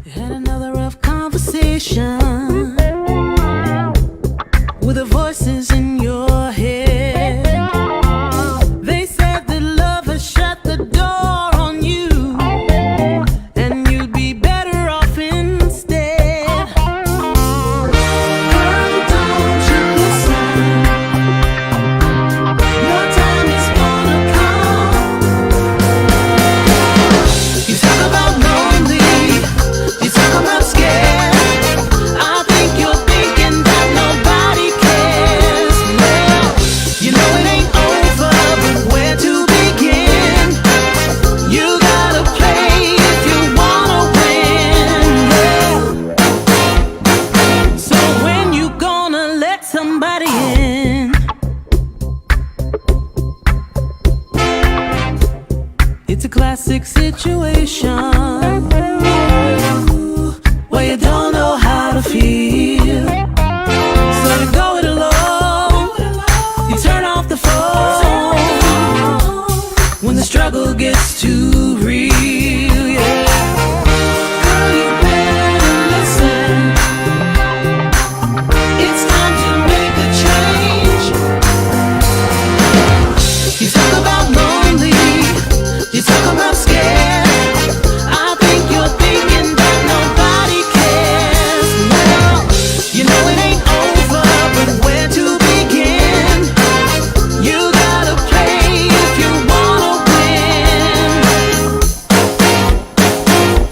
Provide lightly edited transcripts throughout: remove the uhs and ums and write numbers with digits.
Had another rough conversation with the voices in your head. They said that love has shut the door on you, and you'd be better off instead. Girl, don't you listen. Your time is gonna come. You talk about lonely, you talk about scared. I think you're thinking that nobody cares. Well, you know it ain't over, but where to begin? You gotta play if you wanna win. Yeah. So when you gonna let somebody in? It's a classic situation where you don't know how to feel, so you go it alone. You turn off the phone when the struggle gets too real. Yeah. Girl, you better listen. It's time to make a change. You talk about lonely, you talk about scared. I think you're thinking that nobody cares. Well, you know it ain't over, but where to begin? You gotta play if you wanna win.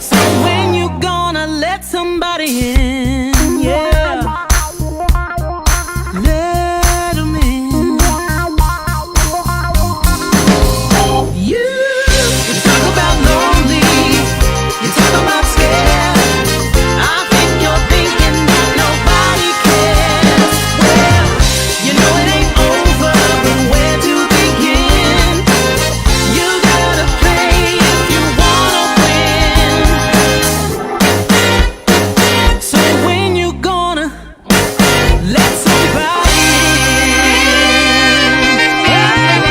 So when you gonna let somebody in? Yeah, let 'em in. You talk about lonely, you talk about scared. I think you're thinking that nobody cares. Well, you know it ain't over, but where to begin? You gotta play if you wanna win. So when you gonna let somebody in?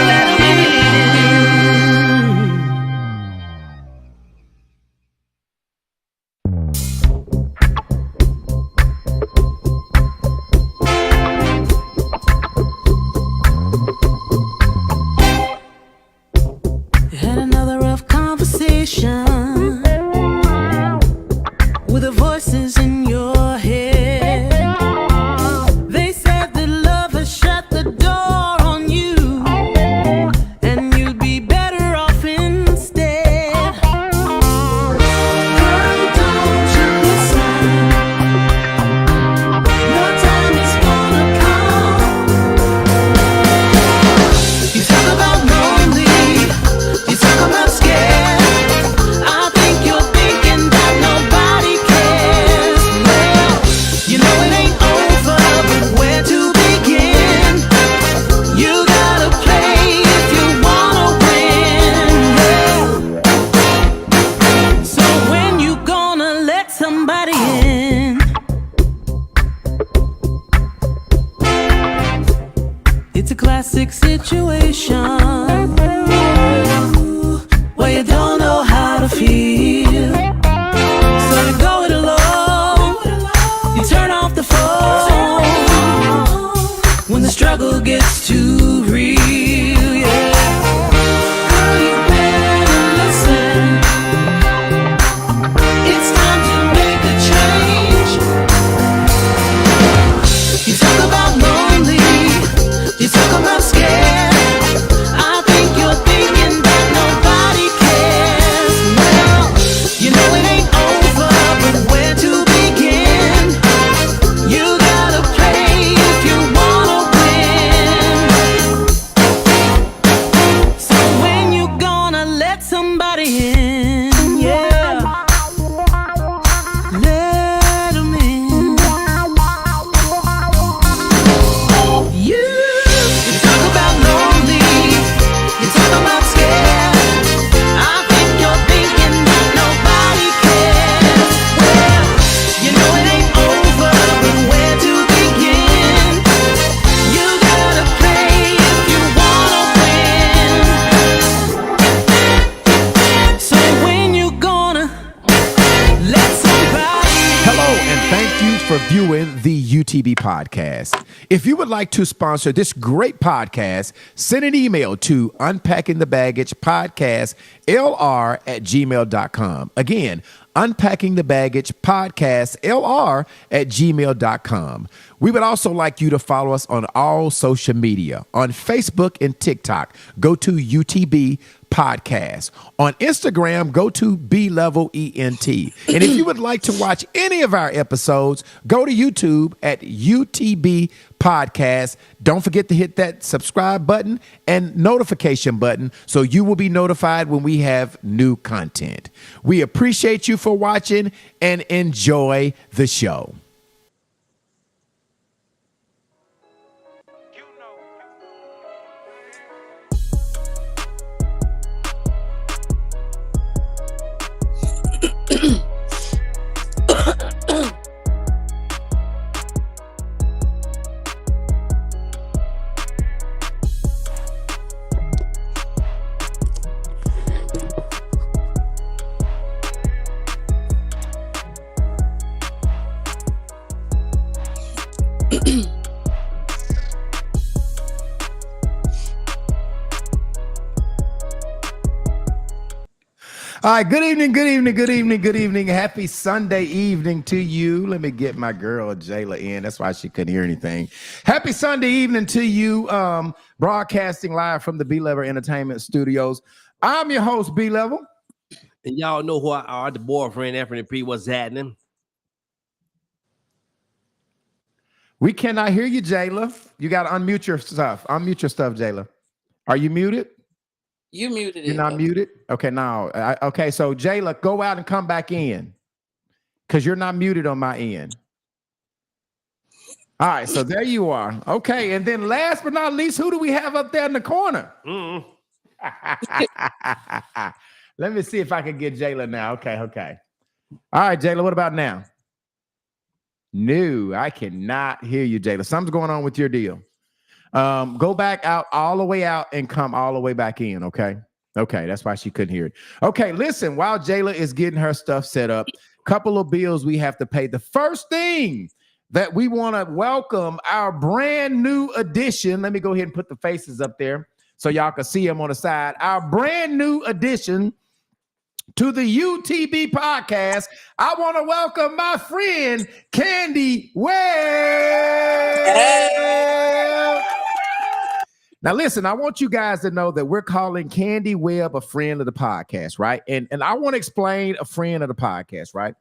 Let 'em in. Had another rough conversation with the voices in your head. They said that love has shut the door on you, and you'd be better off instead. Girl, don't you listen. Your time is gonna come. You talk about lonely, you talk about scared. I think you're thinking that nobody cares. Well, you know it ain't over, but where to begin? You gotta play if you wanna win. Yeah. So when you gonna let somebody in? It's a classic situation where you don't know how to feel, so you go it alone. You turn off the phone when the struggle gets too real. Yeah. Girl, you better listen. It's time to make a change. You talk about lonely, you talk about scared. I think you're thinking that nobody cares. Well, you know it ain't over, but where to begin? You gotta play if you wanna win. for viewing the UTB podcast. If you would like to sponsor this great podcast, send an email to unpackingthebaggagepodcastlr@gmail.com. Again, unpackingthebaggagepodcastlr@gmail.com. We would also like you to follow us on all social media. On Facebook and TikTok, go to UTB Podcast. On Instagram, go to B-Level ENT. And if you would like to watch any of our episodes, go to YouTube at UTB Podcast. Don't forget to hit that subscribe button and notification button so you will be notified when we have new content. We appreciate you for watching and enjoy the show. All right, good evening. Happy Sunday evening to you. Let me get my girl Jayla in. That's why she couldn't hear anything. Happy Sunday evening to you. Broadcasting live from the B-Level Entertainment Studios. I'm your host, B-Level. And y'all know who I are, the boyfriend, Anthony P. What's happening? We cannot hear you, Jayla. You got to unmute your stuff. Unmute your stuff, Jayla. Are you muted? You muted it. You're not muted? Okay, now. Okay, so Jayla, go out and come back in because you're not muted on my end. All right, so there you are. Okay, and then last but not least, who do we have up there in the corner? Let me see if I can get Jayla now. Okay. All right, Jayla, what about now? No, I cannot hear you, Jayla. Something's going on with your deal. Go back out all the way out and come all the way back in, okay? Okay, that's why she couldn't hear it. Okay, listen, while Jayla is getting her stuff set up, couple of bills we have to pay. The first thing that we want to welcome our brand new addition. Let me go ahead and put the faces up there so y'all can see them on the side. Our brand new addition to the UTB podcast. I want to welcome my friend, Candy Webb. Hey. Now, listen, I want you guys to know that we're calling Candy Webb a friend of the podcast, right? And I want to explain a friend of the podcast, right?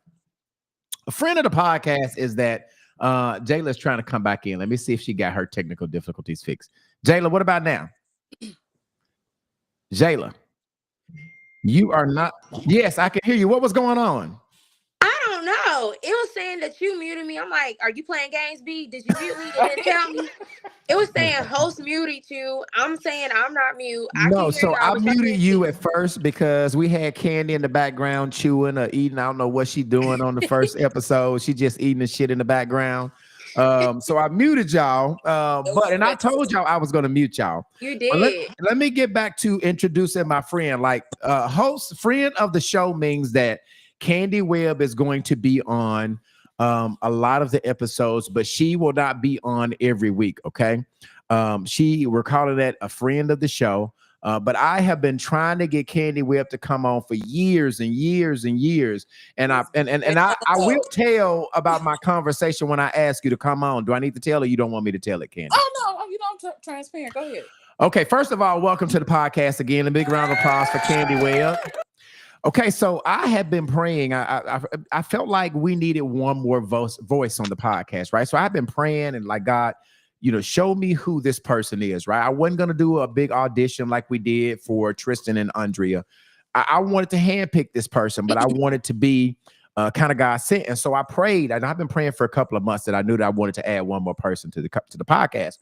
A friend of the podcast is that Jayla's trying to come back in. Let me see if she got her technical difficulties fixed. Jayla, what about now? Jayla, you are not. Yes, I can hear you. What was going on? I don't know. It was saying that you muted me. I'm like, are you playing games, B? Did you mute me? It didn't tell me. It was saying host muted you. I'm saying I'm not mute. No, so I muted you at first because we had Candy in the background chewing or eating. I don't know what she's doing on the first episode. She just eating the shit in the background. So I muted y'all. And I told y'all I was going to mute y'all. You did. Let me get back to introducing my friend. Like host, friend of the show means that Candy Webb is going to be on a lot of the episodes, but she will not be on every week. Okay. We're calling that a friend of the show. But I have been trying to get Candy Webb to come on for years and years and years. And I will tell about my conversation when I ask you to come on. Do I need to tell or you don't want me to tell it, Candy? Oh, no, you know, I'm transparent. Go ahead. Okay. First of all, welcome to the podcast again. A big round of applause for Candy Webb. Okay, so I have been praying. I felt like we needed one more voice on the podcast, right? So I've been praying and like, God, show me who this person is, right? I wasn't going to do a big audition like we did for Tristan and Andrea. I wanted to handpick this person, but I wanted to be kind of God sent. And so I prayed, and I've been praying for a couple of months that I knew that I wanted to add one more person to the podcast.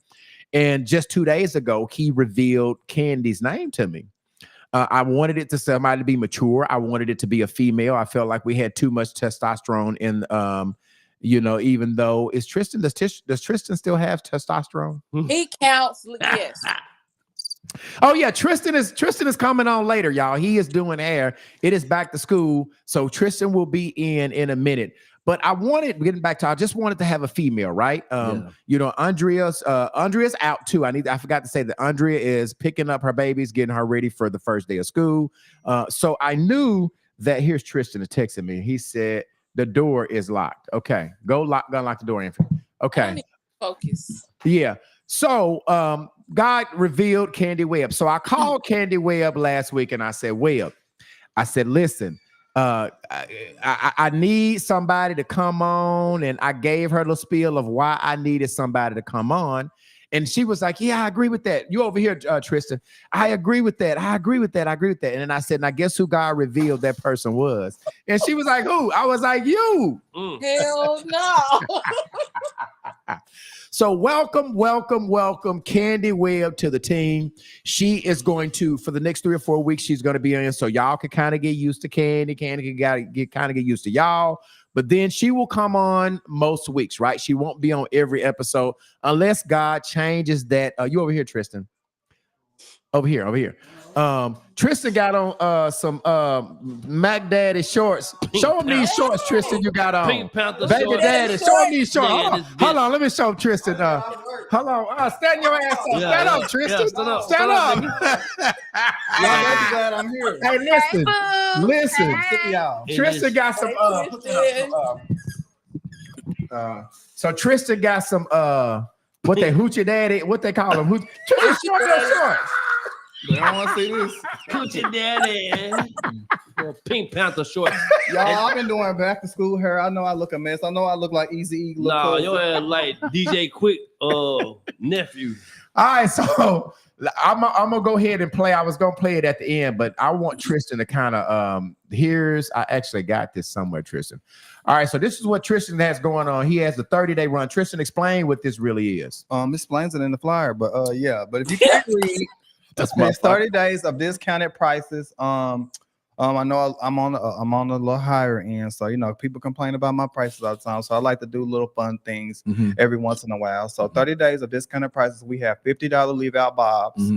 And just 2 days ago, he revealed Candy's name to me. I wanted it to somebody to be mature. I wanted it to be a female. I felt like we had too much testosterone in, even though does Tristan still have testosterone? He counts. Yes. Oh yeah, Tristan is coming on later, y'all. He is doing hair. It is back to school, so Tristan will be in a minute. But I just wanted to have a female, right? You know, Andrea's out too. I forgot to say that Andrea is picking up her babies, getting her ready for the first day of school. So I knew that here's Tristan texting me. He said the door is locked. Okay, go unlock the door, Anthony. Okay. I need to focus. Yeah. So God revealed Candy Webb. So I called Candy Webb last week and I said, Webb, I said, listen, I need somebody to come on. And I gave her the spiel of why I needed somebody to come on. And she was like, yeah, I agree with that. You over here, Tristan. I agree with that. I agree with that. I agree with that. And then I said, now guess who God revealed that person was? And she was like, who? I was like, you. Hell no. So welcome Candy Webb to the team. She is going to, for the next 3 or 4 weeks, she's going to be in. So y'all can kind of get used to Candy. Candy can get used to y'all. But then she will come on most weeks, right? She won't be on every episode unless God changes that. You over here, Tristan. Over here. Tristan got on some Mac Daddy shorts. Show him these shorts, Tristan. You got on. Pink Panther Baby shorts. Daddy, show him these shorts. Yeah, Hold on, let me show Tristan. Hold on. Stand your ass up. Stand up, Tristan. Stand up. Y'all glad I'm here. Hey, listen. Hey. Y'all. Tristan got some. So Tristan got some. What they hoochie daddy? What they call them? Tristan, show them your shorts. They don't want to see this. Coochie Daddy. Pink Panther shorts. Y'all, I've been doing back to school hair. I know I look a mess. I know I look like Easy E. No, your ass like DJ Quick nephew. All right, so I'm gonna go ahead and play. I was gonna play it at the end, but I want Tristan to kind of I actually got this somewhere, Tristan. All right, so this is what Tristan has going on. He has a 30-day run. Tristan, explain what this really is. Explains it in the flyer, but yeah. But if you can't read, it's 30 days of discounted prices. I know I'm on a little higher end, so you know people complain about my prices all the time. So I like to do little fun things every once in a while. So 30 days of discounted prices. We have $50 leave out bobs.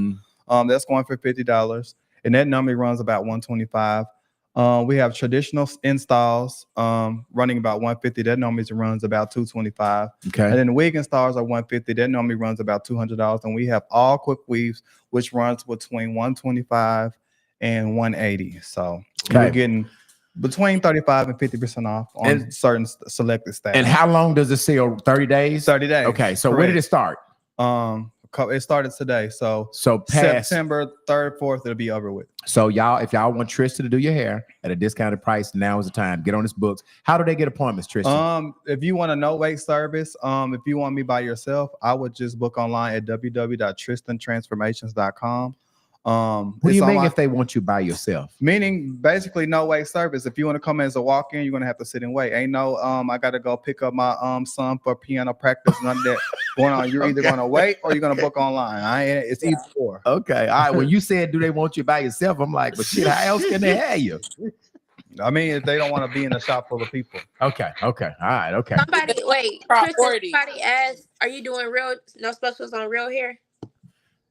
That's going for $50, and that normally runs about $125. We have traditional installs running about $150. That normally runs about $225. Okay. And then the wig installs are $150. That normally runs about $200. And we have all quick weaves, which runs between $125 and $180. So we're getting between 35 and 50% off on certain selected styles. And how long does it sell? 30 days? 30 days. Okay. So when did it start? It started today. So past September 3rd, 4th, it'll be over with. So y'all, if y'all want Tristan to do your hair at a discounted price, now is the time. Get on his books. How do they get appointments, Tristan? If you want a no-wait service, if you want me by yourself, I would just book online at www.tristantransformations.com. What do you mean if they want you by yourself? Meaning basically no wait service. If you want to come in as a walk-in, you're gonna have to sit and wait. Ain't no I gotta go pick up my son for piano practice. None of that going on. You're either gonna wait or you're gonna book online. It's either or. Okay. All right. When you said do they want you by yourself, I'm like, but shit, how else can they have you? I mean, if they don't want to be in a shop full of people. Okay. All right. Okay. Somebody asked, are you doing no specials on real hair?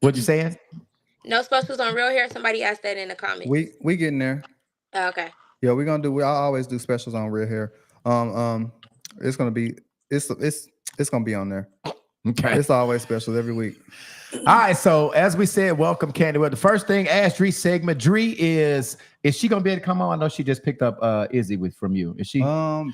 What you saying? No specials on real hair. Somebody asked that in the comments. We getting there. Oh, okay. Yeah, we're gonna do. I always do specials on real hair. It's gonna be gonna be on there. Okay. It's always special every week. All right. So as we said, welcome, Candy. Well, the first thing, ask Dree segment. Dree is she gonna be able to come on? I know she just picked up Izzy from you. Is she?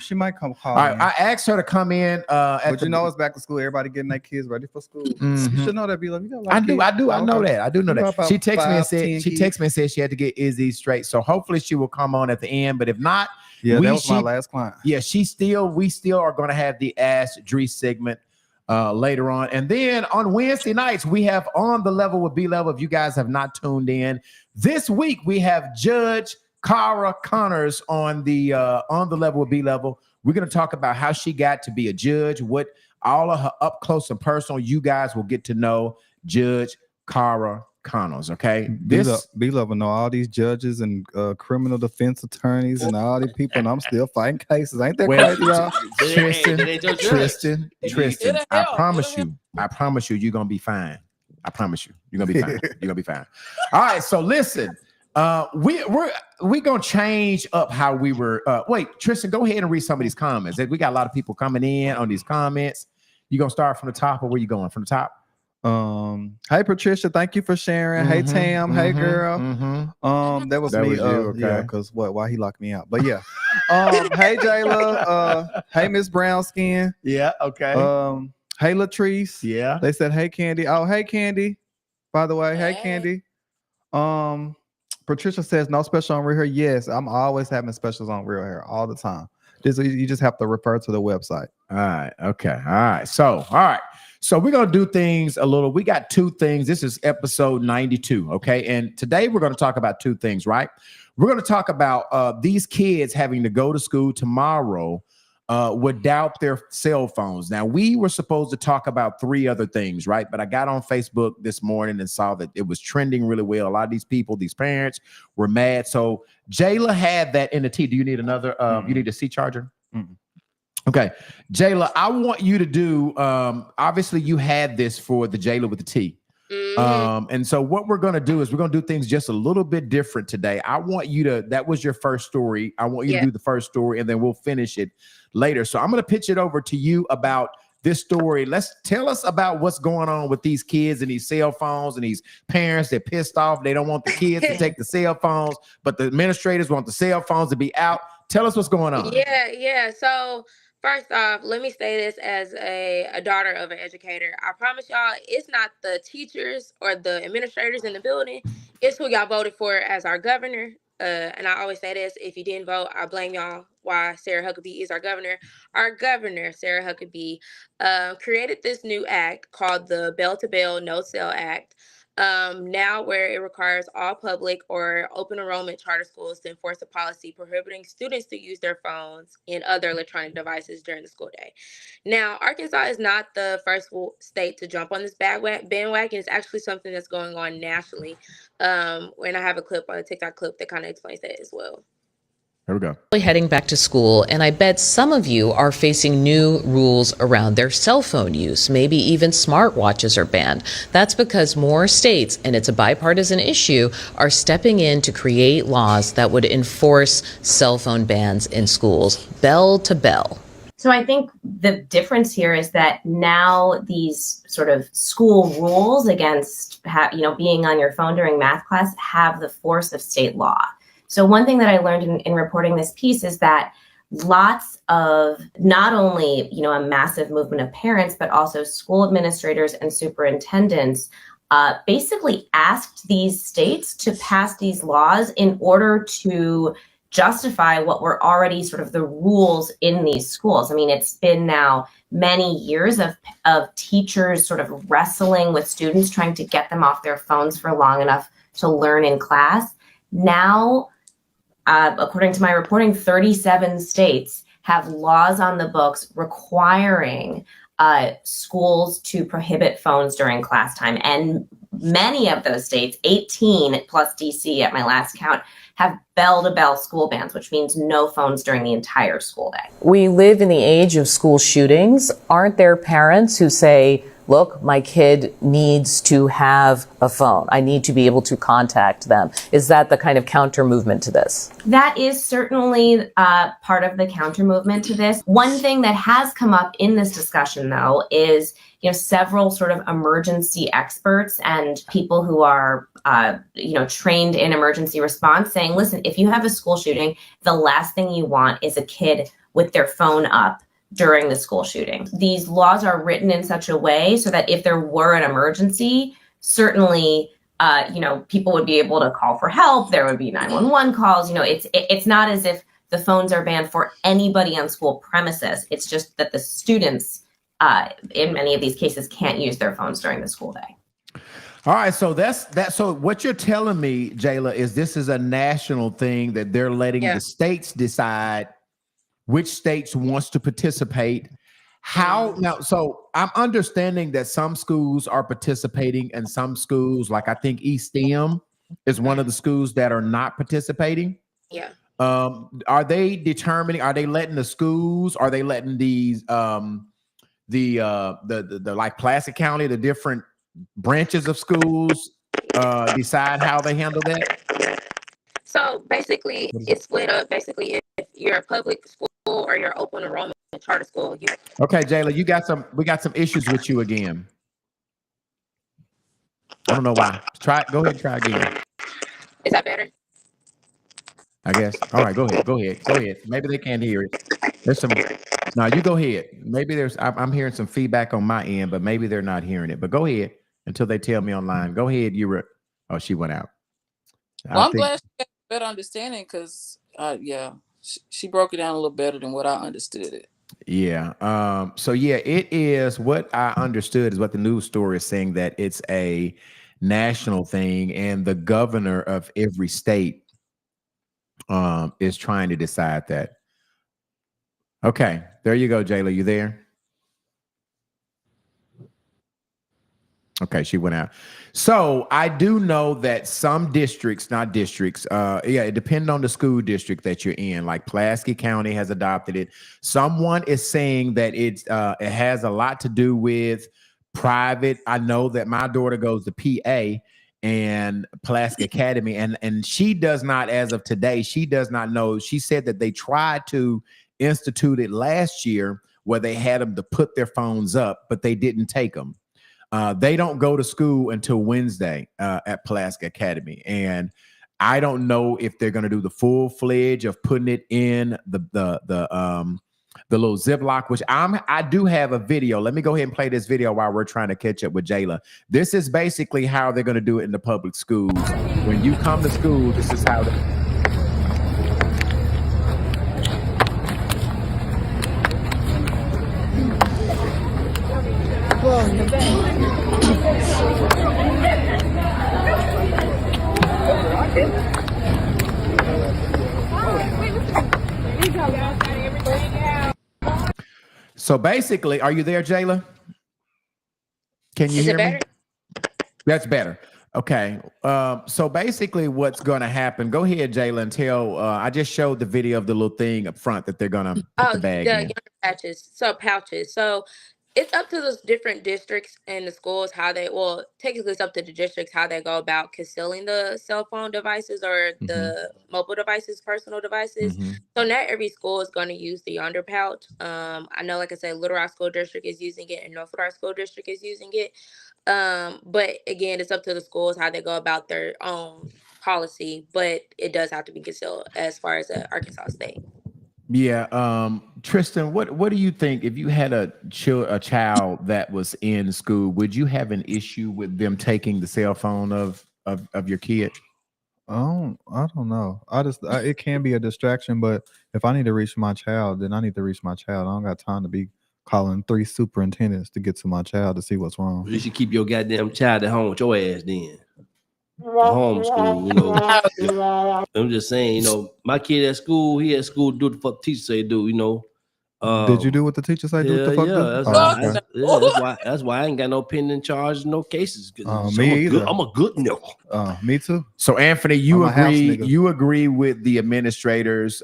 She might come call. All right. I asked her to come in. But you know it's back to school. Everybody getting their kids ready for school. You should know that, B-Love. I do. I know that. I do know that. She texted me and said she had to get Izzy straight. So hopefully she will come on at the end. But if not, that was my last client. Yeah, we still are gonna have the Ask Dree segment later on. And then on Wednesday nights, we have On the Level with B-Level. If you guys have not tuned in, this week we have Judge Cara Connors on the Level with B-Level. We're going to talk about how she got to be a judge, what all of her up close and personal. You guys will get to know Judge Cara Connors, okay? B-Love will know all these judges and criminal defense attorneys and all these people, and I'm still fighting cases. Ain't that crazy, y'all? Tristan, I promise you, you're gonna be fine. I promise you, you're gonna be fine. You're gonna be fine. All right, so listen. We're gonna change up how we were. Wait, Tristan, go ahead and read some of these comments. We got a lot of people coming in on these comments. You gonna start from the top, or where you going from the top? Hey Patricia, thank you for sharing. Hey Tam, hey girl. That was me. Was you, okay. Yeah, because why he locked me out? But yeah. Hey Jayla. Hey Miss Brown Skin. Yeah, okay. Hey Latrice. Yeah. They said hey Candy. Oh, hey Candy. By the way, hey Candy. Patricia says no special on real hair. Yes, I'm always having specials on real hair all the time. You just have to refer to the website. All right. Okay. All right. So we're gonna do things a little. We got two things. This is episode 92. Okay. And today we're gonna talk about two things, right? We're gonna talk about these kids having to go to school tomorrow without their cell phones. Now, we were supposed to talk about three other things, right? But I got on Facebook this morning and saw that it was trending really well. A lot of these people, these parents were mad. So Jayla had that in the T. Do you need another? You need a C charger? Okay. Jayla, I want you to do, obviously you had this for the Jayla with the T. And so what we're going to do is we're going to do things just a little bit different today. I want you to, that was your first story. I want you to do the first story and then we'll finish it later. So I'm going to pitch it over to you about this story. Let's tell us about what's going on with these kids and these cell phones and these parents. They're pissed off. They don't want the kids to take the cell phones, but the administrators want the cell phones to be out. Tell us what's going on. Yeah. So first off, let me say this as a daughter of an educator. I promise y'all, it's not the teachers or the administrators in the building. It's who y'all voted for as our governor. And I always say this, if you didn't vote, I blame y'all why Sarah Huckabee is our governor. Our governor, Sarah Huckabee, created this new act called the Bell to Bell No Cell Act. Now where it requires all public or open enrollment charter schools to enforce a policy prohibiting students to use their phones and other electronic devices during the school day. Now, Arkansas is not the first state to jump on this bandwagon. It's actually something that's going on nationally. And I have a TikTok clip that kind of explains that as well. Here we go. Heading back to school, and I bet some of you are facing new rules around their cell phone use. Maybe even smartwatches are banned. That's because more states, and it's a bipartisan issue, are stepping in to create laws that would enforce cell phone bans in schools, bell to bell. So I think the difference here is that now these sort of school rules against, being on your phone during math class have the force of state law. So one thing that I learned in reporting this piece is that lots of not only, a massive movement of parents, but also school administrators and superintendents basically asked these states to pass these laws in order to justify what were already sort of the rules in these schools. I mean, it's been now many years of teachers sort of wrestling with students, trying to get them off their phones for long enough to learn in class. Now, according to my reporting, 37 states have laws on the books requiring schools to prohibit phones during class time. And many of those states, 18 plus DC at my last count, have bell-to-bell school bans, which means no phones during the entire school day. We live in the age of school shootings. Aren't there parents who say, look, my kid needs to have a phone. I need to be able to contact them. Is that the kind of counter movement to this? That is certainly part of the counter movement to this. One thing that has come up in this discussion, though, is several sort of emergency experts and people who are, trained in emergency response saying, listen, if you have a school shooting, the last thing you want is a kid with their phone up during the school shooting. These laws are written in such a way so that if there were an emergency, certainly, people would be able to call for help. There would be 911 calls. It's not as if the phones are banned for anybody on school premises. It's just that the students, in many of these cases, can't use their phones during the school day. All right, so that's that. So what you're telling me, Jayla, is this is a national thing that they're letting the states decide which states wants to participate. How now? So I'm understanding that some schools are participating and some schools, like I think East STEM is one of the schools that are not participating. Yeah. Are they determining? Are they letting the schools? Are they letting these the like Placid County, the different branches of schools decide how they handle that? So basically, it's split up. Basically, if you're a public school or you're open enrollment charter school, you Okay, Jayla, we got some issues with you again. I don't know why. Go ahead and try again. is that better? I guess. All right, go ahead. Maybe they can't hear it. There's some. No, you go ahead. Maybe I'm hearing some feedback on my end, but maybe they're not hearing it. But go ahead until they tell me online. Go ahead. Oh, she went out. Well, I'm glad she got a better understanding because, yeah, she broke it down a little better than what I understood it. Yeah. So yeah, it is what I understood is what the news story is saying, that it's a national thing, and the governor of every state is trying to decide that. Okay, there you go, Jayla. You there? Okay, she went out. So I do know that some districts, not districts, it depends on the school district that you're in. Like Pulaski County has adopted it. Someone is saying that it has a lot to do with private. I know that my daughter goes to PA and Pulaski Academy, and she does not, as of today, she does not know. She said that they tried to institute it last year where they had them to put their phones up, but they didn't take them. They don't go to school until Wednesday at Pulaski Academy, and I don't know if they're going to do the full fledged of putting it in the little Ziploc, which I do have a video. Let me go ahead and play this video while we're trying to catch up with Jayla. This is basically how they're going to do it in the public schools. When you come to school, this is how. So basically, are you there, Jayla? Can you hear me? That's better. Okay. So basically what's going to happen, go ahead, Jayla, and tell, I just showed the video of the little thing up front that they're going to put the bag in. Pouches. So it's up to those different districts and the schools how they, well, technically it's up to the districts how they go about concealing the cell phone devices or the mobile devices, personal devices. So not every school is going to use the yonder pouch. I know, like I said, Little Rock School District is using it and North Rock School District is using it. But again, it's up to the schools how they go about their own policy, but it does have to be concealed as far as Arkansas State. Yeah. Tristan, what do you think if you had a child that was in school, would you have an issue with them taking the cell phone of your kid? I don't know. It can be a distraction, but if I need to reach my child, then I need to reach my child. I don't got time to be calling 3 superintendents to get to my child to see what's wrong. You should keep your goddamn child at home with your ass then. Homeschool, you know. I'm just saying, you know, my kid at school, he at school do what the fuck teacher say do, you know. Did you do what the teacher say? Do what the fuck do? That's why I ain't got no pending charges, no cases. Me either. I'm a good no. Me too. So Anthony, you agree with the administrators,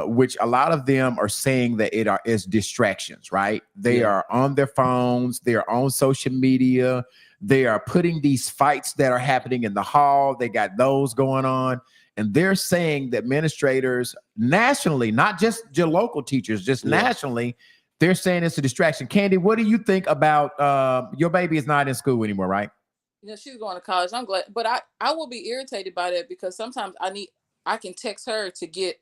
which a lot of them are saying that is distractions, right? They are on their phones, they are on social media, they are putting these fights that are happening in the hall. They got those going on. And they're saying that administrators nationally, not just your local teachers, just nationally, they're saying it's a distraction. Candy, what do you think about your baby is not in school anymore, right? You know, she's going to college. I'm glad, but I will be irritated by that because sometimes I can text her to get,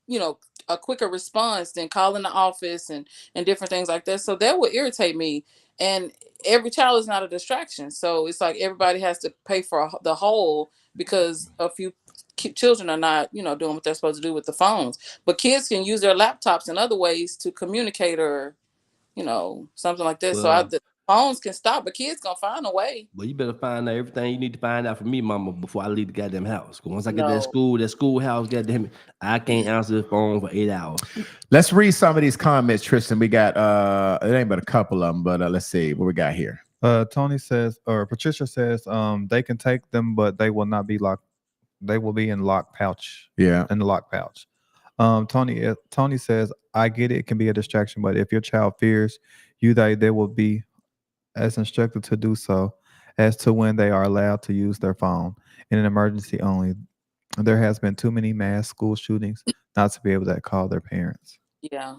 you know, a quicker response than calling the office and different things like that. So that would irritate me. And every child is not a distraction. So it's like everybody has to pay for the whole because a few children are not, you know, doing what they're supposed to do with the phones. But kids can use their laptops in other ways to communicate or, you know, something like that. So the phones can stop, but kids gonna find a way. But you better find out everything you need to find out from me, mama, before I leave the goddamn house. Once I get that schoolhouse, goddamn, I can't answer the phone for 8 hours. Let's read some of these comments, Tristan. We got it ain't but a couple of them, but let's see what we got here. Tony says, or Patricia says, they can take them, but they will not be locked. They will be in lock pouch. Yeah, in the lock pouch. Tony says, I get it. It can be a distraction, but if your child fears you, they will be as instructed to do so as to when they are allowed to use their phone in an emergency only. There has been too many mass school shootings not to be able to call their parents. Yeah.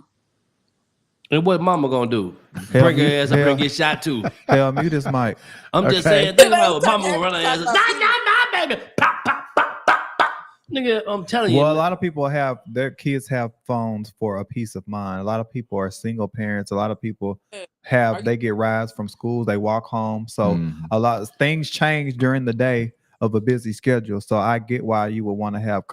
And what mama gonna do? Hell, Bring her mute- ass up here and hell- get shot too. Hell, mute his mic. I'm just Okay. saying, think about what Every mama gonna run her ass. time Nah, I nah, nah, baby. Pop, pop, pop, pop, pop. Nigga, I'm telling you. Well, a lot of people have their kids have phones for a peace of mind. A lot of people are single parents. A lot of people they get rides from school. They walk home. So Mhm. a lot of things change during the day of a busy schedule. So I get why you would want to have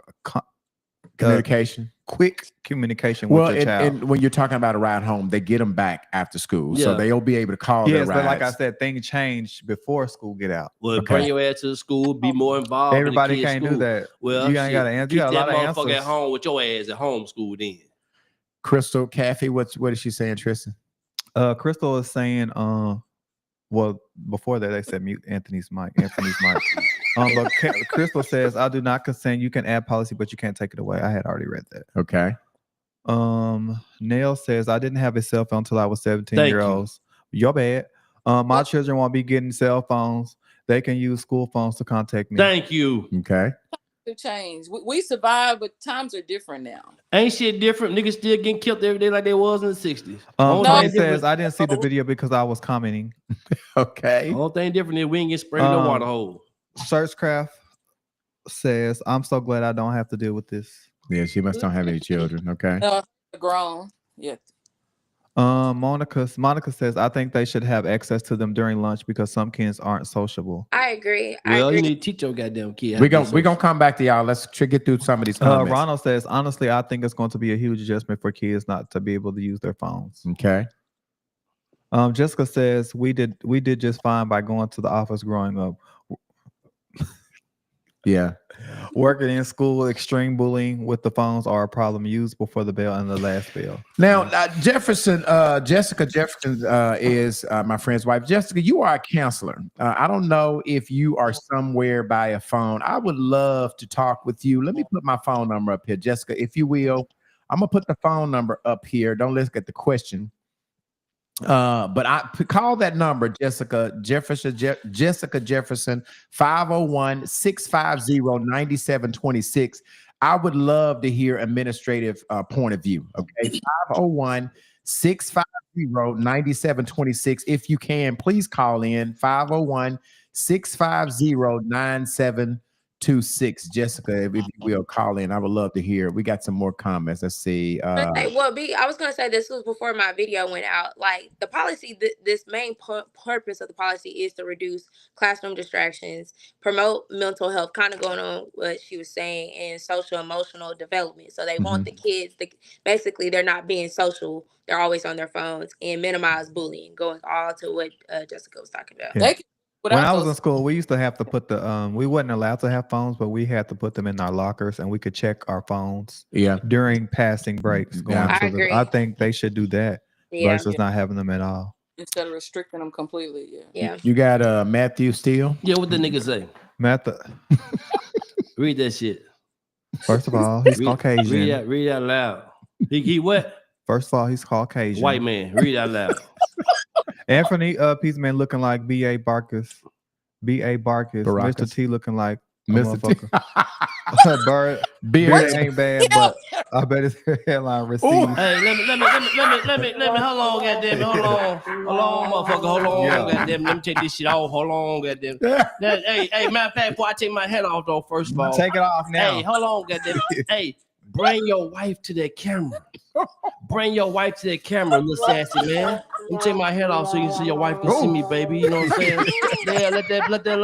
Communication. quick communication Well, with your child. and when you're talking about a ride home, they get them back after school, so Yeah. they'll be able to call their Yes, but like I rides. said, things change before school get out. Well, Okay. bring your ass to the school, be more involved. Everybody in the can't kid's do school. that. Well, You ain't got to answer. You Keep got a that lot of motherfucker answers. at home with your ass at home school then. Crystal, Kathy, what is she saying, Tristan? Crystal is saying, well, before that they said mute Anthony's mic. But Crystal says, I do not consent. You can add policy, but you can't take it away. I had already read that. Okay. Nail says, I didn't have a cell phone until I was 17 Thank years you. old. Your bad. My children won't be getting cell phones. They can use school phones to contact me. Thank you. Okay. to change. We survived, but times are different now. Ain't shit different. Niggas still getting killed every day like they was in the 60s. Tony says, I didn't see the video because I was commenting. Okay. Whole thing different is we ain't get sprayed in no water hole. Searchcraft says, I'm so glad I don't have to deal with this. Yeah, she must don't have any children. Okay. Grown. Yeah. Monica says, I think they should have access to them during lunch because some kids aren't sociable. I agree. Well, you need to teach your goddamn kid. We're gonna come back to y'all. Let's get through some of these comments. Ronald says, honestly, I think it's going to be a huge adjustment for kids not to be able to use their phones. Okay. Jessica says, we did just fine by going to the office growing up. Yeah. Working in school, extreme bullying with the phones are a problem. Used before the bell and the last bell. Now, Jessica Jefferson is my friend's wife. Jessica, you are a counselor. I don't know if you are somewhere by a phone. I would love to talk with you. Let me put my phone number up here, Jessica, if you will. I'm gonna put the phone number up here. Don't let's get the question. But I call that number, Jessica Jefferson, 501-650-9726. I would love to hear administrative point of view. Okay. 501-650-9726. If you can, please call in 501-650-9726. Jessica, if you will call in, I would love to hear. We got some more comments. Let's see. I was going to say this was before my video went out. Like the policy, this main purpose of the policy is to reduce classroom distractions, promote mental health, kind of going on what she was saying, and social emotional development. So they want the kids basically they're not being social. They're always on their phones, and minimize bullying, going all to what Jessica was talking about. Yeah. When I was in school, we used to have to put we wasn't allowed to have phones, but we had to put them in our lockers and we could check our phones during passing breaks. I think they should do that versus not having them at all. Instead of restricting them completely. Yeah. You got Matthew Steele? Yeah, what the nigga say? Matthew. Read that shit. First of all, he's Caucasian. Read out loud. He what? First of all, he's Caucasian. White man. Read out loud. Anthony Peaceman looking like B.A. Barkus. Mr. T looking like Mr. T. Bird. Beard ain't bad, but I bet his hairline received. Hey, let me. Hold on, goddamn. Hold on, motherfucker. Hold on, goddamn. Let me take this shit off. Hold on, goddamn. Hey, matter of fact, before I take my head off, though, first of all, take it off now. Hey, hold on, goddamn. Hey, bring your wife to that camera. Bring your wife to that camera, little sassy man. Let me take my head off so you can see your wife can see me, baby. You know what I'm saying? Yeah, let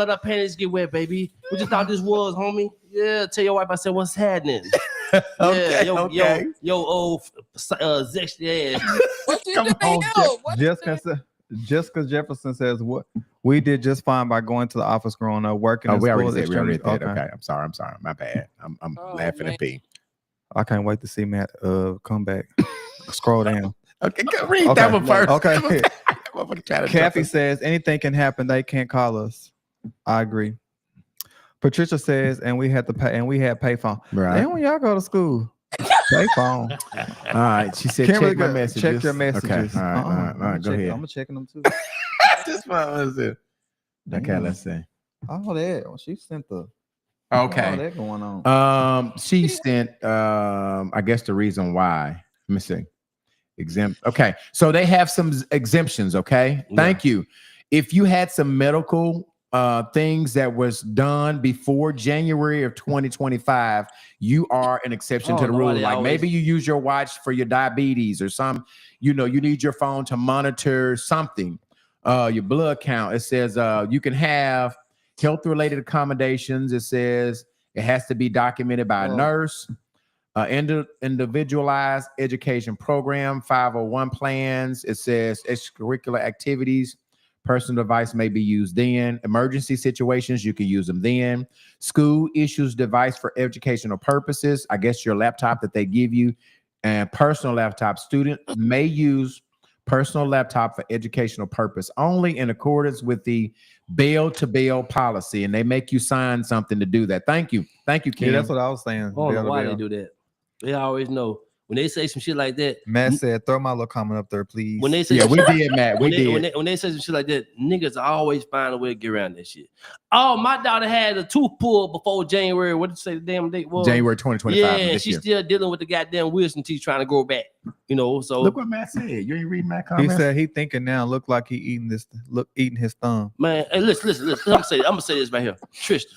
her panties get wet, baby. What you thought this was, homie? Yeah, tell your wife I said what's happening. Okay. Yo, old sexy ass. Come on, Jessica Jefferson says what we did just fine by going to the office growing up, working. We already did that. Okay. I'm sorry. My bad. I'm laughing at P. I can't wait to see Matt come back. Scroll down. Okay, read that one first. Okay. Kathy says anything can happen. They can't call us. I agree. Patricia says, and we had payphone. Right. And when y'all go to school, payphone. All right. She said, check my messages. Check your messages. Okay. All right. Go ahead. I'm checking them too. This one was it. Okay, let's see. Oh, that. Well, she sent the. Okay. that going on? She sent I guess the reason why. Let me see. Exempt. Okay. So they have some exemptions. Okay. Yeah. Thank you. If you had some medical things that was done before January of 2025, you are an exception to the rule. Like maybe you use your watch for your diabetes or some, you need your phone to monitor something, your blood count. It says you can have health related accommodations. It says it has to be documented by a nurse. Individualized education program, 501 plans. It says extracurricular activities. Personal device may be used then. Emergency situations, you can use them then. School issues device for educational purposes. I guess your laptop that they give you. And personal laptop. Student may use personal laptop for educational purpose only in accordance with the bail-to-bail policy. And they make you sign something to do that. Thank you. Thank you, Kim. Yeah, that's what I was saying. I don't know why they do that. They always know. When they say some shit like that, Matt said, "Throw my little comment up there, please." When they say, yeah, we did, Matt. We did. When they say some shit like that, niggas always find a way to get around that shit. Oh, my daughter had a tooth pulled before January. What did you say the damn date was? January 2025. Yeah, she's still dealing with the goddamn wisdom teeth trying to grow back. So look what Matt said. You ain't reading Matt He comments? said he thinking now look like he eating his thumb. Man, hey, listen. I'm gonna say this right here, Tristan.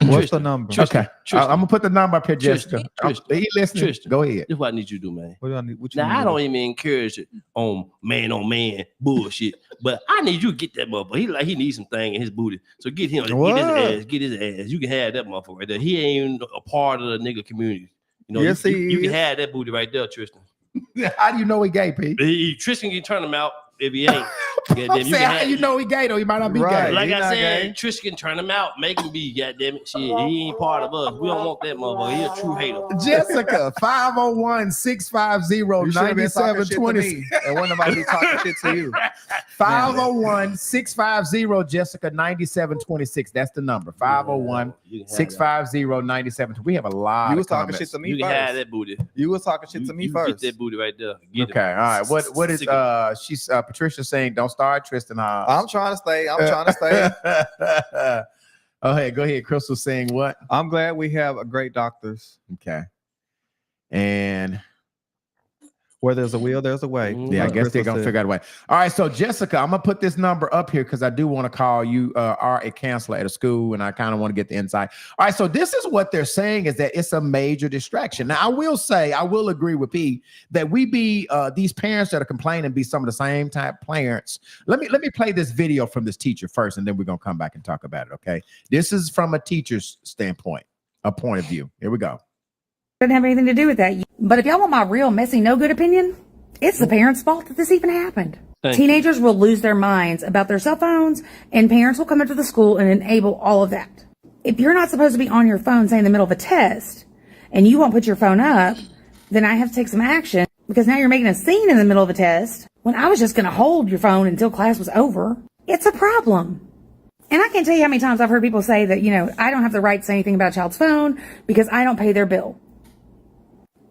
What's the number? Okay, I'm gonna put the number up here, Jessica. He listening. Tristan. Go ahead. This is what I need you to do, man. What do I need? What you Now need I to don't do? even encourage it on man bullshit, but I need you to get that motherfucker. He needs some thing in his booty, so get him. Get his ass. You can have that motherfucker right there. He ain't a part of the nigga community. Yes, you can have that booty right there, Tristan. How do you know he gay, P? Tristan can turn him out if he ain't. I'm saying, how you know he gay though? He might not be gay. Like He I not said, gay. Tristan can turn him out, make him be. Goddamn it, shit, he ain't part of us. We don't want that motherfucker. He a true hater. Jessica, 501-650-9726. And when nobody be talking shit to you. 501-650 Jessica 9726. That's the number. 501-650-9726. We have a lot. You of was talking comments. shit to me You can first. have that booty. You was talking shit to me You first. Get that booty right there. Get Okay, it. all right. What is she's Patricia saying? Don't start Tristan Hobbs. I'm trying to stay. Oh, hey, go ahead. Crystal saying what? I'm glad we have a great doctors. Okay. And where there's a will, there's a way. yeah, I Like guess they're Crystal gonna said. figure out a way. All right, so Jessica, I'm gonna put this number up here because I do want to call you are a counselor at a school, and I kind of want to get the insight. All right, so this is what they're saying is that it's a major distraction. Now, I will say, I will agree with P that we be these parents that are complaining be some of the same type parents. Let me play this video from this teacher first, and then we're gonna come back and talk about it. Okay, this is from a teacher's standpoint, a point of view. Here we go. Doesn't have anything to do with that. But if y'all want my real messy, no good opinion, it's the parents' fault that this even happened. Teenagers will lose their minds about their cell phones, and parents will come into the school and enable all of that. If you're not supposed to be on your phone, say in the middle of a test, and you won't put your phone up, then I have to take some action because now you're making a scene in the middle of a test when I was just going to hold your phone until class was over. It's a problem. And I can't tell you how many times I've heard people say that, I don't have the right to say anything about a child's phone because I don't pay their bill.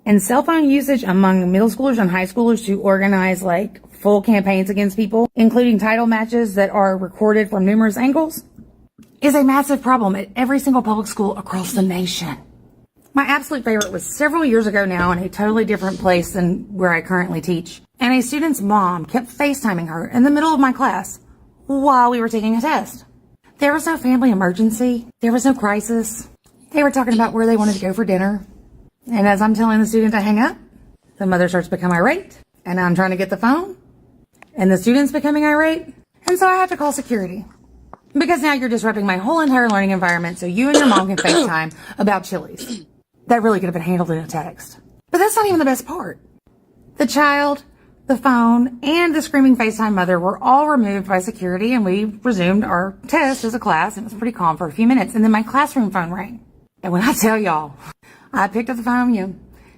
And cell phone usage among middle schoolers and high schoolers to organize full campaigns against people, including title matches that are recorded from numerous angles, is a massive problem at every single public school across the nation. My absolute favorite was several years ago now in a totally different place than where I currently teach. And a student's mom kept FaceTiming her in the middle of my class while we were taking a test. There was no family emergency. There was no crisis. They were talking about where they wanted to go for dinner. And as I'm telling the student to hang up, the mother starts to become irate, and I'm trying to get the phone, and the student's becoming irate, and so I have to call security. Because now you're disrupting my whole entire learning environment so you and your mom can FaceTime about Chili's. That really could have been handled in a text. But that's not even the best part. The child, the phone, and the screaming FaceTime mother were all removed by security, and we resumed our test as a class, and it was pretty calm for a few minutes, and then my classroom phone rang. And when I tell y'all, I picked up the phone,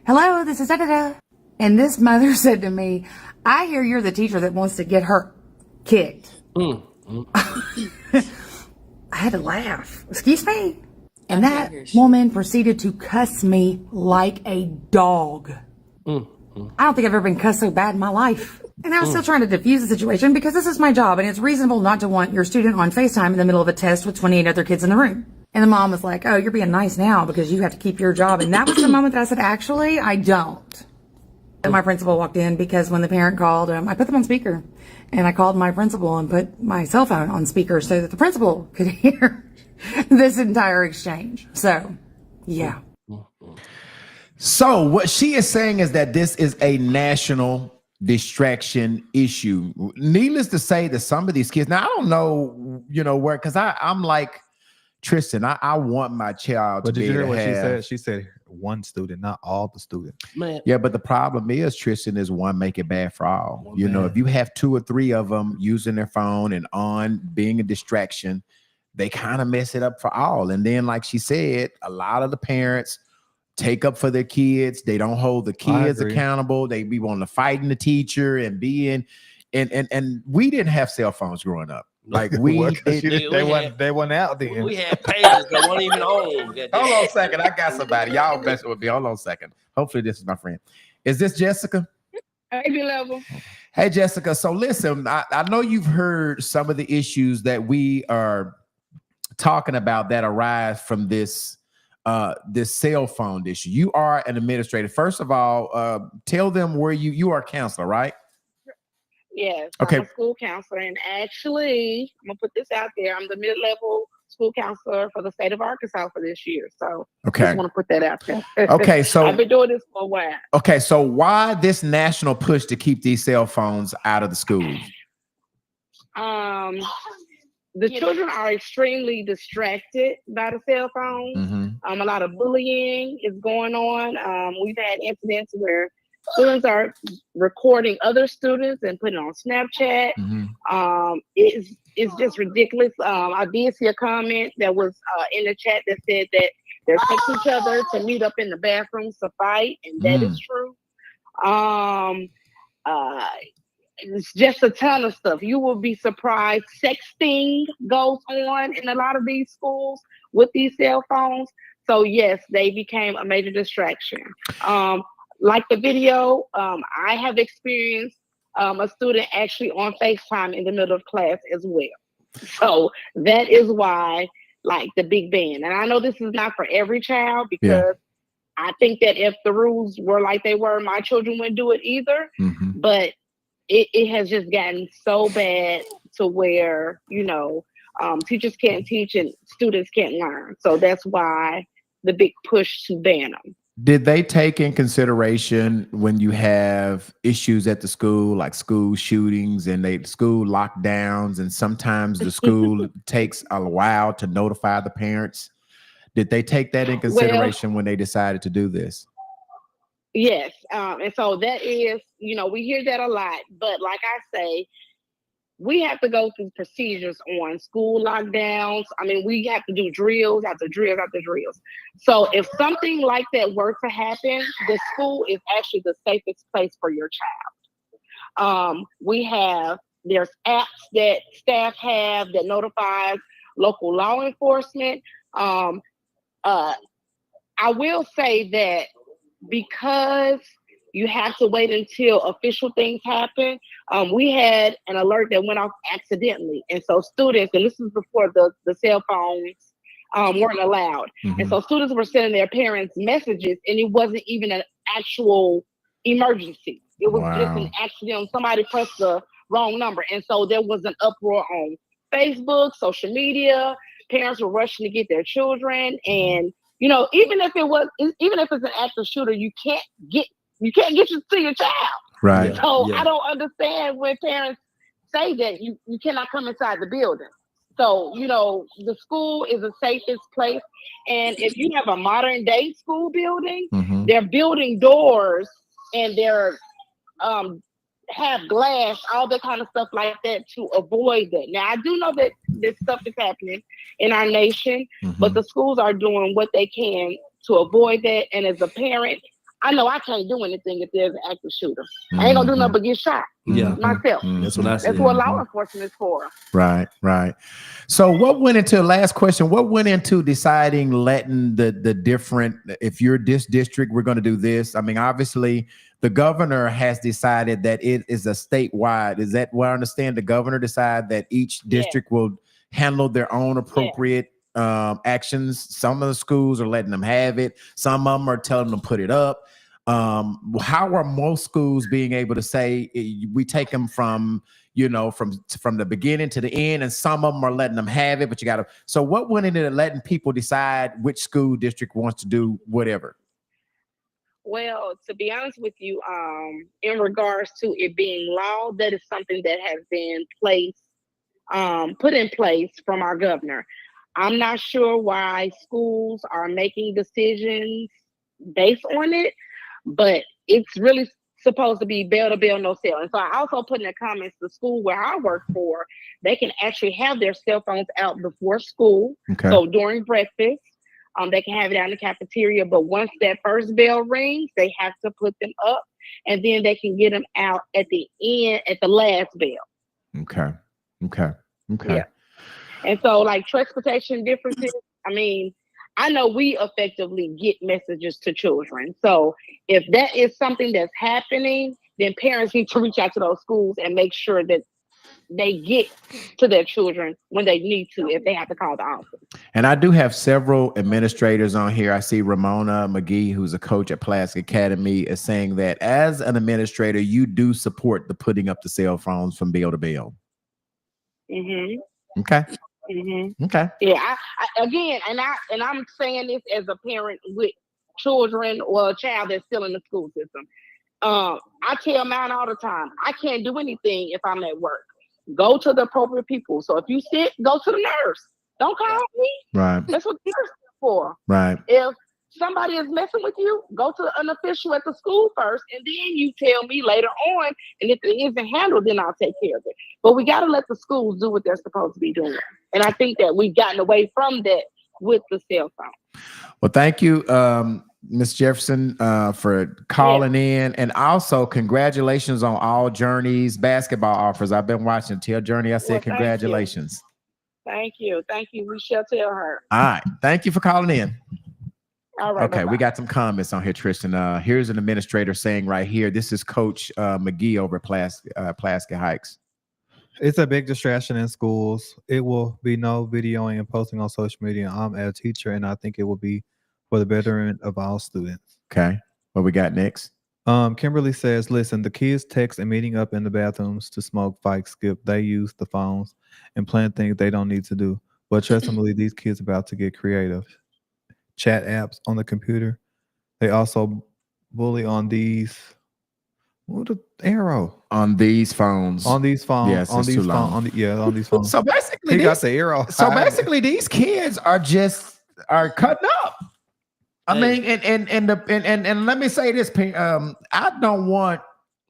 hello, this is da-da-da. And this mother said to me, I hear you're the teacher that wants to get her kicked. I had to laugh. Excuse me? And that woman proceeded to cuss me like a dog. I don't think I've ever been cussed so bad in my life. And I was still trying to diffuse the situation because this is my job and it's reasonable not to want your student on FaceTime in the middle of a test with 28 other kids in the room. And the mom was like, oh, you're being nice now because you have to keep your job. And that was the moment that I said, actually, I don't. And my principal walked in because when the parent called, I put them on speaker. And I called my principal and put my cell phone on speaker so that the principal could hear this entire exchange. So, yeah. So what she is saying is that this is a national distraction issue. Needless to say that some of these kids, now I don't know, where, because I'm like Tristan, I want my child But to did be you hear able what to she have. said? She said one student, not all the students. Man, Yeah, but the problem is, Tristan, is one make it bad for all. If you have 2 or 3 of them using their phone and on being a distraction, they kind of mess it up for all. And then, like she said, a lot of the parents take up for their kids. They don't hold the kids accountable. They be wanting to fighting the teacher and being, and we didn't have cell phones growing up. Like They weren't out then. we had pages that weren't even on. Hold on a second. I got somebody. Y'all messing with me. Hold on a second. Hopefully this is my friend. Is this Jessica? Hey, level. Hey, Jessica. So listen, I know you've heard some of the issues that we are talking about that arise from this cell phone issue. You are an administrator. First of all, tell them where you are a counselor, right? Yes. Okay. I'm a school counselor, and actually, I'm gonna put this out there. I'm the mid-level school counselor for the state of Arkansas for this year. So, okay, just want to put that out there. Okay, so I've been doing this for a while. Okay, so why this national push to keep these cell phones out of the schools? The children are extremely distracted by the cell phone. Mm-hmm. A lot of bullying is going on. We've had incidents where students are recording other students and putting it on Snapchat. Mm-hmm. It's just ridiculous. I did see a comment that was in the chat that said that they're texting each other to meet up in the bathrooms to fight, and that is true. It's just a ton of stuff. You will be surprised. Sexting goes on in a lot of these schools with these cell phones. So yes, they became a major distraction. Like the video, I have experienced a student actually on FaceTime in the middle of class as well. So that is why, like, the big ban. And I know this is not for every child, because I think that if the rules were like they were, my children wouldn't do it either. Mm-hmm. But it has just gotten so bad to where, teachers can't teach and students can't learn. So that's why the big push to ban them. Did they take in consideration when you have issues at the school, like school shootings and school lockdowns, and sometimes the school takes a while to notify the parents? Did they take that in consideration when they decided to do this? Yes. And so that is, we hear that a lot, but like I say, we have to go through procedures on school lockdowns. I mean, we have to do drills after drills after drills. So if something like that were to happen, the school is actually the safest place for your child. There's apps that staff have that notifies local law enforcement. I will say that because you have to wait until official things happen, we had an alert that went off accidentally. And so students, and this is before the cell phones weren't allowed. Mm-hmm. And so students were sending their parents messages, and it wasn't even an actual emergency. It was just an accident. Somebody pressed the wrong number. And so there was an uproar on Facebook, social media. Parents were rushing to get their children. And, even if it's an active shooter, you can't get you to your child. Right. So I don't understand when parents say that you cannot come inside the building. So, the school is the safest place. And if you have a modern day school building, mm-hmm. they're building doors and they're have glass, all that kind of stuff like that to avoid that. Now, I do know that this stuff is happening in our nation, mm-hmm. but the schools are doing what they can to avoid that. And as a parent, I know I can't do anything if there's an active shooter. Mm-hmm. I ain't gonna do nothing but get shot. Yeah. Myself. Mm-hmm. That's what I said. That's what law enforcement is for. Right. So what went into, last question, what went into deciding letting the different, if you're this district, we're going to do this? I mean, obviously the governor has decided that it is a statewide. Is that what I understand? The governor decided that each district will handle their own appropriate actions. Some of the schools are letting them have it. Some of them are telling them to put it up. How are most schools being able to say we take them from from the beginning to the end, and some of them are letting them have it, but you got to. So what went into letting people decide which school district wants to do whatever? Well, to be honest with you, in regards to it being law, that is something that has been put in place from our governor. I'm not sure why schools are making decisions based on it, but it's really supposed to be bell to bell, no sale. And so I also put in the comments the school where I work for, they can actually have their cell phones out before school. Okay. So during breakfast, they can have it out in the cafeteria, but once that first bell rings, they have to put them up, and then they can get them out at the end, at the last bell. Okay. Yeah. And so, like transportation differences, I mean, I know we effectively get messages to children. So if that is something that's happening, then parents need to reach out to those schools and make sure that they get to their children when they need to, if they have to call the office. And I do have several administrators on here. I see Ramona McGee, who's a coach at Pulaski Academy, is saying that as an administrator, you do support the putting up the cell phones from bell to bell. Mm-hmm. Okay. Mm-hmm. Okay. Yeah. I'm saying this as a parent with children or a child that's still in the school system. I tell mine all the time, I can't do anything if I'm at work. Go to the appropriate people. So if you sick, go to the nurse. Don't call me. Right. That's what the nurse is for. Right. If somebody is messing with you, go to an official at the school first, and then you tell me later on. And if it isn't handled, then I'll take care of it. But we got to let the schools do what they're supposed to be doing. And I think that we've gotten away from that with the cell phone. Well, thank you, Ms. Jefferson, for calling in. And also, congratulations on All Journeys basketball offers. I've been watching. Tell Journey I said congratulations. Thank you. Thank you. We shall tell her. All right. Thank you for calling in. All right. Okay, bye-bye. we got some comments on here, Tristan. Here's an administrator saying right here, this is Coach McGee over at Pulaski Heights. It's a big distraction in schools. It will be no videoing and posting on social media. I'm a teacher, and I think it will be for the betterment of all students. Okay, what we got next? Kimberly says, listen, the kids text and meeting up in the bathrooms to smoke, fight, skip. They use the phones and plan things they don't need to do. But trust and believe these kids about to get creative. Chat apps on the computer. They also bully on these. What the arrow? On these phones. On these phones. Yes, on it's these too phones. long. On these phones. So basically, he got the arrow. So basically, these kids are cutting up. I mean, and let me say this, I don't want.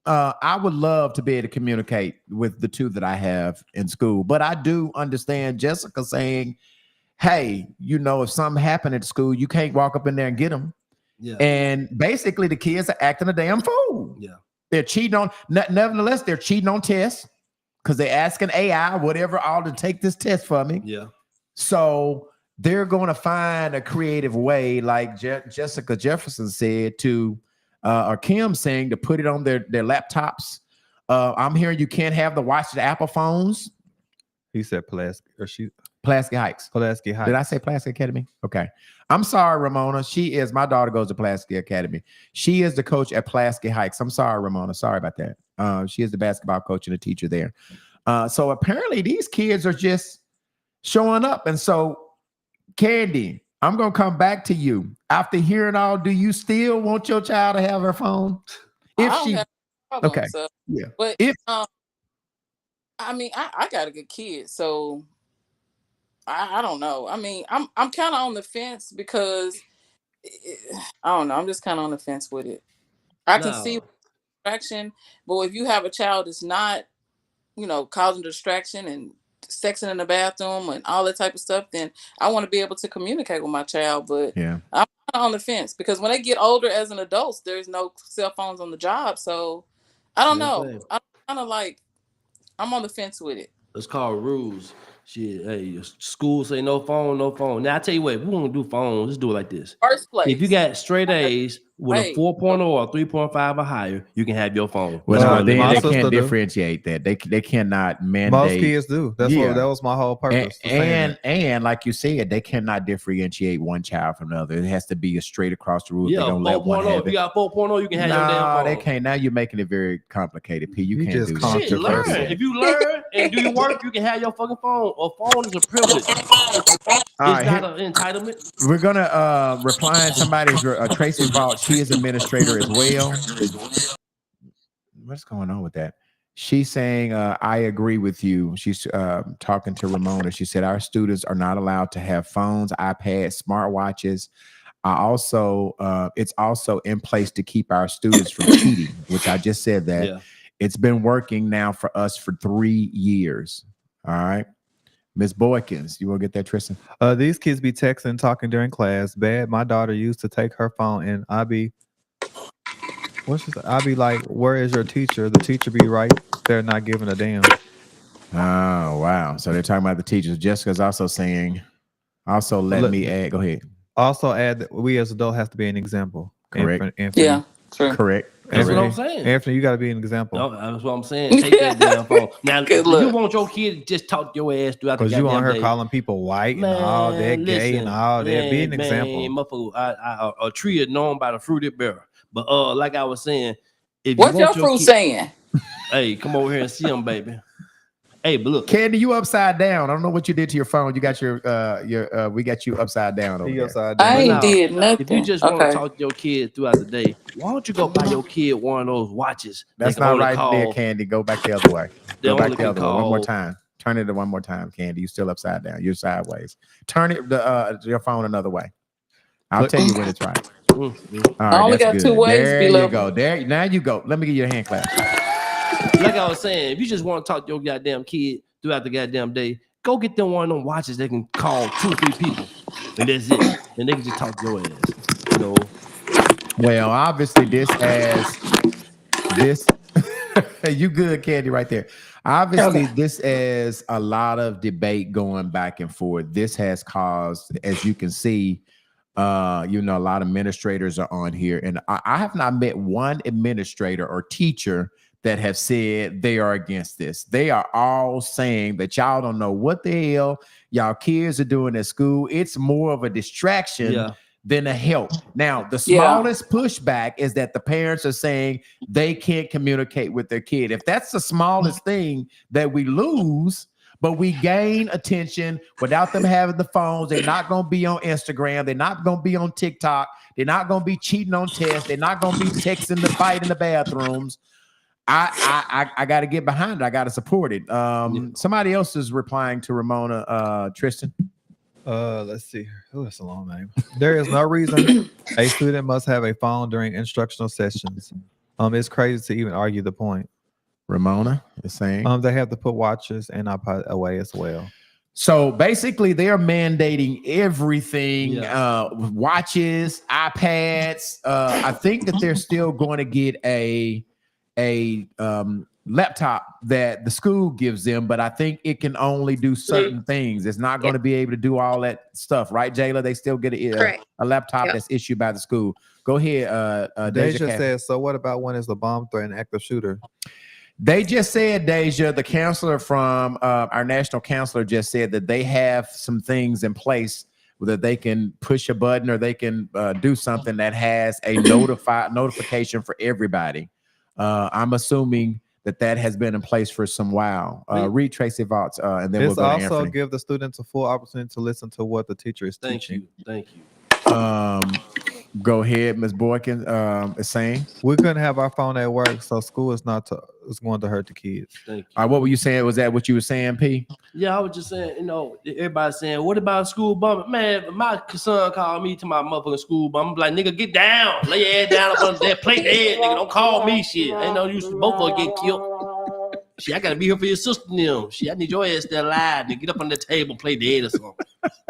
I would love to be able to communicate with the two that I have in school, but I do understand Jessica saying, "Hey, if something happened at school, you can't walk up in there and get them." Yeah. And basically, the kids are acting a damn fool. Yeah. They're cheating on. Nevertheless, they're cheating on tests because they're asking AI, whatever, all to take this test for me. Yeah. So they're going to find a creative way, like Jessica Jefferson said, or Kim saying, to put it on their laptops. I'm hearing you can't have watch the Apple phones. He said Pulaski Heights. Pulaski Heights. Did I say Pulaski Academy? Okay. I'm sorry, Ramona. My daughter goes to Pulaski Academy. She is the coach at Pulaski Heights. I'm sorry, Ramona. Sorry about that. She is the basketball coach and a teacher there. So apparently these kids are just showing up. And so, Candy, I'm going to come back to you. After hearing all, do you still want your child to have her phone? Okay. So, yeah. But I mean, I got a good kid, so I don't know. I mean, I'm kind of on the fence because I don't know. I'm just kind of on the fence with it. I can see distraction, but if you have a child that's not, causing distraction and sexing in the bathroom and all that type of stuff, then I want to be able to communicate with my child. But yeah, I'm on the fence because when they get older as an adult, there's no cell phones on the job. So I don't know. I'm kind of like, I'm on the fence with it. It's called rules. Shit, hey, school say no phone, no phone. Now I tell you what, if we want to do phones, let's do it like this. First place. If you got straight A's with Wait. a 4.0 or 3.5 or higher, you can have your phone. Well, Uh, no, my they sister can't do. differentiate that. They cannot mandate. Most kids do. That's Yeah. what that was my whole purpose. for saying that. And like you said, they cannot differentiate one child from another. It has to be a straight across the rules. Yeah, They don't let one 4.0. have If you it. got 4.0, you can have your damn No, phone. they can't. Now you're making it very complicated, P. You You can't just do can't that. Shit, your learn. person. If you learn and do your work, you can have your fucking phone. A phone is a privilege. All It's right, not an entitlement. we're gonna reply in somebody's Tracy Vault. She is administrator as well. What's going on with that? She's saying, I agree with you. She's talking to Ramona. She said, our students are not allowed to have phones, iPads, smartwatches. It's also in place to keep our students from cheating, which I just said that. Yeah. It's been working now for us for 3 years. All right. Miss Boykins, you want to get that, Tristan? These kids be texting and talking during class. Bad. My daughter used to take her phone and I be like, where is your teacher? The teacher be right there not giving a damn. Oh, wow. So they're talking about the teachers. Jessica's also saying, let me add, go ahead. Also add that we as adults have to be an example. Correct. Anthony. Yeah, true. Correct. That's what I'm Correct. saying. Anthony, you got to be an example. No, that's what I'm saying. Take that damn phone. Now, Good if you luck. want your kid to just talk your ass throughout the Because you on goddamn her day, calling people white and all that, gay and all that. Be an example. Motherfucker, a tree is known by the fruit it bear. But like I was saying, if What's you your want fruit kid, saying? hey, come over here and see them, baby. Hey, but look, Candy, you upside down. I don't know what you did to your phone. You got we got you upside down over He there. upside down. I ain't now, did nothing. if you just want to Okay. talk to your kid throughout the day, why don't you go buy your kid one of those watches? That's they can not only right call, there, Candy. Go back the other way. They Go back only the can other way. One more call- time. Turn it one more time, Candy. You still upside down. You're sideways. Turn it your phone another way. I'll tell you when it's right. All right, I only that's got good. two ways, There you beloved. go. There, now you go. Let me give you a hand clap. Like I was saying, if you just want to talk to your goddamn kid throughout the goddamn day, go get them one of them watches they can call 2 or 3 people, and that's it. And they can just talk to your ass. You know, Well, obviously, this you good, Candy, right there. Obviously, this is a lot of debate going back and forth. This has caused, as you can see, a lot of administrators are on here, and I have not met one administrator or teacher that have said they are against this. They are all saying that y'all don't know what the hell y'all kids are doing at school. It's more of a distraction than a help. Now, the smallest pushback is that the parents are saying they can't communicate with their kid. If that's the smallest thing that we lose, but we gain attention without them having the phones, they're not going to be on Instagram. They're not going to be on TikTok. They're not going to be cheating on tests. They're not going to be texting the fight in the bathrooms. I got to get behind it. I got to support it. Somebody else is replying to Ramona, Tristan. Let's see. Oh, that's a long name. There is no reason a student must have a phone during instructional sessions. It's crazy to even argue the point. Ramona is saying they have to put watches and iPod away as well. So basically, they are mandating everything: watches, iPads. I think that they're still going to get a laptop that the school gives them, but I think it can only do certain things. It's not going to be able to do all that stuff, right, Jayla? They still get a laptop that's issued by the school. Go ahead, Deja says, so what about when it's a bomb threat and active shooter? They just said, Deja, the counselor from our national counselor just said that they have some things in place that they can push a button or they can do something that has a notification for everybody. I'm assuming that has been in place for some while. Read Tracy Vaught's, and then we'll go to also Anthony. give the students a full opportunity to listen to what the teacher is teaching. Thank you. Go ahead, Ms. Boykin is saying. We couldn't have our phone at work, so school is it's going to hurt the kids. Thank you. What were you saying? Was that what you were saying, P? Yeah, I was just saying, everybody's saying, what about school bum? Man, my son called me to my motherfucking school bum. I'm like, nigga, get down. Lay your head down up on that plate head, nigga. Don't call me shit. Ain't no use. Both of us get killed. I gotta be here for your sister now. I need your ass there live and get up on the table, play dead or something.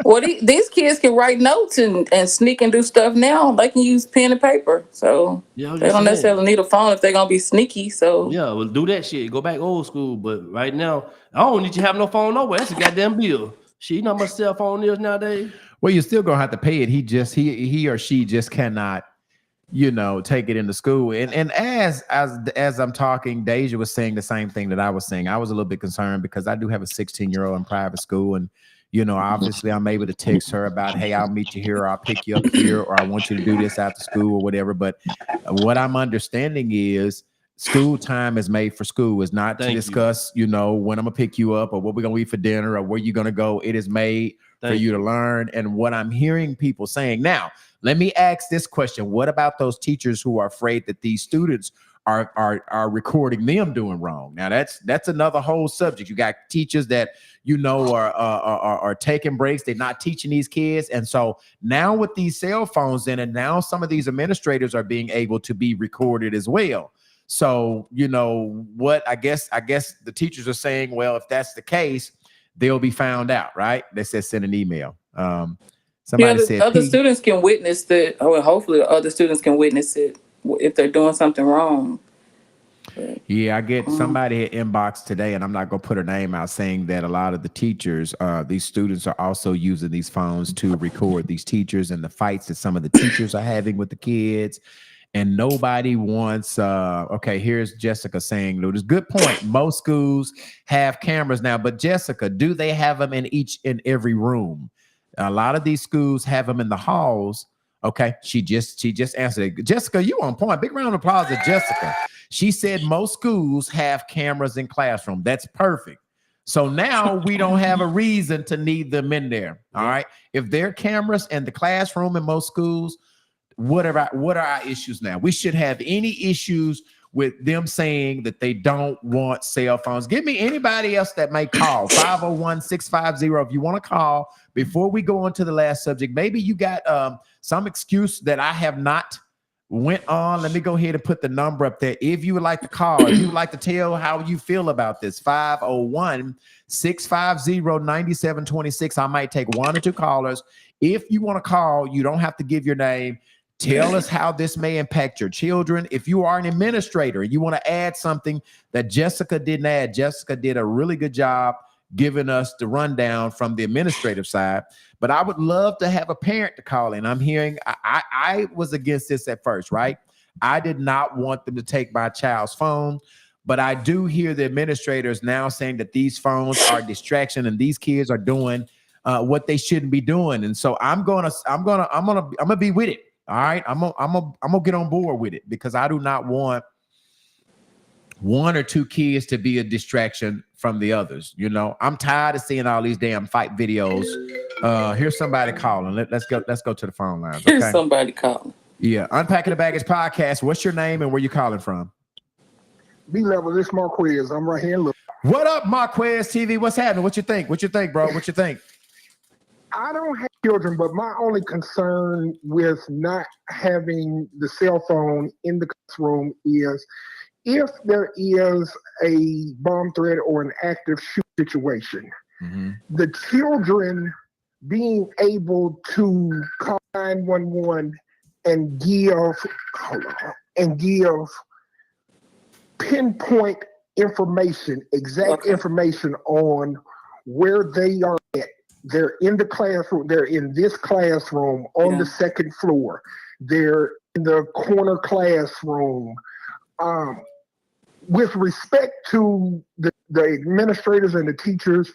Well, these kids can write notes and sneak and do stuff now. They can use pen and paper, so they don't necessarily need a phone if they're gonna be sneaky. So yeah, well, do that shit. Go back old school. But right now, I don't need you to have no phone nowhere. That's a goddamn bill. Shit, you know how much cell phone is nowadays? Well, you're still gonna have to pay it. He or she just cannot, take it into school. And as I'm talking, Deja was saying the same thing that I was saying. I was a little bit concerned because I do have a 16-year-old in private school, and obviously I'm able to text her about, hey, I'll meet you here, or I'll pick you up here, or I want you to do this after school or whatever. But what I'm understanding is school time is made for school. It's not to discuss, when I'm gonna pick you up or what we're gonna eat for dinner or where you're gonna go. It is made for you to learn. And what I'm hearing people saying now, let me ask this question: what about those teachers who are afraid that these students are recording them doing wrong? Now that's another whole subject. You got teachers that are taking breaks. They're not teaching these kids, and so now with these cell phones in, and now some of these administrators are being able to be recorded as well. So what I guess the teachers are saying, well, if that's the case, they'll be found out, right? They said send an email. Somebody said other students can witness that. Oh, well, hopefully other students can witness it if they're doing something wrong. Yeah, I get somebody at inbox today, and I'm not going to put her name out, saying that a lot of the teachers, these students are also using these phones to record these teachers and the fights that some of the teachers are having with the kids. And nobody wants, okay, here's Jessica saying, there's a good point. Most schools have cameras now, but Jessica, do they have them in every room? A lot of these schools have them in the halls. Okay, she just answered it. Jessica, you on point. Big round of applause to Jessica. She said most schools have cameras in classroom. That's perfect. So now we don't have a reason to need them in there. All right. If there are cameras in the classroom in most schools, what are our issues now? We should have any issues with them saying that they don't want cell phones. Give me anybody else that may call 501-650 if you want to call before we go on to the last subject. Maybe you got some excuse that I have not went on. Let me go ahead and put the number up there. If you would like to call, if you would like to tell how you feel about this, 501-650-9726. I might take one or two callers. If you want to call, you don't have to give your name. Tell us how this may impact your children. If you are an administrator and you want to add something that Jessica didn't add, Jessica did a really good job giving us the rundown from the administrative side. But I would love to have a parent to call in. I'm hearing, I was against this at first, right? I did not want them to take my child's phone, but I do hear the administrators now saying that these phones are a distraction and these kids are doing what they shouldn't be doing. And so I'm gonna be with it. All right, I'm gonna get on board with it because I do not want one or two kids to be a distraction from the others. I'm tired of seeing all these damn fight videos. Here's somebody calling. Let's go to the phone lines. Okay? Here's somebody calling. Yeah, Unpacking the Baggage podcast. What's your name and where you calling from? B-level, this Marquez. I'm right here. Look. What up, Marquez TV? What's happening? What you think, bro? What you think? I don't have children, but my only concern with not having the cell phone in the classroom is if there is a bomb threat or an active shoot situation, the children being able to call 911 and give pinpoint information, exact information on where they are at. They're in the classroom. They're in this classroom on the second floor. They're in the corner classroom. With respect to the administrators and the teachers,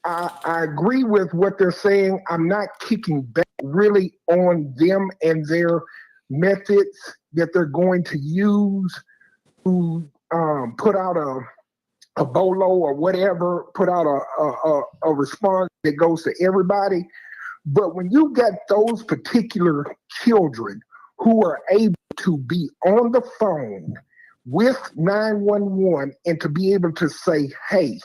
I agree with what they're saying. I'm not kicking back really on them and their methods that they're going to use to put out a BOLO or whatever, put out a response that goes to everybody. But when you got those particular children who are able to be on the phone with 911 and to be able to say, hey,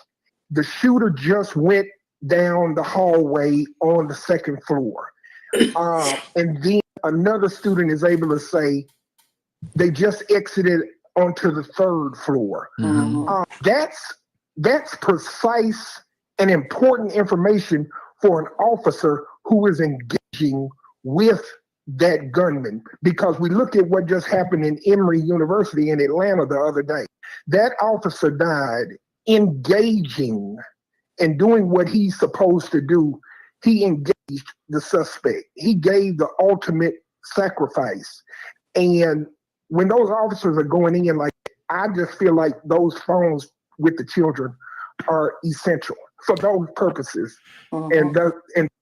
the shooter just went down the hallway on the second floor. And then another student is able to say, they just exited onto the third floor. That's that's precise and important information for an officer who is engaging with that gunman. Because we look at what just happened in Emory University in Atlanta the other day. That officer died engaging and doing what he's supposed to do. He engaged the suspect. He gave the ultimate sacrifice. And when those officers are going in, like, I just feel like those phones with the children are essential for those purposes and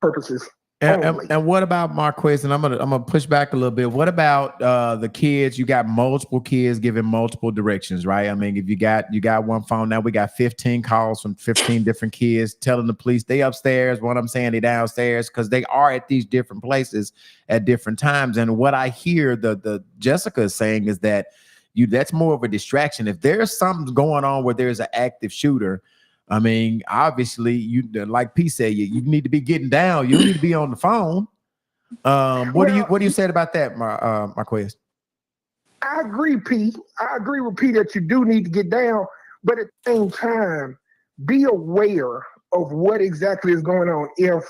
purposes only. And what about Marquez? And I'm gonna push back a little bit. What about the kids? You got multiple kids giving multiple directions, right? I mean, if you got one phone, now we got 15 calls from 15 different kids telling the police they upstairs. What I'm saying, they downstairs, because they are at these different places at different times. And what I hear the Jessica is saying is that that's more of a distraction. If there's something going on where there's an active shooter, I mean, obviously, you, like P said, you need to be getting down. You need to be on the phone. What do you say about that, Marquez? I agree, P. I agree with P that you do need to get down, but at the same time, be aware of what exactly is going on. If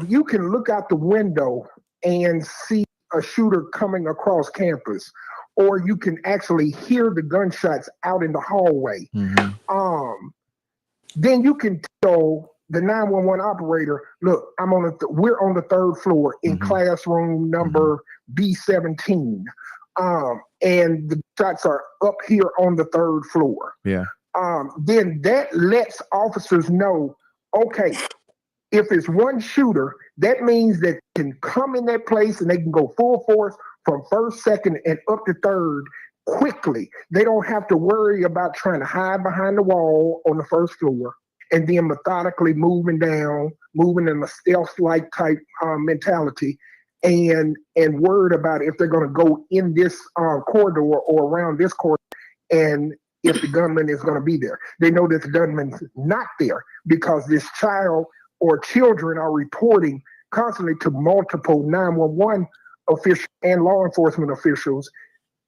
you can look out the window and see a shooter coming across campus, or you can actually hear the gunshots out in the hallway, then you can tell the 911 operator, look, we're on the third floor in classroom number B17. And the shots are up here on the third floor. Yeah. Then that lets officers know, okay, if it's one shooter, that means that they can come in that place and they can go full force from first, second, and up to third quickly. They don't have to worry about trying to hide behind the wall on the first floor and then methodically moving down, moving in a stealth-like type mentality, and worried about if they're going to go in this corridor or around this corridor, and if the gunman is going to be there. They know that the gunman's not there because this child or children are reporting constantly to multiple 911 officials and law enforcement officials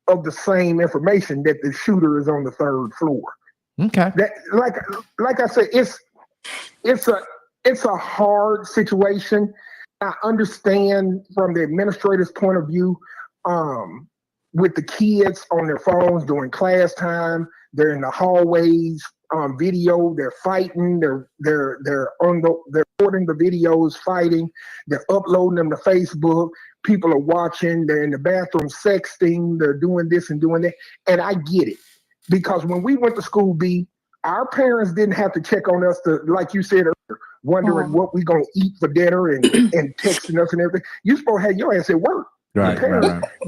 of the same information, that the shooter is on the third floor. Okay. That, like I said, it's a hard situation. I understand from the administrator's point of view, with the kids on their phones during class time, they're in the hallways, video, they're fighting, they're recording the videos fighting, they're uploading them to Facebook, people are watching, they're in the bathroom sexting, they're doing this and doing that. And I get it. Because when we went to school, B, our parents didn't have to check on us to, like you said earlier, wondering what we gonna eat for dinner and texting us and everything. You supposed to have your ass at work. Right.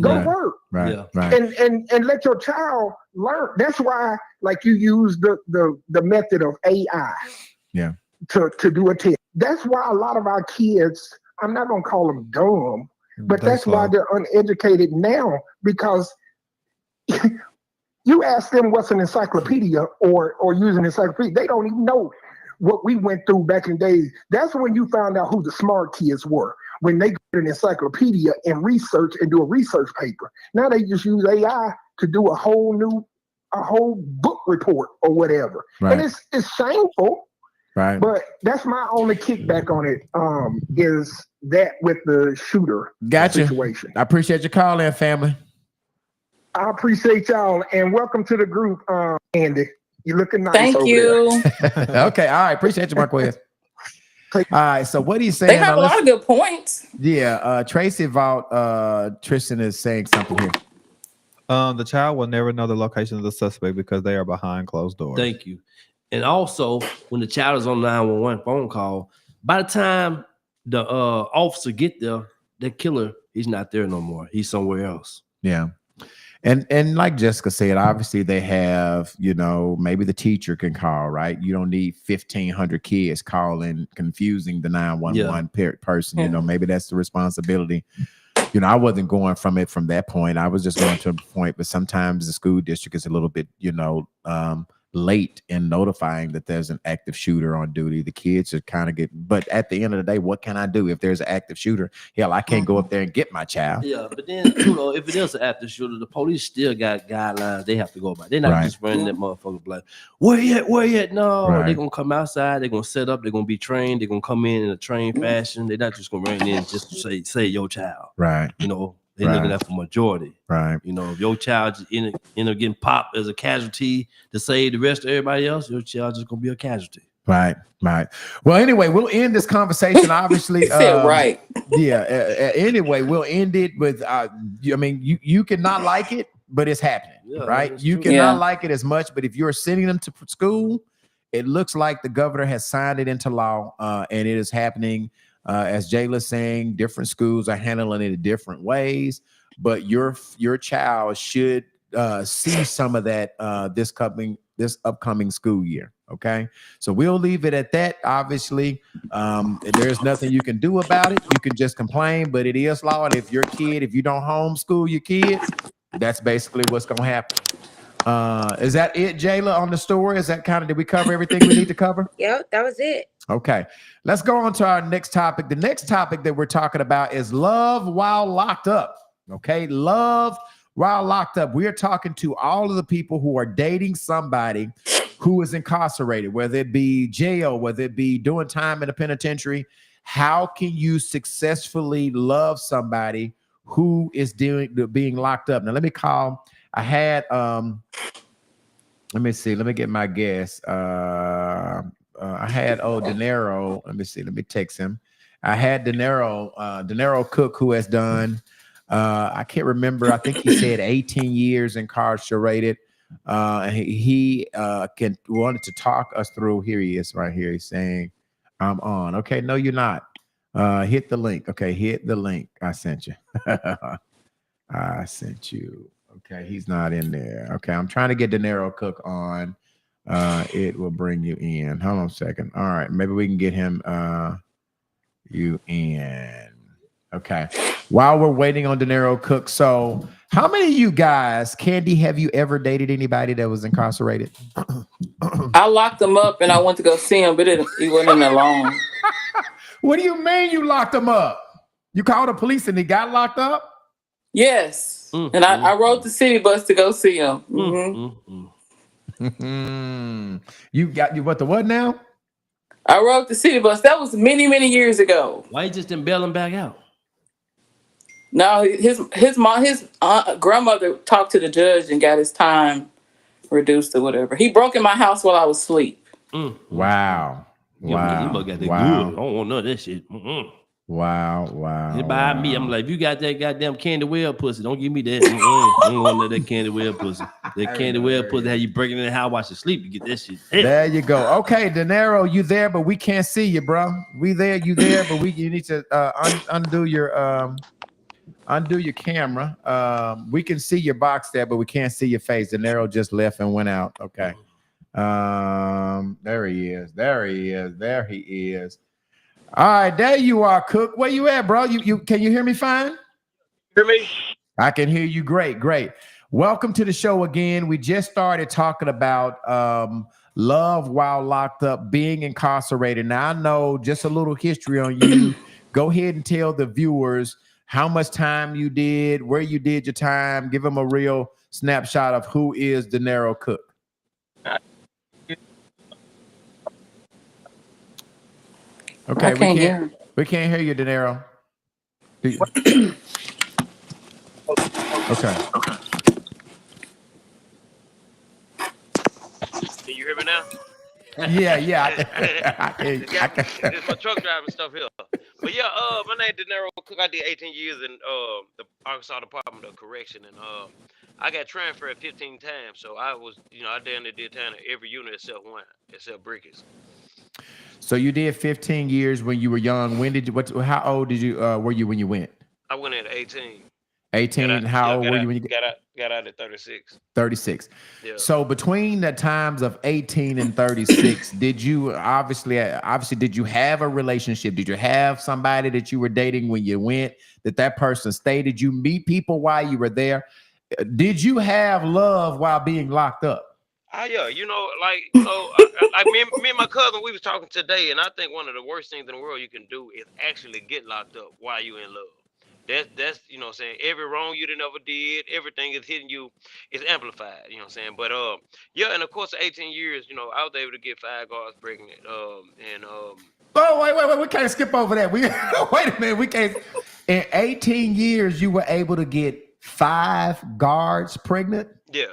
Go work. Right. Yeah. Right. And let your child learn. That's why, like, you use the method of AI. Yeah. To do a test. That's why a lot of our kids, I'm not gonna call them dumb, but that's why they're uneducated now, because you ask them what's an encyclopedia or use an encyclopedia, they don't even know what we went through back in the days. That's when you found out who the smart kids were, when they get an encyclopedia and research and do a research paper. Now they just use AI to do a whole book report or whatever. Right. And it's shameful. Right. But that's my only kickback on it, is that with the shooter situation. I appreciate your call in, family. I appreciate y'all, and welcome to the group, Andy. You looking nice. Thank over you. there. Okay, all right. Appreciate you, Marquez. All right, so what are you saying? They have a lot of good points. Yeah, Tracy about Tristan is saying something here. The child will never know the location of the suspect because they are behind closed doors. Thank you. And also, when the child is on 911 phone call, by the time the officer get there, the killer, he's not there no more. He's somewhere else. Yeah. And like Jessica said, obviously they have, maybe the teacher can call, right? You don't need 1,500 kids calling, confusing the 911 person. Maybe that's the responsibility. I wasn't going from that point. I was just going to a point, but sometimes the school district is a little bit, late in notifying that there's an active shooter on duty. The kids are kind of but at the end of the day, what can I do if there's an active shooter? Hell, I can't go up there and get my child. Yeah, but then if it is an active shooter, the police still got guidelines they have to go by. They're not just running that motherfucker like, where you at? No, they're gonna come outside, they're gonna set up, they're gonna be trained, they're gonna come in a trained fashion. They're not just gonna run in just to say your child. Right. They're looking at for majority. Right. If your child end up getting popped as a casualty to save the rest of everybody else, your child just gonna be a casualty. Right. Well, anyway, we'll end this conversation. Obviously, right. Yeah. Anyway, we'll end it with. I mean, you cannot like it, but it's happening, right? You cannot like it as much, but if you're sending them to school, it looks like the governor has signed it into law, and it is happening. As Jayla's saying, different schools are handling it in different ways, but your child should see some of that this upcoming school year. Okay, so we'll leave it at that. Obviously, there's nothing you can do about it. You can just complain, but it is law. And if you don't homeschool your kid, that's basically what's going to happen. Is that it, Jayla, on the story? Is that did we cover everything we need to cover? Yep, that was it. Okay, let's go on to our next topic. The next topic that we're talking about is love while locked up. Okay, love while locked up. We are talking to all of the people who are dating somebody who is incarcerated, whether it be jail, whether it be doing time in a penitentiary. How can you successfully love somebody who is being locked up? Now, let me call. I had let me see. Let me get my guess. I had Denaro. Let me see. Let me text him. I had Denaro Cook, who has done. I can't remember. I think he said 18 years incarcerated. He wanted to talk us through. Here he is, right here. He's saying, "I'm on." Okay, no, you're not. Hit the link. Okay, hit the link. I sent you. I sent you. Okay, he's not in there. Okay, I'm trying to get Denaro Cook on. It will bring you in. Hold on a second. All right, maybe we can get him you in. Okay. While we're waiting on Denaro Cook, so how many of you guys, Candy, have you ever dated anybody that was incarcerated? I locked him up and I went to go see him, but he wasn't in there long. What do you mean you locked him up? You called the police and he got locked up? Yes. And I rode the city bus to go see him. You what the what now? I rode the city bus. That was many, many years ago. Why you just didn't bail him back out? No, his grandmother talked to the judge and got his time reduced or whatever. He broke in my house while I was asleep. Wow. Wow. You must got that wow. good. I don't want none of that shit. Wow. It by me. I'm like, if you got that goddamn candy well pussy, don't give me that. I don't want that candy well pussy. That candy well pussy, how you breaking in the house while you sleep, you get that shit. There you go. Okay, Denaro, you there, but we can't see you, bro. We there, you there, but you need to undo your camera. We can see your box there, but we can't see your face. Denaro just left and went out. Okay. There he is. There he is. All right, there you are, Cook. Where you at, bro? You can you hear me fine? Hear me? I can hear you. Great. Welcome to the show again. We just started talking about love while locked up, being incarcerated. Now I know just a little history on you. Go ahead and tell the viewers how much time you did, where you did your time. Give them a real snapshot of who is Denaro Cook. Okay, we can't hear you, Denaro. Okay. Can you hear me now? Yeah. It's my truck driving stuff here. But yeah, my name is Denaro Cook. I did 18 years in the Arkansas Department of Correction, and I got transferred 15 times. So I was, I damn near did time every unit except one, except Brickets. So you did 15 years when you were young. How old were you when you went? I went in at 18. 18. How old were you when you got out at 36? 36. Yeah. So between the times of 18 and 36, did you obviously did you have a relationship? Did you have somebody that you were dating when you went? That person stayed? Did you meet people while you were there? Did you have love while being locked up? Yeah, like me and my cousin, we was talking today, and I think one of the worst things in the world you can do is actually get locked up while you in love. That's what I'm saying, every wrong you done ever did, everything is hitting you, is amplified. You know what I'm saying? But yeah, in the course of 18 years, I was able to get 5 girls pregnant. And Oh, wait. We can't skip over that. We wait a minute. We can't. In 18 years, you were able to get 5 guards pregnant. yeah.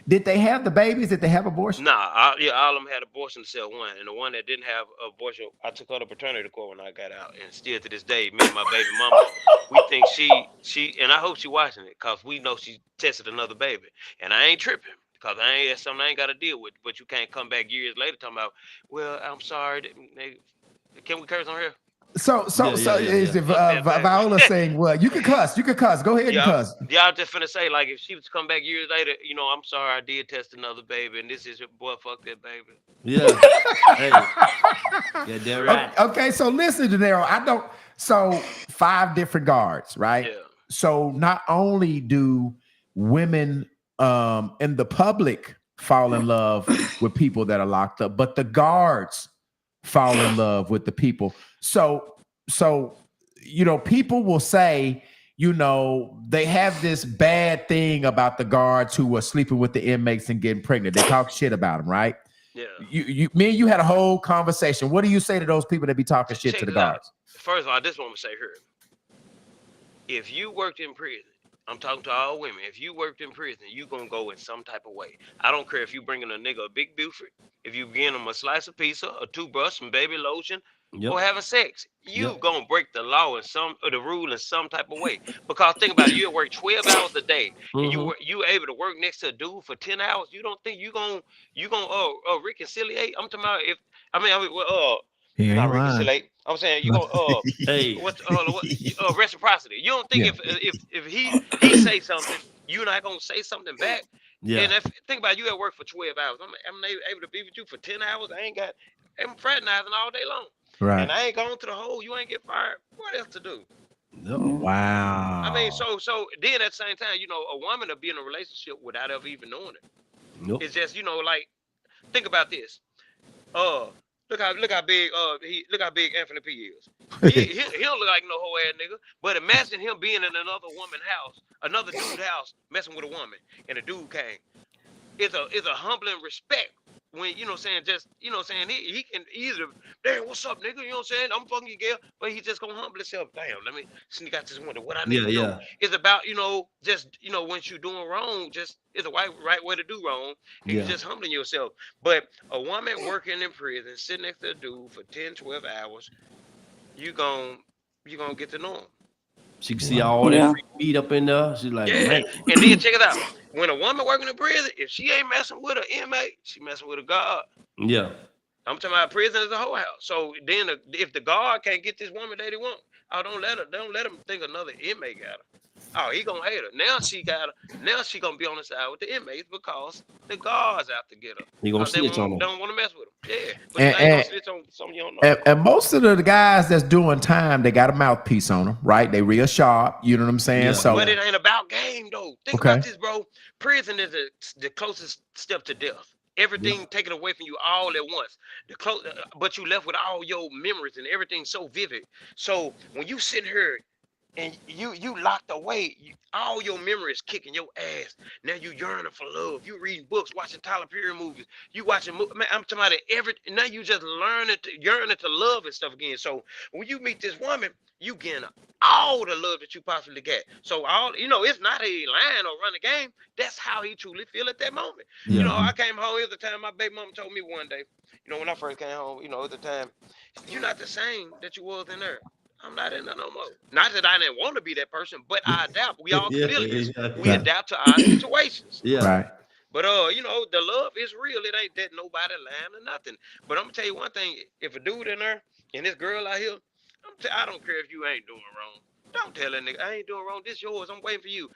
Did they have the babies? Did they have abortion? Nah, all of them had abortion except one, and the one that didn't have abortion, I took her to paternity court when I got out, and still to this day, me and my baby mama, we think she, and I hope she watching it, cause we know she tested another baby, and I ain't tripping, cause that's something I ain't got to deal with. But you can't come back years later talking about, well, I'm sorry, can we curse on here? So is Viola saying what? You can cuss. Go ahead and cuss. Yeah, I was just finna say, like, if she was to come back years later, I'm sorry, I did test another baby, and this is your boy, fuck that baby. Yeah. Hey. Yeah, they're right. Okay, so listen, Denaro. So 5 different guards, right? Yeah. So not only do women in the public fall in love with people that are locked up, but the guards fall in love with the people. So people will say, they have this bad thing about the guards who are sleeping with the inmates and getting pregnant. They talk shit about them, right? Yeah. Me and you had a whole conversation. What do you say to those people that be talking shit to the guards? First of all, this is what I'm gonna say here. If you worked in prison, I'm talking to all women. If you worked in prison, you gonna go in some type of way. I don't care if you bringing a nigga a big Buford, if you getting him a slice of pizza, a toothbrush, some baby lotion, or having sex. You gonna break the law or the rule in some type of way. Because think about it, you work 12 hours a day, and you able to work next to a dude for 10 hours. You don't think you gonna reconciliate? I'm talking about not reconciliate. I'm saying you gonna reciprocity. You don't think if he say something, you're not gonna say something back? Yeah. And think about it, you at work for 12 hours. I'm able to be with you for 10 hours. I'm fraternizing all day long. Right. And I ain't going to the hole. You ain't get fired. What else to do? No. Wow. I mean, so then at the same time, a woman will be in a relationship without ever even knowing it. Nope. It's just, like, think about this. Look how big Anthony P is. He don't look like no whole ass nigga. But imagine him being in another woman's house, another dude's house, messing with a woman, and a dude came. It's a humbling respect when he can either, damn, what's up, nigga? You know what I'm saying? I'm fucking your girl, but he just gonna humble himself. Damn, let me sneak out this window. What I need to do. It's about, once you're doing wrong, just it's a right way to do wrong, and you're just humbling yourself. But a woman working in prison, sitting next to a dude for 10, 12 hours, you gonna get to know him. She can see all that free meat up in there. She's like, man. And then check it out. When a woman working in prison, if she ain't messing with an inmate, she messing with a guard. Yeah. I'm talking about prison as a whole house. So then if the guard can't get this woman that he want, don't let him think another inmate got her. Oh, he gonna hate her. Now she gonna be on the side with the inmates because the guards out to get her. He gonna snitch on them. Don't want to mess with them. Yeah. But you ain't gonna snitch on something you don't know. And most of the guys that's doing time, they got a mouthpiece on them, right? They real sharp. You know what I'm saying? Yeah. So, but it ain't about game though. Think about this, bro. Prison is the closest step to death. Everything taken away from you all at once. But you left with all your memories and everything so vivid. So when you sit here and you locked away, all your memories kicking your ass. Now you yearning for love. You reading books, watching Tyler Perry movies. You watching, man, I'm talking about now you just yearning to love and stuff again. So when you meet this woman, you getting all the love that you possibly get. So it's not a line or run a game. That's how he truly feel at that moment. Yeah. I came home the time my baby mama told me one day, when I first came home, at the time, you're not the same that you was in there. I'm not in there no more. Not that I didn't want to be that person, but I adapt. We all chameleons. We adapt to our situations. Yeah. Right. But the love is real. It ain't that nobody lying or nothing. But I'm gonna tell you one thing: if a dude in there and this girl out here, I don't care if you ain't doing wrong. Don't tell that nigga I ain't doing wrong. This yours. I'm waiting for you.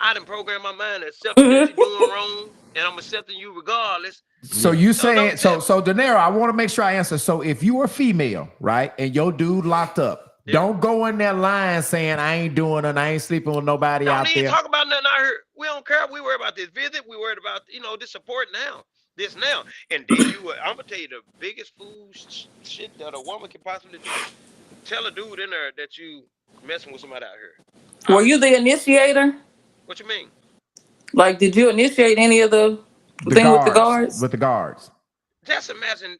I done programmed my mind to accept that you're doing wrong, and I'm accepting you regardless. So you saying so Denaro, I want to make sure I answer. So if you were female, right, and your dude locked up, Don't go in that line saying I ain't doing it, I ain't sleeping with nobody out Don't even there. talk about nothing out here. We don't care. We worry about this visit. We worried about this support now. This now. And then I'm gonna tell you the biggest fool shit that a woman can possibly do. Tell a dude in there that you messing with somebody out here. Were you the initiator? What you mean? Like, did you initiate any of the thing with the guards? With the guards. Just imagine.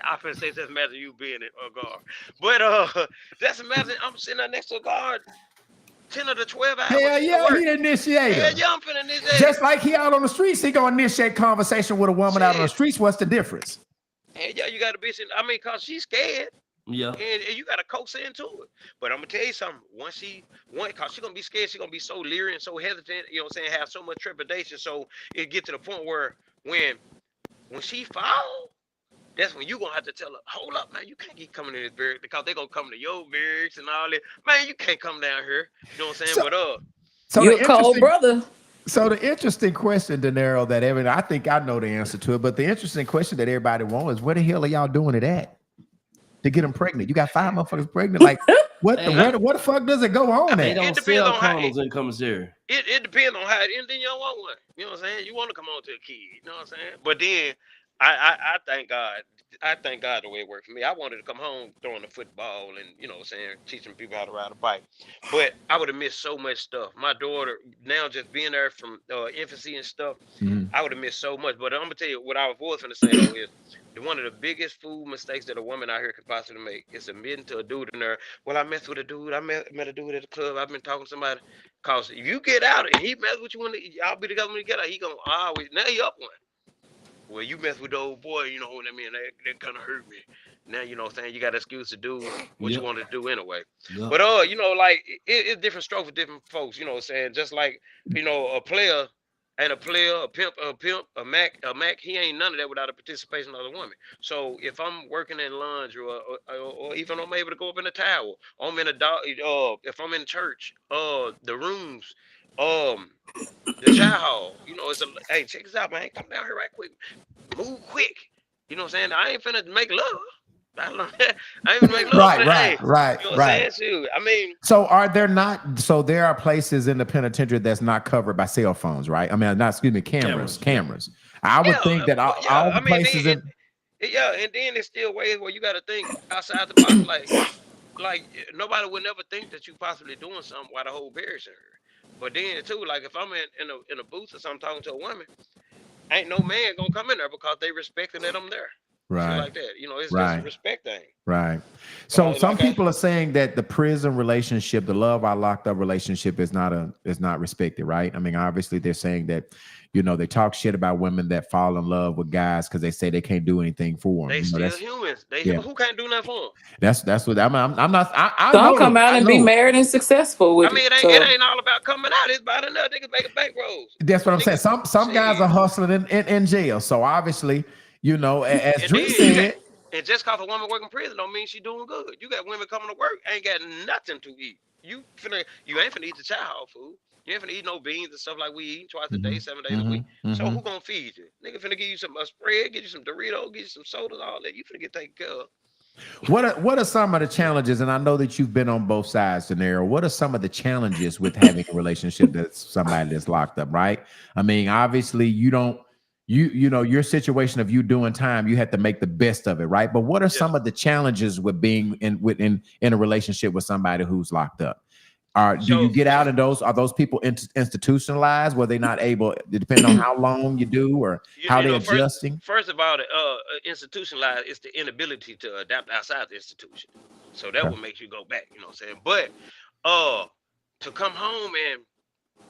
I finna say, just imagine you being a guard. But just imagine I'm sitting there next to a guard 10 of the 12 hours. Hell yeah, he initiated. Hell yeah, I'm finna initiate. Just like he out on the streets, he gonna initiate conversation with a woman out on the streets. What's the difference? Hell yeah, you gotta be. I mean, cause she's scared. Yeah. And you gotta coax her into it. But I'm gonna tell you something. Cause she's gonna be scared, she's gonna be so leery and so hesitant, you know what I'm saying, have so much trepidation. So it get to the point where when she fall, that's when you gonna have to tell her, hold up, man, you can't keep coming to this barracks because they gonna come to your barracks and all that. Man, you can't come down here. You know what I'm saying? So you a cold brother. So the interesting question, Denaro, that I think I know the answer to it, but the interesting question that everybody wants is, where the hell are y'all doing it at to get them pregnant? You got 5 motherfuckers pregnant. Like, what the fuck does it go on They at? don't sell condoms in commissary. It depends on how it ends. Then you don't want one. You know what I'm saying? You want to come on to a kid. You know what I'm saying? But then I thank God. I thank God the way it worked for me. I wanted to come home throwing the football and, you know what I'm saying, teaching people how to ride a bike. But I would have missed so much stuff. My daughter, now just being there from infancy and stuff, I would have missed so much. But I'm going to tell you what I was going to say, though, is one of the biggest fool mistakes that a woman out here could possibly make is admitting to a dude in there, well, I messed with a dude. I met a dude at the club. I've been talking to somebody. Because if you get out and he mess with you, y'all be together when you get out, he going to always, now he up one. Well, you mess with the old boy, you know what I mean? That kind of hurt me. Now, you know what I'm saying? You got an excuse to do what you wanted to do anyway. Yep. But, like, it's different strokes for different folks, you know what I'm saying? Just like, a player and a player, a pimp, a Mac, he ain't none of that without the participation of the woman. So if I'm working in laundry or even I'm able to go up in a towel, I'm in if I'm in church, the rooms, the child hall, hey, check this out, man. Come down here right quick. Move quick. You know what I'm saying? I ain't finna make love. I ain't finna make love. Right. You know what I'm saying? I mean, so there are places in the penitentiary that's not covered by cell phones, right? I mean, cameras. I would think that all the places and then there's still ways where you got to think outside the box. Like nobody would never think that you possibly doing something while the whole barracks in here. But then too, like if I'm in a booth or something talking to a woman, ain't no man gonna come in there because they respecting that I'm there. Right. Shit like that. It's just a respect thing. Right. So some people are saying that the prison relationship, the love I locked up relationship is not respected, right? I mean, obviously they're saying that, they talk shit about women that fall in love with guys because they say they can't do anything for them. They still humans. Who can't do nothing for them? That's what I'm not. Some come out and be married and successful with it ain't all about coming out. It's about another nigga making bankrolls. That's what I'm saying. Some guys are hustling in jail. So obviously, as Drew said. And just because a woman working prison don't mean she doing good. You got women coming to work, ain't got nothing to eat. You ain't finna eat the child food. You ain't finna eat no beans and stuff like we eat twice a day, 7 days a week. So who gonna feed you? Nigga finna give you some spread, give you some Doritos, give you some sodas, all that. You finna get taken care of. What are some of the challenges? And I know that you've been on both sides, Denaro. What are some of the challenges with having a relationship that's somebody that's locked up, right? I mean, obviously your situation of you doing time, you have to make the best of it, right? But what are some of the challenges with being in a relationship with somebody who's locked up? Do you get out of those? Are those people institutionalized? Were they not able, depending on how long you do or how they're adjusting? First of all, institutionalized is the inability to adapt outside the institution. So that would make you go back, you know what I'm saying? But to come home and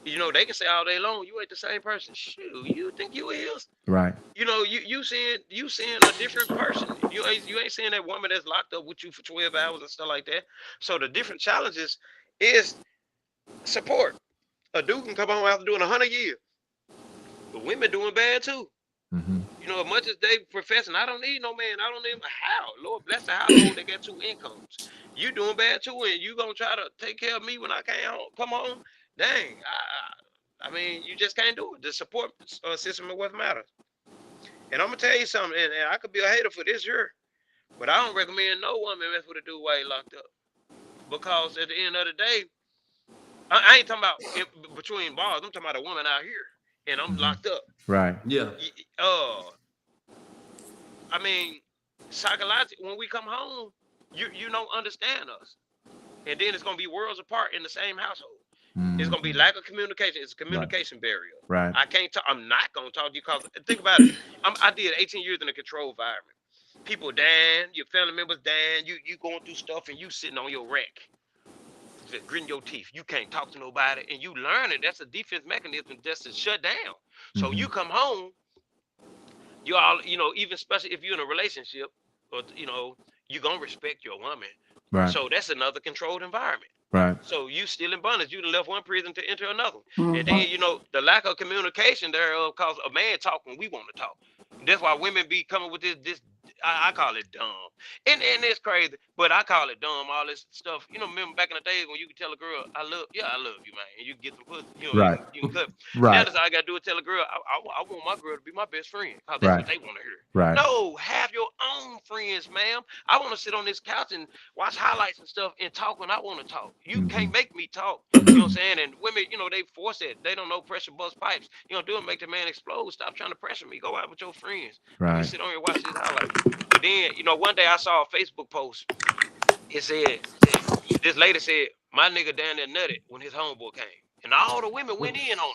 they can say all day long, you ain't the same person. Shoot, you think you is? Right. You seeing a different person. You ain't seeing that woman that's locked up with you for 12 hours and stuff like that. So the different challenges is support. A dude can come home after doing 100 years, but women doing bad too. As much as they professing, I don't need no man. I don't need how. Lord bless the household that got 2 incomes. You doing bad too, and you gonna try to take care of me when I can't come home. Dang, I mean, you just can't do it. The support system is what matters. And I'm gonna tell you something, and I could be a hater for this here, but I don't recommend no woman mess with a dude while he locked up. because at the end of the day, I ain't talking about between bars. I'm talking about a woman out here, and I'm locked up. Right. Yeah. I mean, psychologically, when we come home, you don't understand us, and then it's gonna be worlds apart in the same household. It's gonna be lack of communication. It's a communication barrier. Right. I can't talk. I'm not gonna talk to you because think about it. I did 18 years in a controlled environment. People dying, your family members dying. You going through stuff, and you sitting on your rack, just gritting your teeth. You can't talk to nobody, and you learn it. That's a defense mechanism just to shut down. So you come home, you all, even especially if you're in a relationship, or you're gonna respect your woman. Right. So that's another controlled environment. Right. So you still in bondage. You done left one prison to enter another. And then, the lack of communication thereof cause a man talk when we want to talk. That's why women be coming with this I call it dumb. And it's crazy, but I call it dumb, all this stuff. Remember back in the days when you could tell a girl, I love you, man, and you can get some pussy. Right. You can cut. Right. Now that's all I gotta do is tell a girl, I want my girl to be my best friend. Cause that's what they want to hear. Right. No, have your own friends, ma'am. I want to sit on this couch and watch highlights and stuff and talk when I want to talk. You can't make me talk. You know what I'm saying? And women, they force it. They don't know pressure bust pipes. Do it, make the man explode. Stop trying to pressure me. Go out with your friends. Right. You sit on here watch this highlight. But then, one day I saw a Facebook post. It said, this lady said, my nigga down there nutted when his homeboy came. And all the women went in on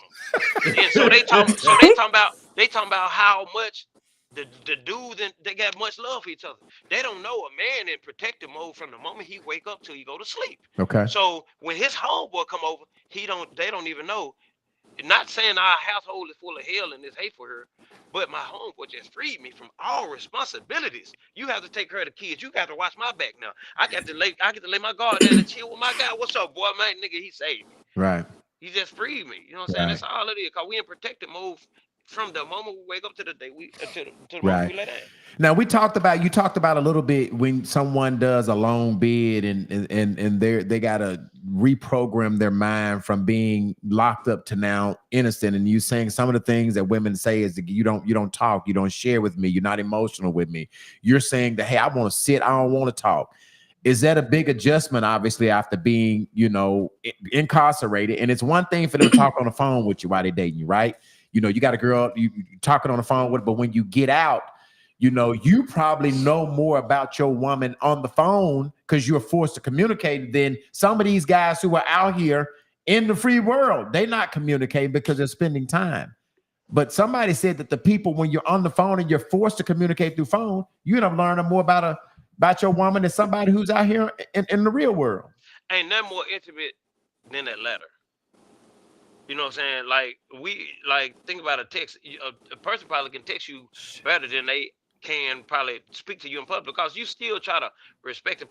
him. And so they talking about how much the dudes, and they got much love for each other. They don't know a man in protective mode from the moment he wake up till he go to sleep. Okay. So when his homeboy come over, they don't even know. Not saying our household is full of hell and is hate for her, but my homeboy just freed me from all responsibilities. You have to take care of the kids. You got to watch my back now. I get to lay my guard down and chill with my guy. What's up, boy, man? Nigga, he saved me. Right. He just freed me. You know what I'm saying? That's all it is. Cause we in protective mode from the moment we wake up to the day to the moment we lay down. Now you talked about a little bit when someone does a long bid and they gotta reprogram their mind from being locked up to now innocent. And you saying some of the things that women say is that you don't talk, you don't share with me, you're not emotional with me. You're saying that, hey, I want to sit, I don't want to talk. Is that a big adjustment, obviously, after being, incarcerated? And it's one thing for them to talk on the phone with you while they're dating you, right? You got a girl you talking on the phone with, but when you get out, you probably know more about your woman on the phone because you're forced to communicate than some of these guys who are out here in the free world. They're not communicating because they're spending time. But somebody said that the people, when you're on the phone and you're forced to communicate through phone, you end up learning more about your woman than somebody who's out here in the real world. Ain't nothing more intimate than that letter. You know what I'm saying? Think about a text. A person probably can text you better than they can probably speak to you in public because you still try to respect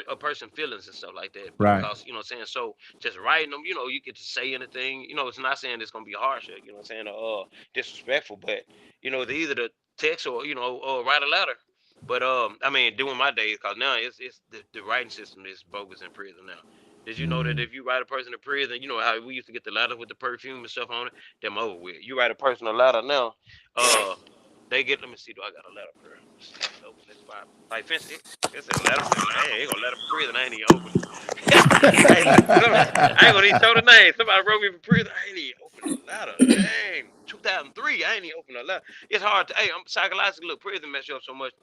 a person's feelings and stuff like that. Right. Because, you know what I'm saying? So just writing them, you get to say anything. It's not saying it's going to be harsh, you know what I'm saying, disrespectful, but, they either the text or, or write a letter. But, during my days, because now it's the writing system is bogus in prison now. Did you know that if you write a person in prison, you know how we used to get the letter with the perfume and stuff on it? Them over with. You write a person a letter now, they get, let me see, do I got a letter for her? Like, fancy, it's a letter. I ain't gonna let her for prison. I ain't even open it. I ain't gonna even show the name. Somebody wrote me for prison. I ain't even open the letter. Dang, 2003, I ain't even open the letter. It's hard to, I'm psychologically, look, prison mess you up so much.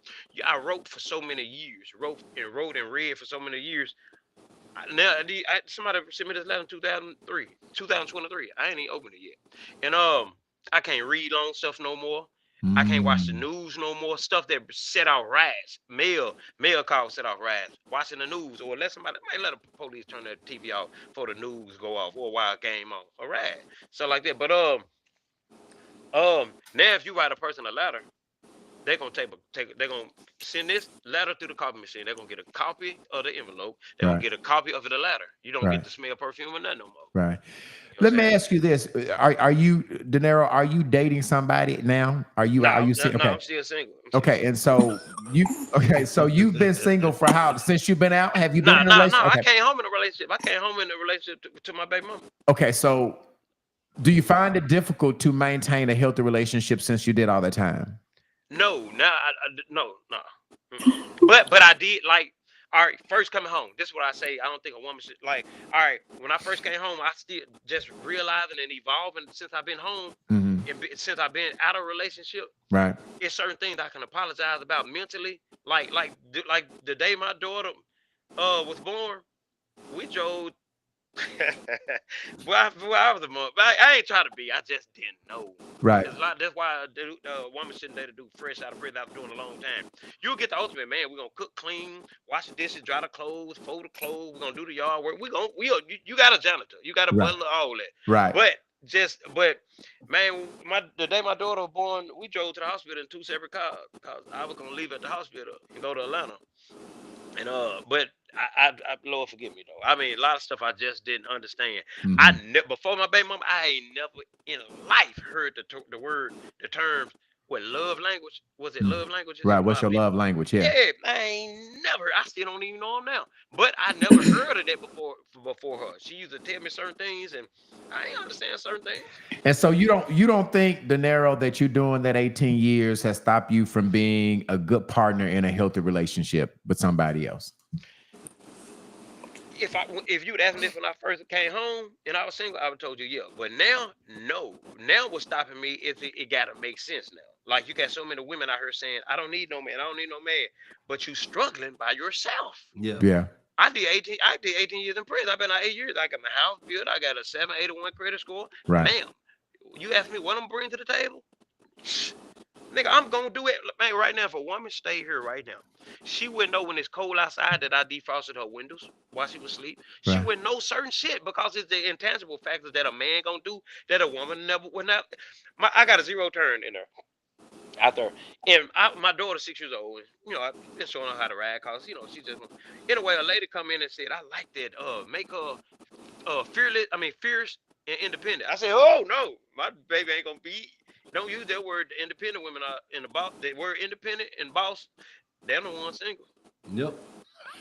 I wrote for so many years, wrote and read for so many years. Now, somebody sent me this letter in 2023. I ain't even opened it yet. And I can't read long stuff no more. I can't watch the news no more. Stuff that set off riots. Mail calls set off riots. Watching the news, or let the police turn their TV off before the news go off or a wild game off. All right, stuff like that. But now if you write a person a letter, they're gonna they're gonna send this letter through the copy machine. They're gonna get a copy of the envelope. They're gonna get a copy of the letter. You don't get to smell perfume or nothing no more. Right. Let me ask you this: Are you, Denaro? Are you dating somebody now? Are you? No, okay. No, I'm still single. Okay, and so you've been single for how since you've been out? Have you been in a relationship? No. I came home in a relationship. I came home in a relationship to my baby mama. Okay, so do you find it difficult to maintain a healthy relationship since you did all that time? No. But I did all right, first coming home. This is what I say. I don't think a woman should like. All right, when I first came home, I still just realizing and evolving since I've been home and since I've been out of a relationship. Right. It's certain things I can apologize about mentally. Like the day my daughter was born, we drove. well, I was a mom. I ain't trying to be. I just didn't know. Right. That's why a woman shouldn't date a dude fresh out of prison after doing a long time. You'll get the ultimate man. We're gonna cook, clean, wash the dishes, dry the clothes, fold the clothes. We're gonna do the yard work. You got a janitor. You got a butler, all that. Right. But man, the day my daughter was born, we drove to the hospital in 2 separate cars because I was gonna leave at the hospital and go to Atlanta. And but I Lord forgive me though. I mean, a lot of stuff I just didn't understand. Before my baby mama, I ain't never in life heard the terms. What love language? Was it love language? Right. What's your love language? Yeah. Yeah, I ain't never. I still don't even know them now. But I never heard of that before her. She used to tell me certain things, and I ain't understand certain things. And so you don't think, Denaro, that you doing that 18 years has stopped you from being a good partner in a healthy relationship with somebody else? If you'd asked me this when I first came home and I was single, I would have told you yeah. But now, no. Now what's stopping me is it gotta make sense now. Like you got so many women out here saying, I don't need no man, I don't need no man. But you struggling by yourself. Yeah. Yeah. I did 18 years in prison. I've been out 8 years. I got my house built. I got a 781 credit score. Right. Bam. You ask me what I'm bringing to the table? Nigga, I'm gonna do it. Man, right now, if a woman stay here right now, she wouldn't know when it's cold outside that I defrosted her windows while she was asleep. She Right. wouldn't know certain shit because it's the intangible factors that a man gonna do that a woman never would not. I got a zero turn in there. Out there, and my daughter's 6 years old. And, you know, I've been showing her how to ride, cause you know she just. Anyway, a lady come in and said, "I like that. Make her fierce and independent." I said, "Oh no, my baby ain't gonna be. Don't use that word. Independent women are in the boss. The word independent and boss, they're the one single. Yep.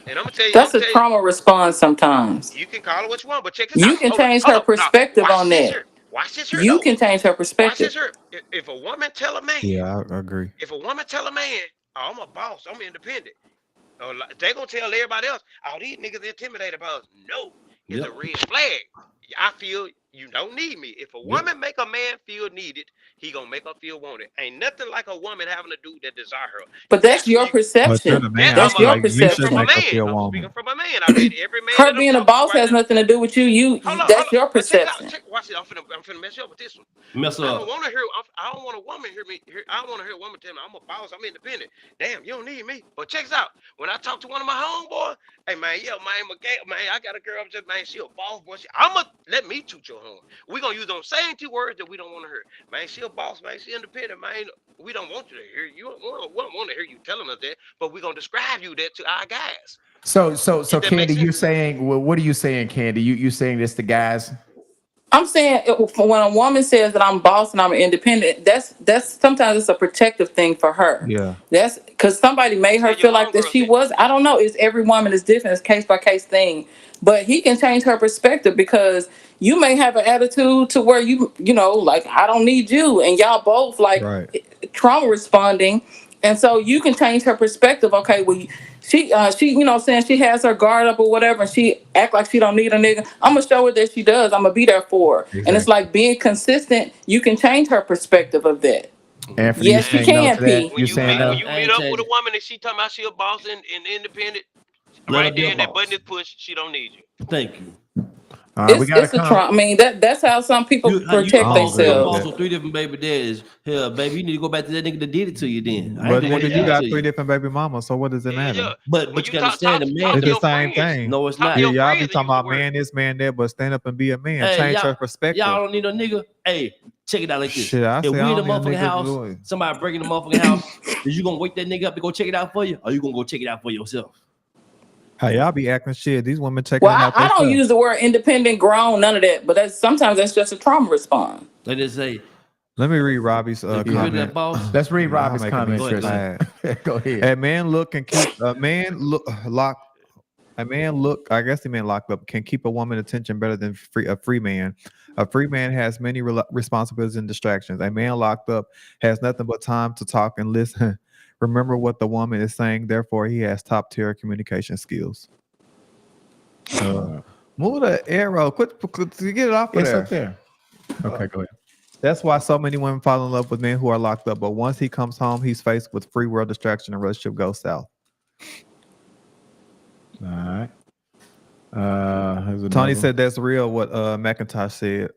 And I'm gonna tell you, That's a trauma response sometimes. you can call it what you want, but check this You out. can Hold up, change hold her up. Now, perspective watch on this that. here. Watch this here, You though. can change her Watch perspective. this here. If a woman tell a man, Yeah, I agree. if a woman tell a man, oh, I'm a boss, I'm independent, they gonna tell everybody else, oh, these niggas intimidated by us. No, it's a red flag. I feel you don't need me. If a woman make a man feel needed, he gonna make her feel wanted. Ain't nothing like a woman having a dude that desire her. But that's your But you're perception. the man. I That's feel your like you Speaking should from a perception. make her man. feel I'm woman. speaking from a man. I bet every man Her that I'm being a talking to boss right has now. nothing to do with you. That's your But check it out. perception. Watch it. I'm finna mess you up with this one. Mess I up. don't want to hear. I don't want a woman hear me. I don't want to hear a woman tell me I'm a boss. I'm independent. Damn, you don't need me. But check this out. When I talk to one of my homeboys, hey man, yeah, man, I got a girl. I'm just man, she a boss boy. I'ma let me toot your horn. We gonna use those same 2 words that we don't want to hear. Man, she a boss. Man, she independent. Man, we don't want you to hear you. We don't want to hear you telling us that. But we gonna describe you that to our guys. So If that Candy, makes you're sense. saying, well, what are you saying, Candy? You saying this to guys? I'm saying when a woman says that I'm boss and I'm independent, that's sometimes it's a protective thing for her. Yeah. That's because somebody made her Said feel your like that homegirl she said. was. I don't know. It's every woman is different. It's case by case thing. But he can change her perspective because you may have an attitude to where you know, like I don't need you, and y'all both like Right. trauma responding, and so you can change her perspective. Okay, well, she you know what I'm saying, she has her guard up or whatever, and she act like she don't need a nigga. I'm gonna show her that she does. I'm gonna be there for her. And it's Exactly. like being consistent. You can change her perspective of that. Anthony, you Yes, you Man, saying no can, to that? P. You saying when no? you I meet ain't up with a changing. woman and she talking about she a boss and independent, Let her right be there a and that button boss. is pushed, she don't need you. Thank you. All right, we got to It's a come. trauma. I mean, that's how some people You protect I don't agree you're a with boss themselves. that. with 3 different baby daddies. Hell, baby, you need to go back to that nigga that did it to you. Then I ain't But the one nigga, that you did it got to 3 you. different baby mamas, so what does it Yeah, matter? yeah. But When you you can understand the man. talk It's to the your same friends, thing. No, it's talk not. to Yeah, your y'all be friends and talking use the about word. man this, man that, but stand up and be a man. Hey, Change her y'all perspective. don't need a nigga. Hey, check it out like this. Shit, I If say we I in the don't need a motherfucking nigga to do house, it. somebody breaking the motherfucking house, is you gonna wake that nigga up to go check it out for you, or you gonna go check it out for yourself? Hey, y'all be acting shit. These women checking Well, them out I don't themselves. use the word independent, grown, none of that. But sometimes that's just a trauma response. They just say, Let me read Robbie's if you hear that comment. boss, Let's read Y'all Robbie's making me comment, Go ahead, go Tristan. mad. Go ahead. A man look can keep a man look lock. A man look, I guess he meant locked up, can keep a woman attention better than a free man. A free man has many responsibilities and distractions. A man locked up has nothing but time to talk and listen. Remember what the woman is saying. Therefore, he has top tier communication skills. Move the arrow. Quit to get it off of It's there. up there. Okay, go ahead. That's why so many women fall in love with men who are locked up. But once he comes home, he's faced with free world distraction and relationship goes south. All right. Tony said that's real. What McIntosh said.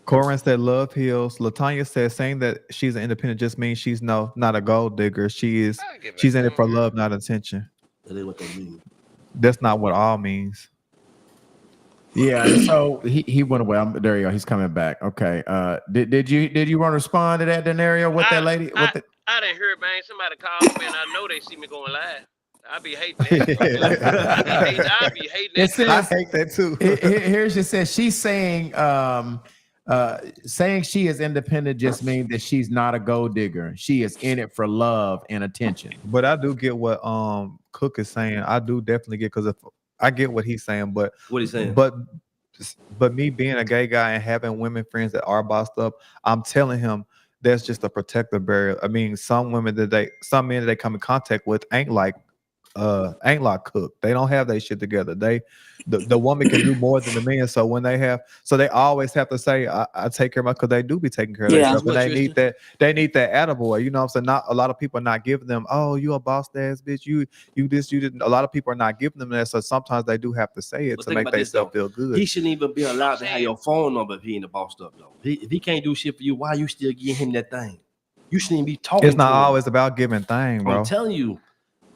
Corin said love heals. Latanya said saying that she's an independent just means she's not a gold digger. She's in it for love, not attention. That is what they mean. That's not what all means. Yeah, and so he went away. There you go. He's coming back. Okay. Did you want to respond to that, Denaro? What that lady? I didn't hear it, man. Somebody called me, and I know they see me going live. I be hating that. I be hating that. I hate that too. Here she says she's saying saying she is independent just means that she's not a gold digger. She is in it for love and attention. But I do get what Cook is saying. I do definitely get, because if I get what he's saying, but what he's saying. But me being a gay guy and having women friends that are bossed up, I'm telling him that's just a protective barrier. I mean, some men that they come in contact with ain't like Cook. They don't have their shit together. The woman can do more than the man. So when they always have to say, I take care of my, because they do be taking care of themselves. And they need that attaboy. You know what I'm saying? Not a lot of people are not giving them, oh, you a boss ass bitch. You this, you didn't. A lot of people are not giving them that. So sometimes they do have to say it to make themselves feel good. He shouldn't even be allowed to have your phone number if he ain't the bossed up though. If he can't do shit for you, why you still giving him that thing? You shouldn't even be talking. It's not always about giving thing, bro. I'm telling you.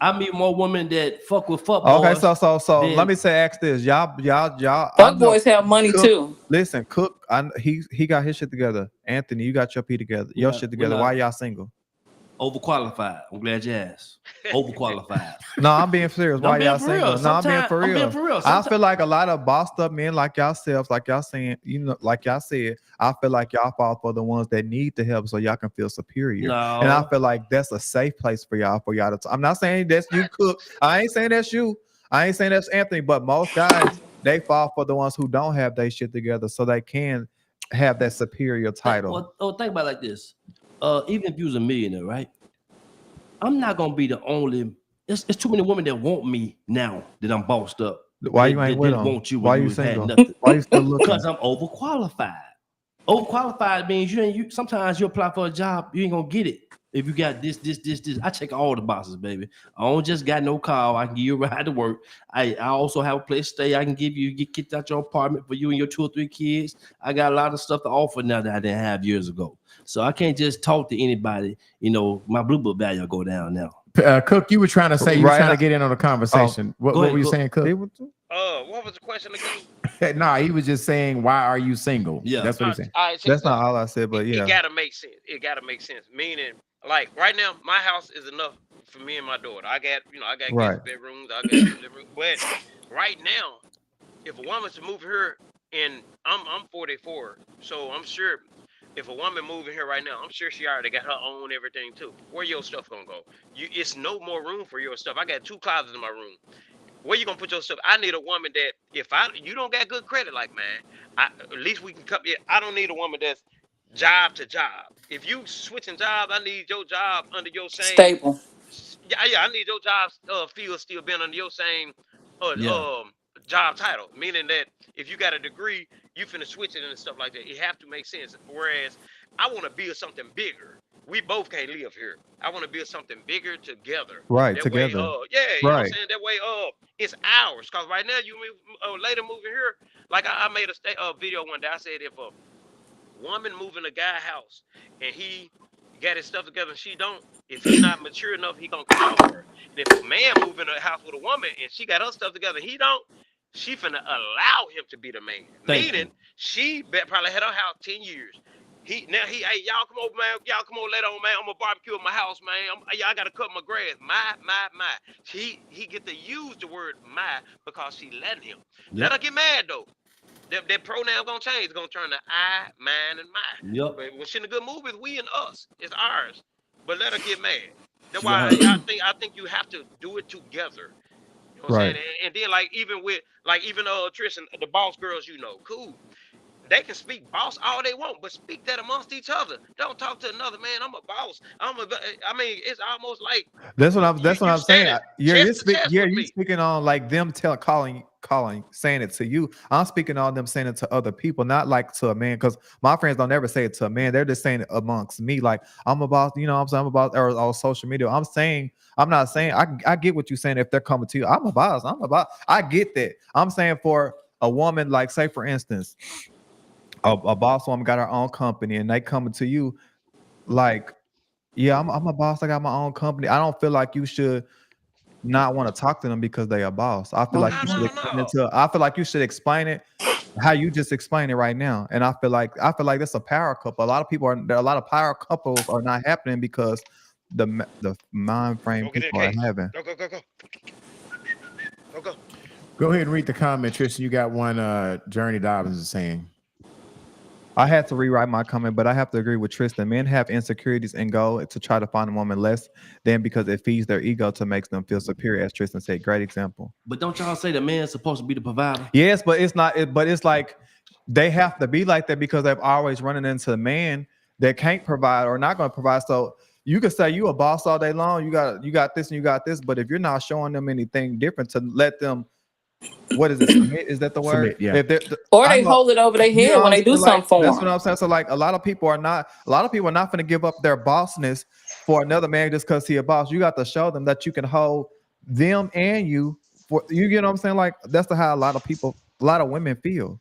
I meet more women that fuck with fuck boys. Okay, so let me ask this, y'all. Fuck boys have money Cook, too. Listen, Cook, he got his shit together. Anthony, you got your P together, your shit together. Why y'all single? Overqualified. I'm glad you asked. Overqualified. No, I'm being serious. Why y'all single? No, I'm being for real. I feel like a lot of bossed up men like yourselves, like y'all saying, like y'all said, I feel like y'all fall for the ones that need the help so y'all can feel superior. No. And I feel like that's a safe place for y'all to I'm not saying that's you, Cook. I ain't saying that's you. I ain't saying that's Anthony, but most guys, they fall for the ones who don't have their shit together so they can have that superior title. Think about it like this. Even if you was a millionaire, right? I'm not gonna be the only. It's too many women that want me now that I'm bossed up. Why you ain't with them? Want you? Why you single? Why you still looking? Because I'm overqualified. Overqualified means you. Sometimes you apply for a job, you ain't gonna get it if you got this. I check all the boxes, baby. I don't just got no car. I can give you a ride to work. I also have a place to stay. I can give you get kicked out your apartment for you and your 2 or 3 kids. I got a lot of stuff to offer now that I didn't have years ago. So I can't just talk to anybody. My blue book value go down now. Cook, you were trying to say you were trying to get in on the conversation. What were you saying, Cook? What was the question again? No, he was just saying, why are you single? Yeah, that's what he's saying. That's not all I said, but yeah, it gotta make sense. Meaning, like right now, my house is enough for me and my daughter. I got guest bedrooms. I got living room. But right now, if a woman's to move here, and I'm 44, so I'm sure. If a woman moving here right now, I'm sure she already got her own everything too. Where your stuff gonna go? It's no more room for your stuff. I got 2 closets in my room. Where you gonna put your stuff? I need a woman that you don't got good credit like mine, at least we can come. I don't need a woman that's job to job. If you switching jobs, I need your job under your same stable. Yeah, I need your job field still being under your same job title. Meaning that if you got a degree, you finna switch it and stuff like that. It have to make sense. Whereas I want to build something bigger. We both can't live here. I want to build something bigger together. Right, that together. Way, you know what I'm saying? That way, it's ours. Cause right now you later moving here. Like I made a video one day. I said if a woman moving a guy house and he got his stuff together and she don't, if he's not mature enough, he gonna come out her. And if a man moving a house with a woman and she got her stuff together, he don't, she finna allow him to be the man. Meaning she probably had her house 10 years. Hey, y'all come over, man. Y'all come over later on, man. I'm gonna barbecue at my house, man. I gotta cut my grass. My. He get to use the word my because she letting him. Yep. Let her get mad though. That pronoun gonna change. It's gonna turn to I, mine, and mine. Yep. But when she in a good mood with we and us, it's ours. But let her get mad. That's why I think you have to do it together. You know what I'm saying? And then even Tristan, the boss girls, cool. They can speak boss all they want, but speak that amongst each other. Don't talk to another man. I'm a boss. I mean, it's almost like That's what you I'm saying. standing chest to chest with You me. speaking on like them calling, saying it to you. I'm speaking on them saying it to other people, not like to a man. Because my friends don't ever say it to a man. They're just saying it amongst me. Like I'm about, you know, what I'm saying I'm about or on social media. I'm not saying I get what you're saying. If they're coming to you, I'm a boss. I get that. I'm saying for a woman, like say for instance, a boss woman got her own company and they coming to you like, yeah, I'm a boss. I got my own company. I don't feel like you should not want to talk to them because they a boss. I feel like you should explain it to. I feel like you should explain it how you just explained it right now. And I feel like that's a power couple. A lot of power couples are not happening because the mind frame Go get people in are the case. having. Go. Go ahead and read the comment, Tristan. You got one. Journey Dobbins is saying. I had to rewrite my comment, but I have to agree with Tristan. Men have insecurities and go to try to find a woman less than because it feeds their ego to make them feel superior, as Tristan said. Great example. But don't y'all say the man's supposed to be the provider? Yes, but it's not. But it's like they have to be like that because they've always running into a man that can't provide or not going to provide. So you can say you a boss all day long. You got this and you got this. But if you're not showing them anything different to let them, what is it? Submit? Is that the word? Submit, yeah. If Or they hold it over their head when they do something for That's them. what I'm saying. So like a lot of people are not going to give up their bossness for another man just because he a boss. You got to show them that you can hold them and you for you get what I'm saying? Like that's how a lot of women feel.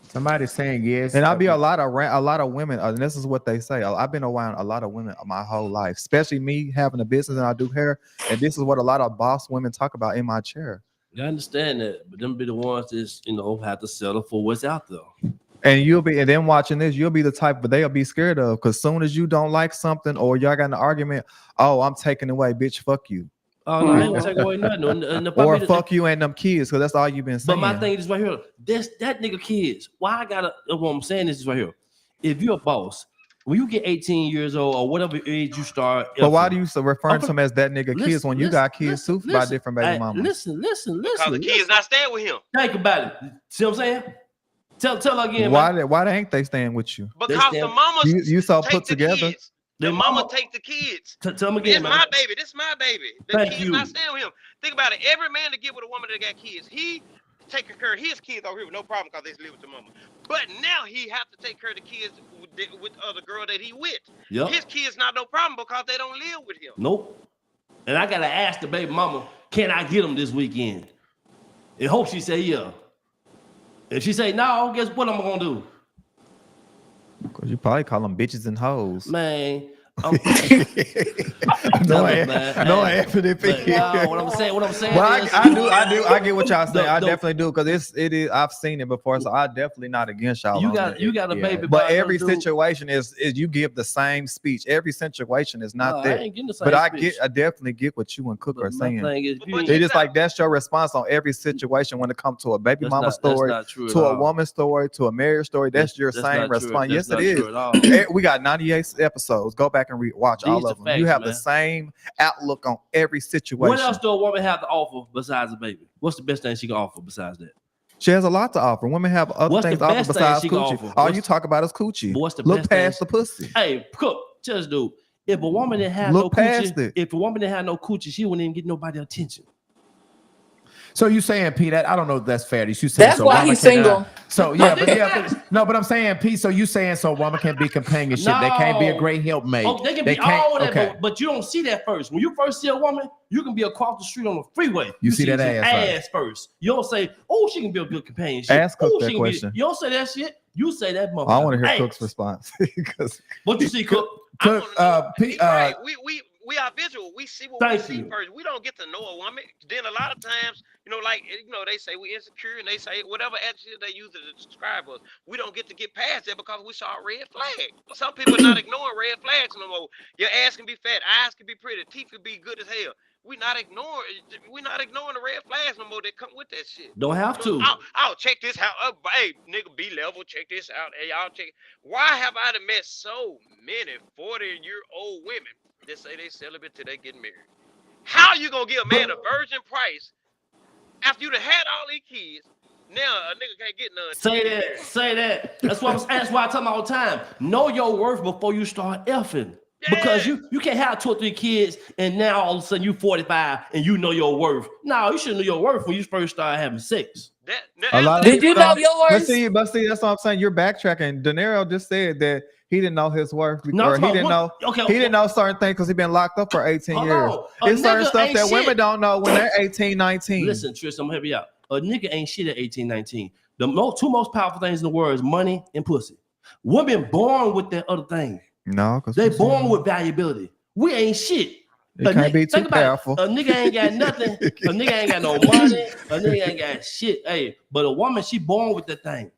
Somebody's saying yes. And I'll be a lot of women, and this is what they say. I've been around a lot of women my whole life, especially me having a business and I do hair. And this is what a lot of boss women talk about in my chair. I understand that, but them be the ones that have to settle for what's out there. And then watching this, you'll be the type, but they'll be scared of because soon as you don't like something or y'all got an argument, oh, I'm taking away, bitch, fuck you. Oh, no, I ain't gonna take away nothing. Or fuck you and them kids, because that's all you've been saying. But my thing is right here. That nigga kids. Why I gotta? What I'm saying is right here. If you're a boss, when you get 18 years old or whatever age you start. But why do you refer to him as that nigga kids when you got kids too by different baby mamas? Listen. Because the kids not staying with him. Think about it. See what I'm saying? Tell again. Why ain't they staying with you? Because the mamas you so take put the together. Kids. The mama take the kids. Tell them again, This my baby. This my baby. The kids not staying with him. Think about it. Every man to get with a woman that got kids, he taking care of his kids over here with no problem because they live with the mama. But now he have to take care of the kids with other girl that he with. Yep. His kids not no problem because they don't live with him. Nope. And I gotta ask the baby mama, can I get them this weekend? And hope she say yeah. If she say no, guess what I'm gonna do? Because you probably call them bitches and hoes. Man. No, after the what I'm saying well, is, I get what y'all saying. I definitely do because it is. I've seen it before, so I definitely not against y'all. You got a baby, but every situation is you give the same speech. Every situation is not that. But I definitely get what you and Cook are saying. It's just like that's your response on every situation when it comes to a baby mama story, to a woman's story, to a marriage story. That's your same response. Yes, it is. We got 98 episodes. Go back and watch all of them. You have the same outlook on every situation. What else do a woman have to offer besides a baby? What's the best thing she can offer besides that? She has a lot to offer. Women have other things to offer besides coochie. All you talk about is coochie. What's the look best past thing? the pussy? Hey, Cook, just do. If a woman that had no coochie, if a woman that had no coochie, she wouldn't even get nobody attention. So you saying, P, that I don't know if that's fair. You saying that's why he's single. So but I'm saying, P. So you saying so a woman can be companionship? No. They can't be a great helpmate. Oh, they can be all that, but you don't see that first. When you first see a woman, you can be across the street on the freeway. You see that ass first. You don't say, "Oh, she can be a good companionship." Ask Cook that question. You don't say that shit. You say that motherfucker. I want to hear Cook's response. What you see, Cook? P. We are visual. We see what we see first. We don't get to know a woman. Then a lot of times, they say we insecure and they say whatever adjective they use to describe us. We don't get to get past that because we saw a red flag. Some people are not ignoring red flags no more. Your ass can be fat, eyes can be pretty, teeth can be good as hell. We're not ignoring the red flags no more that come with that shit. Don't have to. I'll check this out. Hey, nigga, B level, check this out. Hey, y'all check. Why have I met so many 40-year-old women that say they celibate till they get married? How you gonna give a man a virgin price after you done had all these kids, Now a nigga can't get none. Say that. That's why I tell them all the time. Know your worth before you start effing. Yeah. Because you can't have 2 or 3 kids and now all of a sudden you 45 and you know your worth. No, you shouldn't know your worth when you first start having sex. Did you know yours? But see, that's what I'm saying. You're backtracking. Denaro just said that he didn't know his worth, or he didn't know certain things because he's been locked up for 18 years. It's certain stuff that women don't know when they're 18, 19. Listen, Tristan, I'm gonna help you out. A nigga ain't shit at 18, 19. The two most powerful things in the world is money and pussy. Women born with that other thing. No, because they born with valuability. We ain't shit. It can't be too powerful. A nigga ain't got nothing. A nigga ain't got no money. A nigga ain't got shit. Hey, but a woman, she born with that thing.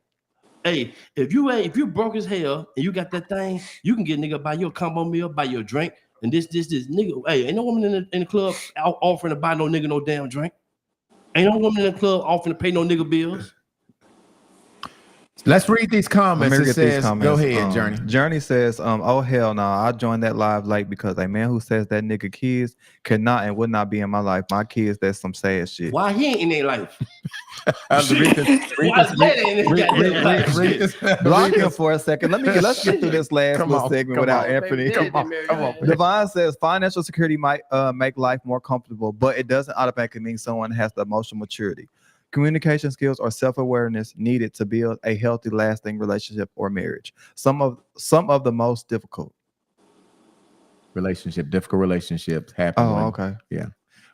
Hey, if you broke as hell and you got that thing, you can get a nigga buy your combo meal, buy your drink, and this nigga. Hey, ain't no woman in the club out offering to buy no nigga no damn drink. Ain't no woman in the club offering to pay no nigga bills. Let's read these comments. It says, go ahead, Journey. Journey says, oh hell no, I joined that live late because a man who says that nigga kids cannot and would not be in my life. My kids, that's some sad shit. Why he ain't in their life? Block him for a second. Let's get through this last little segment without Anthony. Come on. Devon says financial security might make life more comfortable, but it doesn't automatically mean someone has the emotional maturity. Communication skills or self-awareness needed to build a healthy, lasting relationship or marriage. Some of the most difficult relationships happen. Oh, okay. Yeah.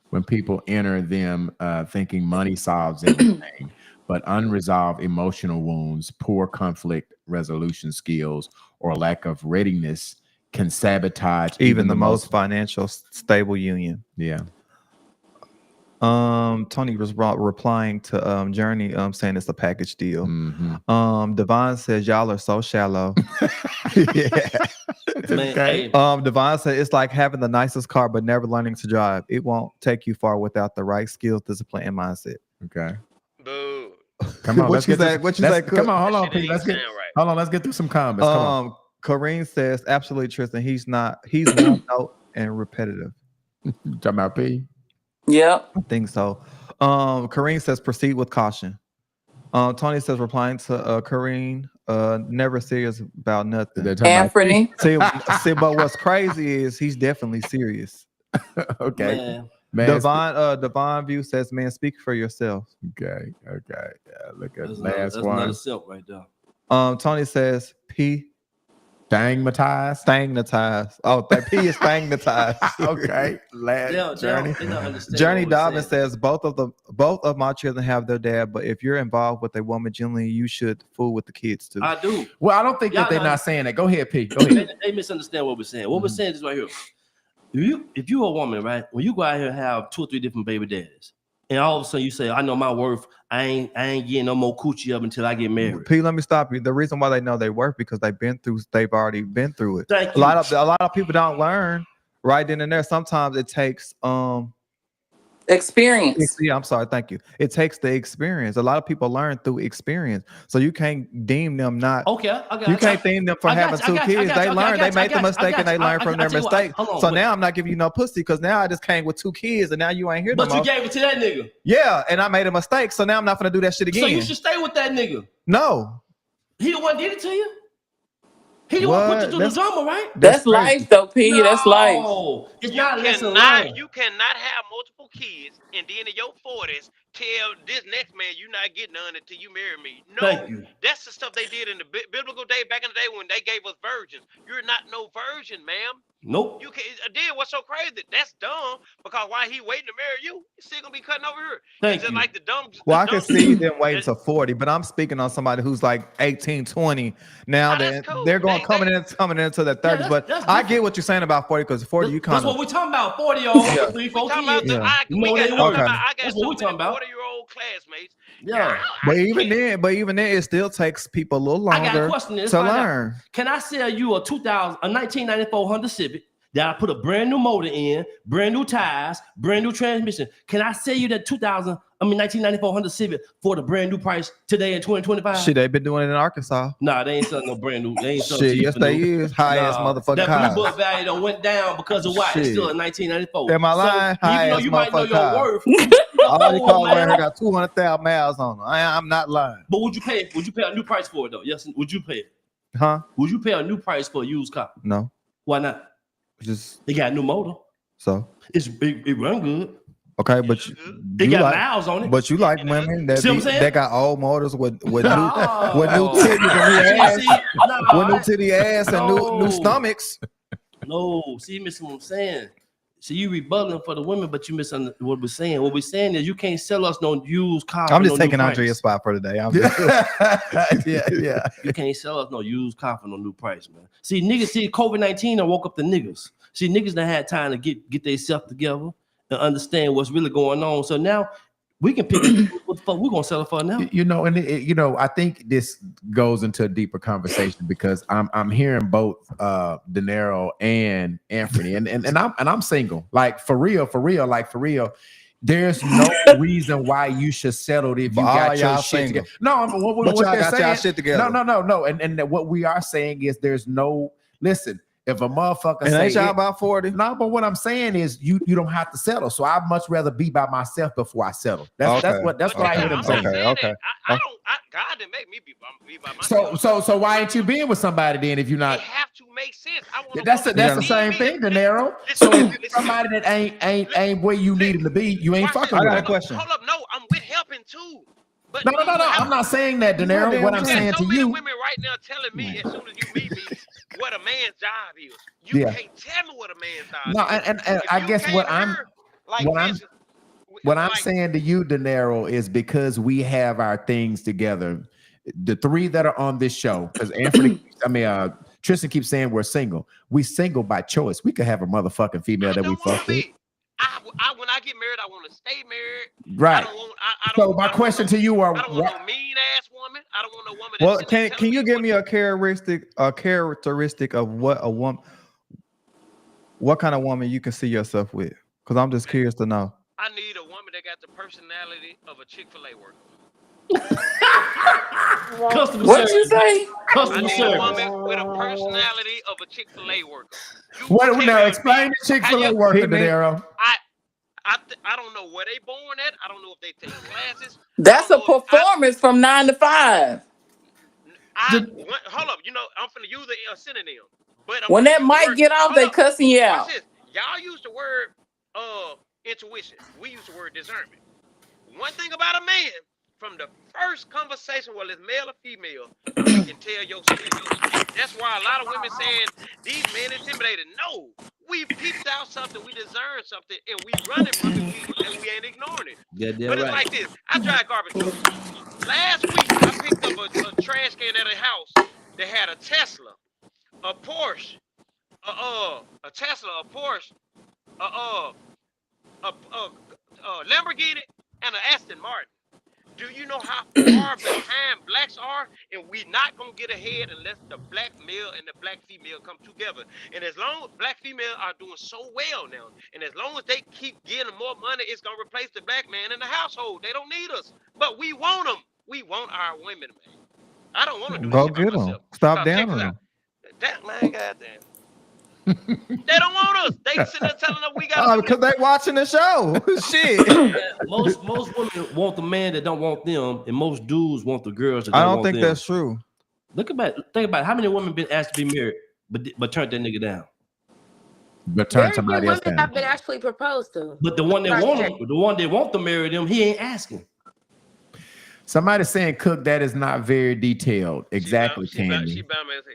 When people enter them thinking money solves everything, but unresolved emotional wounds, poor conflict resolution skills, or lack of readiness can sabotage even the most financial stable union. Yeah. Tony was replying to Journey saying it's a package deal. Devon says y'all are so shallow. Yeah. Man, Devon said it's like having the nicest car but never learning to drive. It won't take you far without the right skills, discipline, and mindset. Okay. Boo. Come on. What you say? Come on, hold on, Pete. Let's get through some comments. Come on. Corrine says absolutely, Tristan. He's one note and repetitive. Talking about P. Yep. I think so. Kareen says proceed with caution. Tony says replying to Kareen, never serious about nothing. Anthony. See, but what's crazy is he's definitely serious. Okay. Man. Devon View says, man, speak for yourself. Okay. Yeah, look at that's last one. That's another silk right there. Tony says P. Stagnatized. Oh, that P is stagnatized. Okay. Journey Dobbins says both of my children have their dad, but if you're involved with a woman, generally you should fool with the kids too. I do. Well, I don't think that they're not saying that. Go ahead, P. Go ahead. They misunderstand what we're saying. What we're saying is right here. If you're a woman, right, when you go out here and have 2 or 3 different baby daddies, and all of a sudden you say, I know my worth, I ain't getting no more coochie up until I get married. P, let me stop you. The reason why they know they worth because they've already been through it. Thank you. A lot of people don't learn right then and there. Sometimes it takes experience. Yeah, I'm sorry. Thank you. It takes the experience. A lot of people learn through experience. So you can't deem them not. Okay. You can't deem them for having 2 kids. They learn. They made the mistake and they learn from their mistake. So now I'm not giving you no pussy because now I just came with 2 kids and now you ain't here no more. But you gave it to that nigga. Yeah, and I made a mistake. So now I'm not gonna do that shit again. So you should stay with that nigga. No. He the one did it to you? He the one put you through the drama, right? That's life, though, P. No, that's life. It's not lesson learned. You cannot have multiple kids and then in your 40s tell this next man you not getting none until you marry me. No, that's the stuff they did in the biblical day back in the day when they gave us virgins. You're not no virgin, ma'am. Nope. You can't. Then what's so crazy? That's dumb because while he waiting to marry you, he's still gonna be cutting over here. Thank you. Like the dumb. Well, I can see them waiting to 40, but I'm speaking on somebody who's like 18, 20. Now they're going coming into their 30s. But I get what you're saying about 40 because 40 you kind of. That's what we're talking about. 40 y'all. 3, 4 kids. I got so many 40-year-old classmates. Yeah. But even then, it still takes people a little longer to learn. Can I sell you a 1994 Honda Civic that I put a brand new motor in, brand new tires, brand new transmission? Can I sell you that 1994 Honda Civic for the brand new price today in 2025? Shit, they been doing it in Arkansas. Nah, they ain't selling no brand new. They ain't selling shit. Yes, they is high ass motherfucking that cars. Blue Book value done went down because of what? It's still in 1994. Am I lying? So even though you might know your worth, all these cars right here got 200,000 miles on them. I'm not lying. But would you pay? Would you pay a new price for it though? Yes. Would you pay it? Huh? Would you pay a new price for a used car? No. Why not? Just they got a new motor. So it run good. Okay, but They got miles on it. But you like women that See what I'm saying? that got old motors with new titties No. with new titty ass and new stomachs. No, see, you missing what I'm saying. So you rebutting for the women, but you missing what we're saying. What we're saying is you can't sell us no used car. I'm just no taking new Andrea's price. spot for today. I'm just, yeah. You can't sell us no used car for no new price, man. See, niggas, COVID-19 and woke up the niggas. See, niggas done had time to get themselves together and understand what's really going on. So now we can pick what the fuck we're gonna sell it for now. You know, and I think this goes into a deeper conversation because I'm hearing both Denaro and Anthony, and I'm single. Like for real. There's no reason why you should settle if you got your shit together. No, what y'all they're got saying, y'all shit together. No. And what we are saying is there's no listen. If a motherfucker and say ain't y'all about 40? No, but what I'm saying is you don't have to settle. So I'd much rather be by myself before I settle. That's what I hear them saying. Okay. God didn't make me be by myself. So why ain't you being with somebody then if you're not? It have to make sense. That's the same thing, Denaro. So if somebody that ain't where you need him to be, you ain't fucking with. I got a question. Hold up, no, I'm with helping too. But No. I'm not saying that, Denaro. What I'm saying to you. Women right now telling me as soon as you meet me what a man's job is. You can't tell me what a man's job is. And I guess what I'm saying to you, Denaro, is because we have our things together. The three that are on this show, because Tristan keeps saying we're single. We single by choice. We could have a motherfucking female that we fuck with. When I get married, I want to stay married. Right. So my question to you are, I don't want no mean ass woman. I don't want no woman. Well, can you give me a characteristic of what a woman, what kind of woman you can see yourself with? Because I'm just curious to know. I need a woman that got the personality of a Chick-fil-A worker. What you say? I need a woman with a personality of a Chick-fil-A worker. What now? Explain the Chick-fil-A worker, Denaro. I don't know where they born at. I don't know if they take classes. That's a performance from 9 to 5. Hold up, I'm finna use a synonym. But when that mic get off, they cussing you out. Y'all use the word intuition. We use the word discernment. One thing about a man, from the first conversation, whether it's male or female, you can tell your spirit. That's why a lot of women saying these men intimidated. No, we peeped out something, we discern something, and we running from it, and we ain't ignoring it. But it's like this. I drive garbage trucks. Last week, I picked up a trash can at a house that had a Tesla, a Porsche, a Lamborghini, and an Aston Martin. Do you know how far behind blacks are? And we not gonna get ahead unless the black male and the black female come together. And as long as black female are doing so well now, and as long as they keep getting more money, it's gonna replace the black man in the household. They don't need us, but we want them. We want our women, man. I don't want to do Go this shit get by them. myself. Stop down on them. That man, goddamn. They don't want us. They sitting there telling us we got. Because they watching the show. Shit. Most women want the man that don't want them, and most dudes want the girls that I don't don't want think them. that's true. Think about it. How many women been asked to be married, but turned that nigga down? But turn Very few somebody else women down. have been actually proposed to. But the one that want to marry them, he ain't asking. Somebody saying, Cook, that is not very detailed. Exactly, Candy. She bound as hell.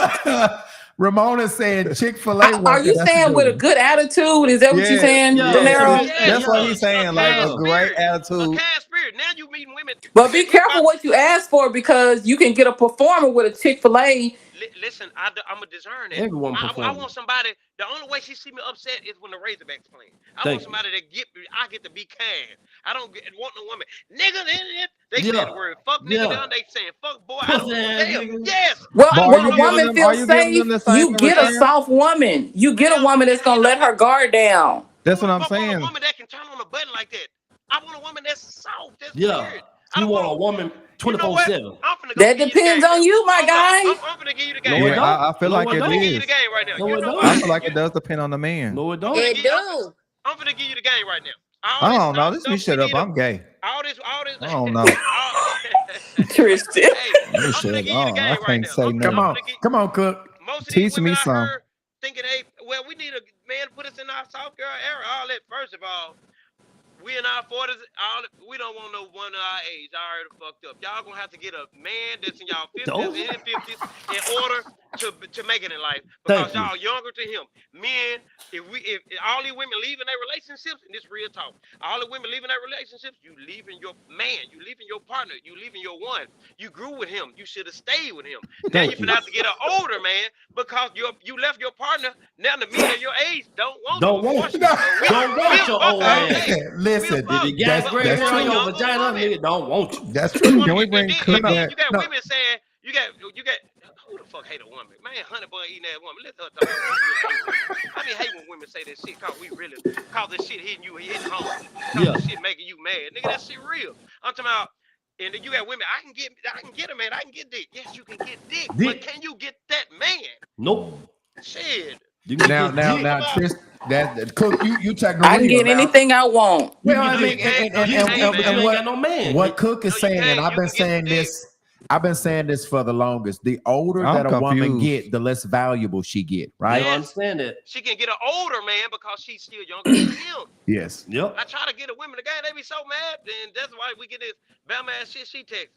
Yeah. Ramona said Chick-fil-A. Are you saying with a good attitude? Is that what you're saying, Denaro? That's what he's saying. Like a great attitude. Spirit. Now you meeting women. But be careful what you ask for because you can get a performer with a Chick-fil-A. Listen, I'm a discern that. Everyone I want somebody. The only way she see me upset is when the Razorbacks playing. I want somebody that I get to be kind. I don't want no woman. Nigga, they say the word fuck nigga down. They saying fuck boy. I don't damn. Yes. Well, when a woman feels safe, you get a soft woman. You get a woman that's gonna let her guard down. That's what I'm I saying. want a woman that can turn on a button like that. I want a woman that's soft. That's weird. You want a woman 24/7. That depends on you, my guy. I'm gonna give you the game. Yeah, I feel like it is. The game right now. I feel like it does depend on the man. No, it don't. It do. I'm finna give you the game right now. I don't know. This me shut up. I'm gay. All this. I don't know. Tristan. Hey, Me I'm shut gonna up. give you the I game right can't now. say I'm nothing. gonna give, Come on, Cook. most of these Teach women me I some. heard thinking, hey, well, we need a man to put us in our soft girl era. All that. First of all, we in our 40s. We don't want no one of our age. I already fucked up. Y'all gonna have to get a man that's in y'all 50s and 50s in order to make it in life, because Thank you. y'all younger to him. Men, if all these women leaving their relationships, and this real talk, all the women leaving their relationships, you leaving your man, you leaving your partner, you leaving your one. You grew with him. You should have stayed with him. Now you Thank you. finna have to get an older man because you left your partner. Now the men of your age don't want Don't you. want you. We'll Don't want your fuck old all ass. day. Listen, If you got gray hair on your vagina, nigga, don't want you. that's true. Can we bring Cook And then back? you got No. women saying you got who the fuck hate a woman? Man, honey bun eating that woman. Let her talk. I mean, hate when women say that shit cause this shit hitting home. Cause this shit making you mad. Nigga, that shit real. I'm talking about, and then you got women, I can get a man, I can get dick. Yes, you can get dick. But can you get that man? Nope. Shit. Now, Tristan, that Cook, you take I can get anything I want. Well, I mean, but you ain't got no man. what Cook is saying, and I've been saying this. I've been saying this for the longest. The older I'm that a woman confused. get, the less valuable she get, right? I understand that. She can get an older man because she's still younger than him. Yes. Yep. I try to get a women together, they be so mad, and that's why we get this bam ass shit she texts.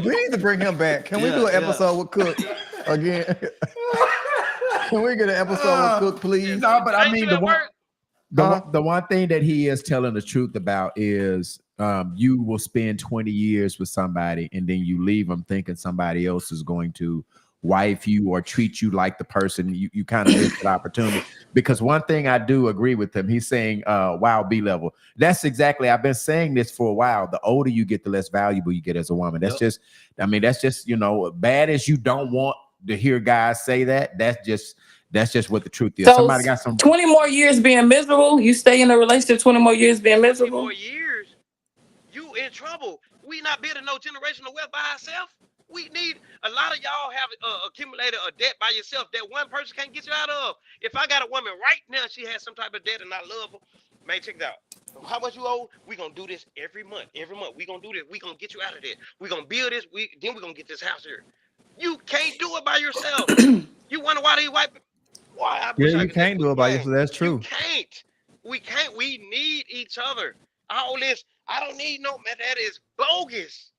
We need to bring him back. Can we do an episode with Cook again? Can we get an episode with Cook, please? No, but I mean Huh? the one thing that he is telling the truth about is you will spend 20 years with somebody and then you leave them thinking somebody else is going to wife you or treat you like the person you kind of missed that opportunity. Because one thing I do agree with him, he's saying wow, B level. That's exactly, I've been saying this for a while. The older you get, the less valuable you get as a woman. That's just, I mean, that's just, bad as you don't want to hear guys say that. That's just what the truth is. So Somebody got some 20 more years being miserable. You stay in a relationship 20 more years being miserable. 20 more years, you in trouble. We not building no generational wealth by ourselves. We need, a lot of y'all have accumulated a debt by yourself that one person can't get you out of. If I got a woman right now, she has some type of debt and I love her, man, check it out. How much you owe? We gonna do this every month. Every month we gonna do this. We gonna get you out of there. We gonna build this. Then we gonna get this house here. You can't do it by yourself. You wonder why they wipe? Why? Yeah, you can't do it by yourself. That's true. We can't. We need each other. All this, I don't need no man. That is bogus.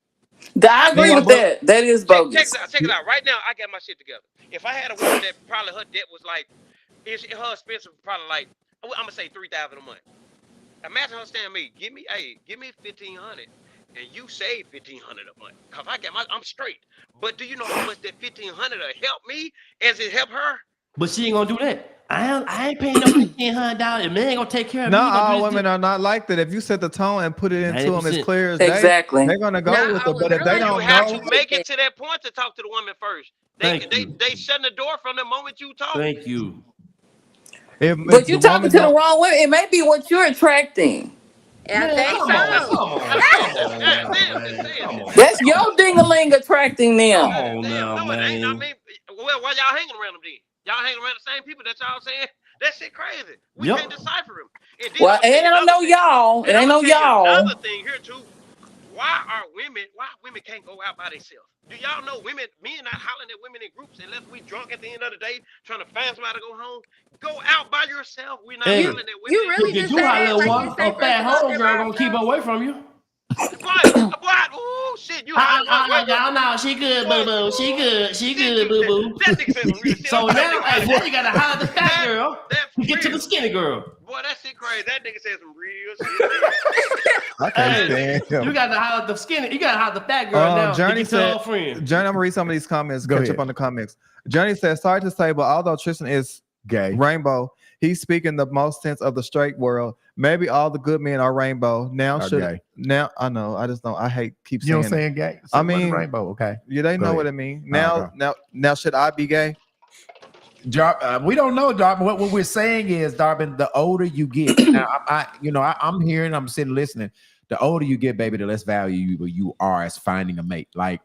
I agree with that. That is bogus. Check it out. Right now, I got my shit together. If I had a woman that probably her debt was like, her expense was probably like, I'm gonna say $3,000 a month. Imagine her saying me, give me $1,500, and you save $1,500 a month. Cause I'm straight. But do you know how much that $1,500 will help me as it help her? But she ain't gonna do that. I ain't paying no $1,500. And man ain't gonna take care of me. Not all women are not like that. If you set the tone and put it into them as clear as exactly, they're gonna go with it. But if they don't you have know, to make it to that point to talk to the woman first. They shut the door from the moment you talk. Thank you. But you're talking to the wrong women. It may be what you're attracting. I think so. That's your ding-a-ling attracting them. Oh no, man. I mean, well, why y'all hanging around them then? Y'all hanging around the same people that y'all saying that shit crazy. We can't decipher them. Well, it ain't no y'all. It ain't no y'all. Another thing here too. Why women can't go out by themselves? Do y'all know men not hollering at women in groups unless we drunk at the end of the day trying to find somebody to go home? Go out by yourself. We're not hollering at women. You really just said that like you say a fat homegirl gonna keep away from you. What? Oh shit! Y'all know she good, boo boo. She good, boo boo. That nigga said some real shit. So now you gotta holler at the fat girl to get to the skinny girl. Boy, that shit crazy. That nigga said some real shit. I can't stand him. You gotta holler at the skinny. You gotta holler at the fat girl now. Journey said, Journey, I'm gonna read some of these comments. Catch up on the comments. Journey says, sorry to say, but although Tristan is gay, rainbow, he's speaking the most sense of the straight world. Maybe all the good men are rainbow. Now I know. I just don't. I hate keep saying. You know saying gay? I mean rainbow. Okay. Yeah, they know what I mean. Now should I be gay? We don't know, Darvin. What we're saying is, Darvin, the older you get, now I'm hearing, I'm sitting listening. The older you get, baby, the less value you are as finding a mate. Like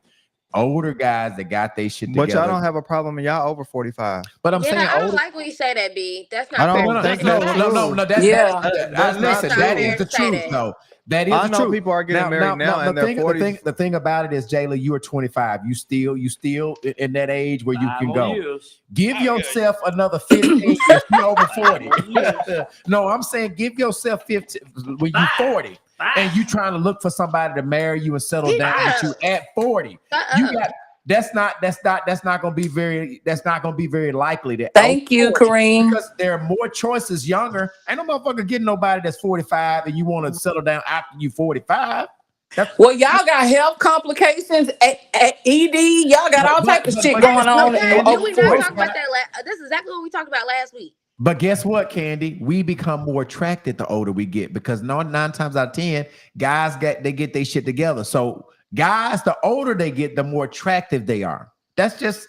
older guys that got their shit But together. y'all don't have a problem, and y'all over 45. But I'm saying I don't older. like when you say that, B. That's I not fair. don't think that's true. Listen, That's not that fair is the to say truth, that. though. That is I the know truth. people are getting married now in their 40s. The thing about it is, Jayla, you are 25. You still in that age where you 5 can more go. years. Give yourself another 15 years. You're over 40. No, I'm saying give yourself 15 when you're 40. And you trying to look for somebody to marry you and settle down with you at 40. You got that's not gonna be very likely to Thank you, Kareem. because there are more choices younger. Ain't no motherfucker getting nobody that's 45 and you want to settle down after you 45. Well, y'all got health complications, ED. Y'all got all type of shit going on. Did over we not 40. talk about that? This is exactly what we talked about last week. But guess what, Candy? We become more attracted the older we get because nine times out of 10, guys get their shit together. So guys, the older they get, the more attractive they are. That's just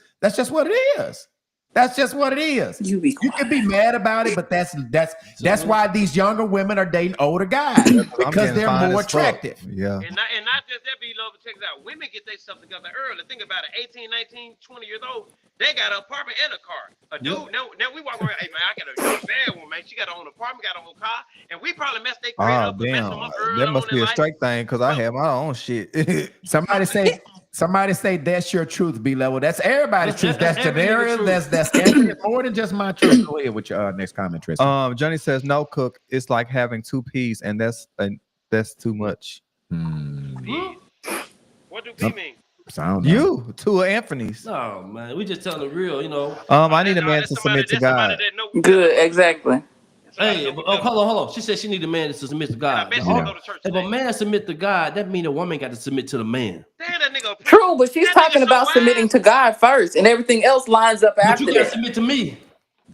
what it is. That's just what it is. You can be mad about it, but that's why these younger women are dating older guys because they're more attractive. Yeah. And not just that, be love, check this out. Women get their stuff together early. Think about it. 18, 19, 20 years old, they got an apartment and a car. A dude, now we walk around, hey man, I got a bad one, man. She got her own apartment, got her own car, and we probably messed their career up and messed them up early. That must be a straight thing because I have my own shit. Somebody say that's your truth, B-level. That's everybody's truth. That's Denaro. That's Anthony. More than just my truth. Go ahead with your next comment, Tristan. Johnny says no, Cook. It's like having 2 peas, and that's too much. What do P mean? You 2 Anthony's. No, man, we just telling the real, you know. I need a man to submit to God. Good, exactly. Hey, hold on. She said she need a man to submit to God. If a man submit to God, that means a woman got to submit to the man. True, but she's talking about submitting to God first, and everything else lines up But after you gotta that. submit to me.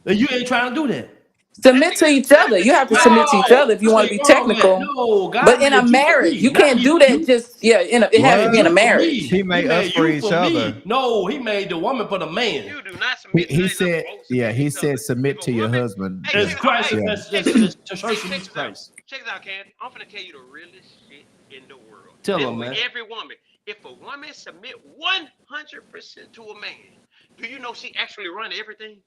And you ain't trying to do that. Submit to each other. You have to submit to each other if you want to be technical. No, God but in a made you for marriage, me, you not can't me do for that. you. It has to be in a marriage. He made us for you each me. other. No, he made the woman for the man. You do not submit. He said submit to your husband. It's Christ. That's church meets Christ. Check this out, Candy. I'm finna tell you the realest shit in the world. Tell This him, for man. Every woman. If a woman submit 100% to a man, do you know she actually run everything?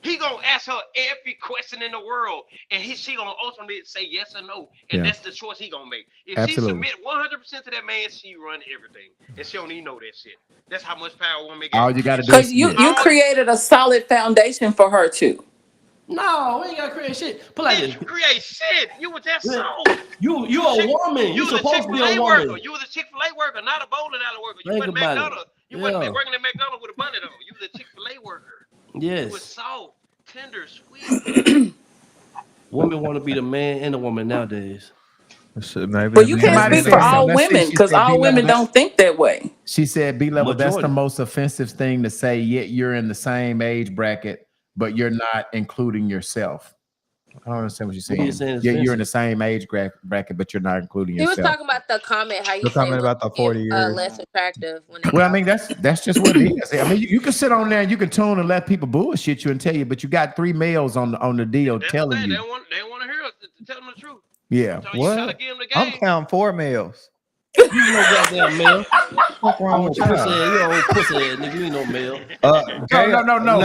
He gonna ask her every question in the world, and she gonna ultimately say yes or no, and that's the choice he gonna make. If she submit 100% to that man, she run everything, and she don't even know that shit. That's how much power a woman got. All you gotta do Because is you created a solid foundation for her too. No, we ain't gotta create shit. Put like this. Create shit. You was that soul. You a woman. You supposed to be a woman. Worker. You was a Chick-fil-A worker, not a bowling alley worker. You Think wasn't about it. McDonald's. You wasn't working at McDonald's with a bunny though. You was a Chick-fil-A worker. Yes. You was soft, tender, sweet. Women want to be the man and the woman nowadays. But you can't speak for all women because all women don't think that way. She said, B-level, that's the Majority. most offensive thing to say, yet you're in the same age bracket, but you're not including yourself. I don't understand what you're saying. What are you saying is You're in offensive? the same age bracket, but you're not including He was yourself. talking about the comment how you We're talking say about the 40 years. less attractive. When they Well, I mean, that's just what it is. I mean, you can sit on there and you can tune and let people bullshit you and tell you, but you got 3 males on the deal telling you. They want to hear us to tell them the truth. Yeah. So you gotta What? give them the I'm game. counting 4 males. You no goddamn male. What's wrong with Pussy ass, y'all? you old pussy ass nigga. You ain't no male. No.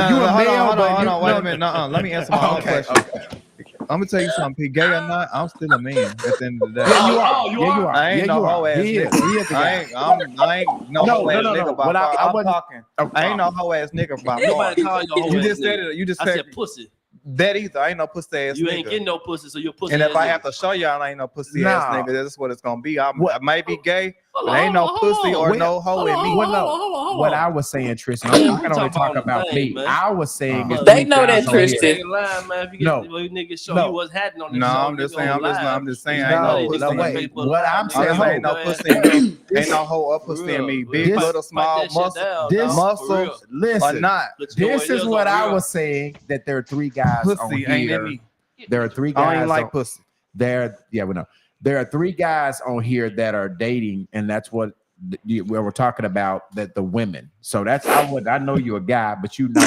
You a male, Hold but on. you- Wait no. a minute. Let me answer my own question. I'm gonna tell you something, P. Gay or not, I'm still a man at the end of the day. Yeah, you are. Oh, you Yeah, you are? are. I ain't Yeah, no you are. hoe ass He is. nigga. He is the guy. I ain't no No, hoe ass no, no. nigga. But I I'm wasn't- talking. I ain't no hoe ass nigga by Nobody far. call you a hoe You ass just said nigga. it. You just I said said pussy. that either. I ain't no pussy ass You nigga. ain't getting no pussy, so you're pussy. And if ass I nigga. have to show y'all I ain't no pussy Nah. ass nigga, that's what it's gonna be. I might be gay, Hold but on, ain't no hold on, pussy hold or on. no hoe in me. Well, no. Hold What on. I was saying, Tristan, Man, I we can only talking talk about about the me. thing, man. I was saying, it's They 3 know guys that, on here. Tristan. Nigga lying, man. If you No. get you niggas show No. you was happening on this No, show. I'm just saying, I'm just saying, No, ain't no No, pussy no, in wait. me. What I'm I'm saying, just saying, no hold. pussy in me. Ain't no hoe or pussy in me. Big, This- little, small, muscle, muscle, or Listen, not. this is what I was saying, that there are 3 guys on Pussy ain't in here. me. There are 3 I don't guys even like on, pussy. there are 3 guys on here that are dating, and that's what where we're talking about, that the women. So that's I know you're a guy, but you know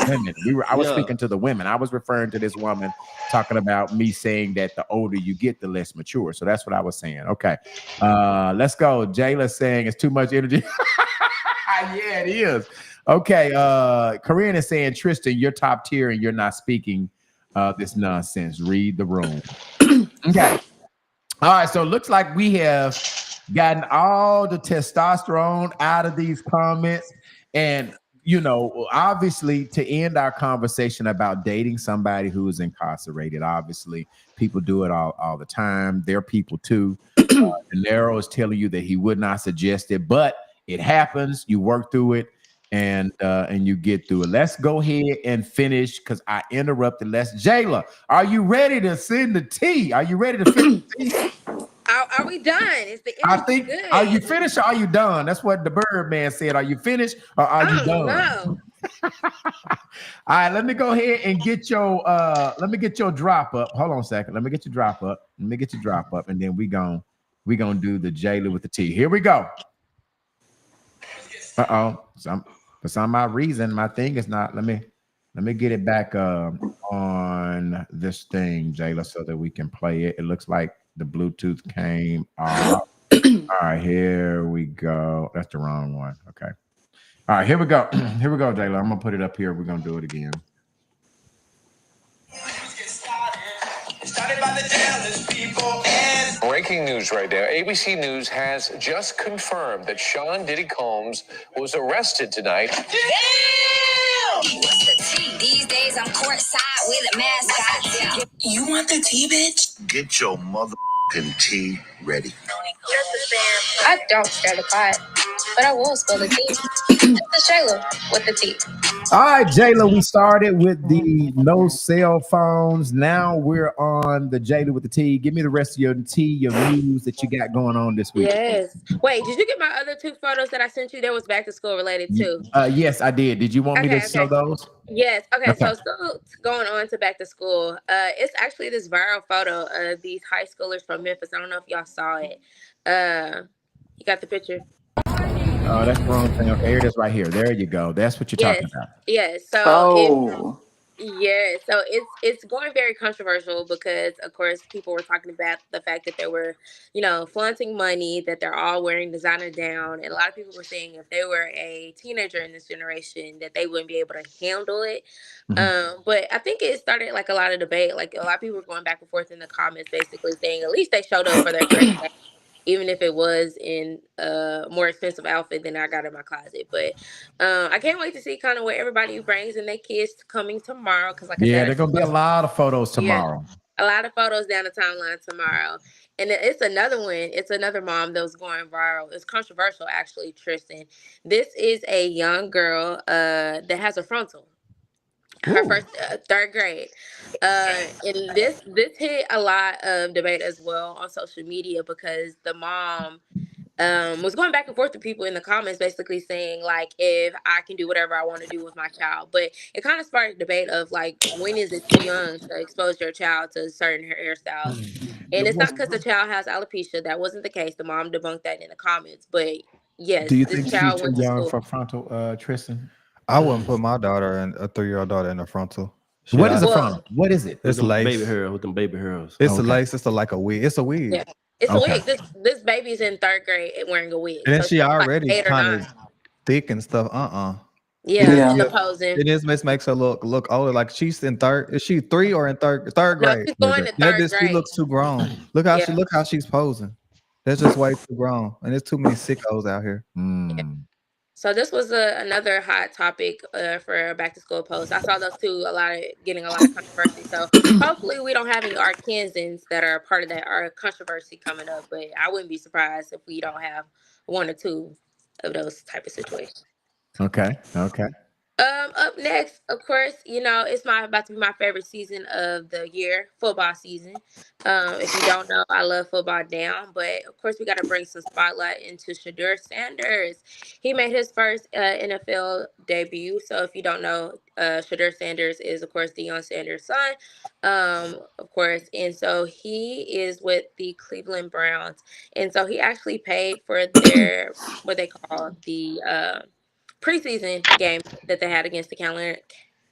women. I was speaking to the women. I was referring to this woman talking about me saying that the older you get, the less mature. So that's what I was saying. Okay. Let's go. Jayla's saying it's too much energy. Yeah, it is. Okay. Corinne is saying, Tristan, you're top tier and you're not speaking this nonsense. Read the room. Okay. All right. So it looks like we have gotten all the testosterone out of these comments. And, obviously, to end our conversation about dating somebody who is incarcerated, obviously, people do it all the time. They're people too. Denaro is telling you that he would not suggest it, but it happens. You work through it, and you get through it. Let's go ahead and finish because I interrupted. Jayla, are you ready to send the tea? Are you ready to finish the tea? Are we done? Is the I energy think. good? Are you finished or are you done? That's what the bird man said. Are you finished or are you I don't done? know. All right, let me go ahead and get your drop up. Hold on a second. Let me get your drop up. And then we gonna do the Jayla with the T. Here we go. Uh-oh. For some odd reason, my thing is not. Let me get it back on this thing, Jayla, so that we can play it. It looks like the Bluetooth came off. All right, here we go. That's the wrong one. Okay. All right, here we go. Here we go, Jayla. I'm gonna put it up here. We're gonna do it again. Breaking news right now. ABC News has just confirmed that Sean Diddy Combs was arrested tonight. Damn! What's the tea? These days I'm courtside with a mascot. You want the tea, bitch? Get your motherfucking tea ready. I don't stir the pot, but I will spill the tea. This is Shayla with the tea. All right, Jayla, we started with the no cell phones. Now we're on the Jayla with the T. Give me the rest of your tea, your news that you got going on this week. Yes. Wait, did you get my other two photos that I sent you? That was back to school related too. Yes, I did. Did you want me to show those? Yes. Okay. Okay. So still going on to back to school. It's actually this viral photo of these high schoolers from Memphis. I don't know if y'all saw it. You got the picture? Oh, that's the wrong thing. Okay, here it is right here. There you go. That's what you're talking about. Yes. So it's going very controversial because of course people were talking about the fact that they were, flaunting money, that they're all wearing designer down, and a lot of people were saying if they were a teenager in this generation that they wouldn't be able to handle it. But I think it started like a lot of debate. Like a lot of people were going back and forth in the comments, basically saying at least they showed up for their grade day, even if it was in a more expensive outfit than I got in my closet. But I can't wait to see kind of what everybody brings and their kids coming tomorrow. Because, like I said, There's gonna be a lot of photos tomorrow. A lot of photos down the timeline tomorrow. And it's another one. It's another mom that was going viral. It's controversial, actually, Tristan. This is a young girl that has a frontal. Her first third grade, and this hit a lot of debate as well on social media because the mom was going back and forth with people in the comments, basically saying like if I can do whatever I want to do with my child. But it kind of sparked a debate of like when is it too young to expose your child to certain hairstyles. And it's not because the child has alopecia. That wasn't the case. The mom debunked that in the comments. But yes, Do you this think she's child too went to young school. for frontal, Tristan? I wouldn't put my daughter and a 3-year-old daughter in the frontal. What is a frontal? What is it? It's lace. Baby hair with them baby hairs. It's a lace. It's like a wig. It's a wig. Yeah, it's a wig. This baby's in third grade and wearing a wig. And then So she she's already like 8 or kind 9. of thick and stuff. Yeah, the posing. It just makes her look older. Like she's in third. Is she 3 or in third No, grade? she's going to third She grade. looks too grown. Look how she's posing. That's just way too grown. And there's too many sickos out here. So this was another hot topic for a back to school post. I saw those two getting a lot of controversy. So hopefully we don't have any Arkansans that are part of that controversy coming up. But I wouldn't be surprised if we don't have 1 or 2 of those type of situations. Okay. Up next, of course, it's about to be my favorite season of the year, football season. If you don't know, I love football down, but of course we got to bring some spotlight into Shedeur Sanders. He made his first NFL debut. So if you don't know, Shedeur Sanders is of course Deion Sanders' son, of course, and so he is with the Cleveland Browns, and so he actually paid for their what they call the preseason game that they had against the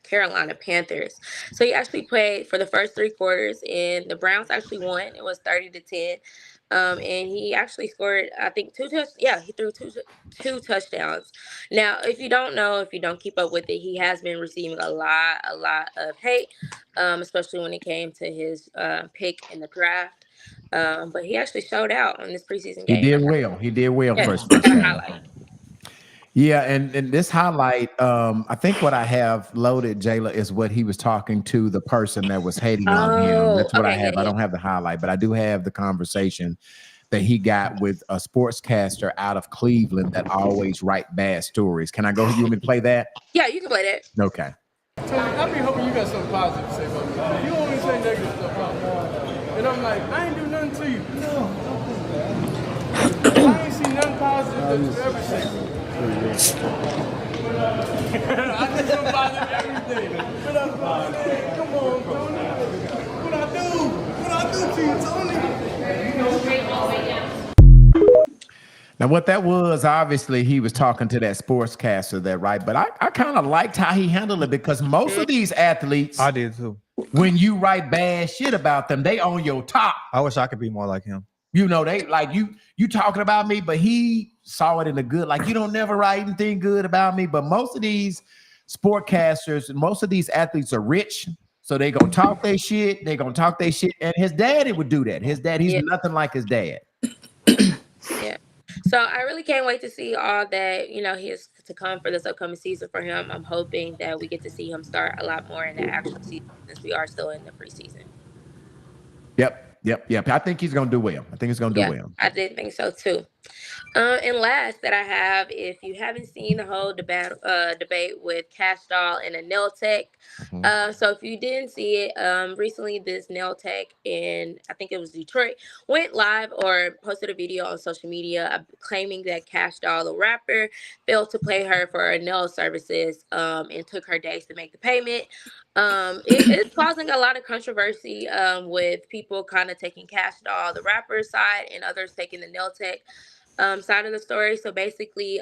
Carolina Panthers. So he actually played for the first 3 quarters, and the Browns actually won. It was 30-10. And he actually scored, I think, he threw two touchdowns. Now, if you don't know, if you don't keep up with it, he has been receiving a lot of hate, especially when it came to his pick in the draft. But he actually showed out on this preseason He game. did well. He did well Yeah, first I got a game. highlight. Yeah, and this highlight, I think what I have loaded, Jayla, is what he was talking to the person that was hating on him. That's what I have. I don't have the highlight, but I do have the conversation that he got with a sportscaster out of Cleveland that always write bad stories. Can I go? You want me to play that? Yeah, you can play that. Okay. I be hoping you got something positive to say about me. You only say negative stuff about me. And I'm like, I ain't do nothing to you. No. I ain't seen nothing positive that you ever say. I did something positive every day. But I'm saying, come on, Tony. What I do to you, Tony? Now, what that was, obviously, he was talking to that sportscaster there, right? But I kind of liked how he handled it because most of these athletes, I did too. When you write bad shit about them, they on your top. I wish I could be more like him. You know, they like you talking about me, but he saw it in the good. Like, you don't never write anything good about me. But most of these sportcasters and most of these athletes are rich. So they gonna talk their shit. They gonna talk their shit. And his daddy would do that. His dad, he's nothing like his dad. Yeah. So I really can't wait to see all that, he has to come for this upcoming season for him. I'm hoping that we get to see him start a lot more in the actual season since we are still in the preseason. Yep. I think he's gonna do well. I think he's gonna do well. I did think so too. And last that I have, if you haven't seen the whole debate with Cash Doll and a nail tech, so if you didn't see it, recently this nail tech in, I think it was Detroit, went live or posted a video on social media claiming that Cash Doll, the rapper, failed to pay her for her nail services and took her days to make the payment. It's causing a lot of controversy with people kind of taking Cash Doll, the rapper side, and others taking the nail tech side of the story. So basically,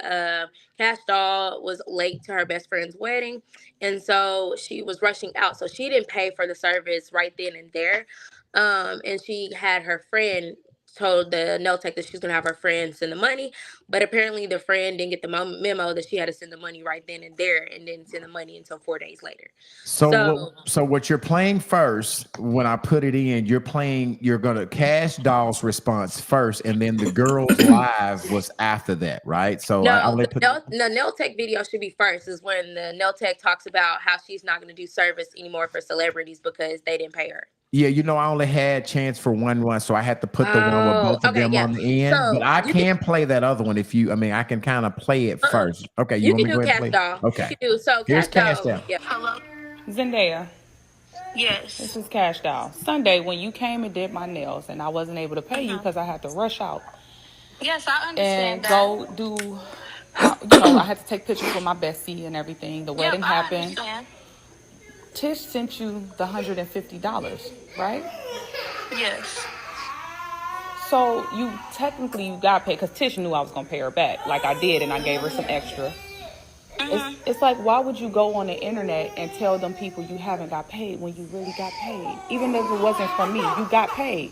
Cash Doll was late to her best friend's wedding, and so she was rushing out. So she didn't pay for the service right then and there, and she had her friend told the nail tech that she's gonna have her friend send the money, but apparently the friend didn't get the memo that she had to send the money right then and there, and didn't send the money until 4 days later. So what you're playing first, when I put it in, you're gonna Cash Doll's response first, and then the girl's live was after that, right? So the nail tech video should be first, is when the nail tech talks about how she's not gonna do service anymore for celebrities because they didn't pay her. Yeah, I only had chance for one, so I had to put the one with both of them on the end. So but I can play that other one if you. I mean, I can kind of play it first. Okay, you want can me to do go ahead and Cash play? Doll. Okay. You can do, so Here's Cash Doll. Doll. Yeah. Hello. Zendaya. Yes. This is Cash Doll. Sunday, when you came and did my nails, and I wasn't able to pay you because I had to rush out. Yes, I understand And that. go do, I had to take pictures with my bestie and everything. The wedding happened. I understand. Tish sent you the $150, right? Yes. So you technically got paid because Tish knew I was gonna pay her back, like I did, and I gave her some extra. It's like, why would you go on the internet and tell them people you haven't got paid when you really got paid? Even if it wasn't from me, you got paid.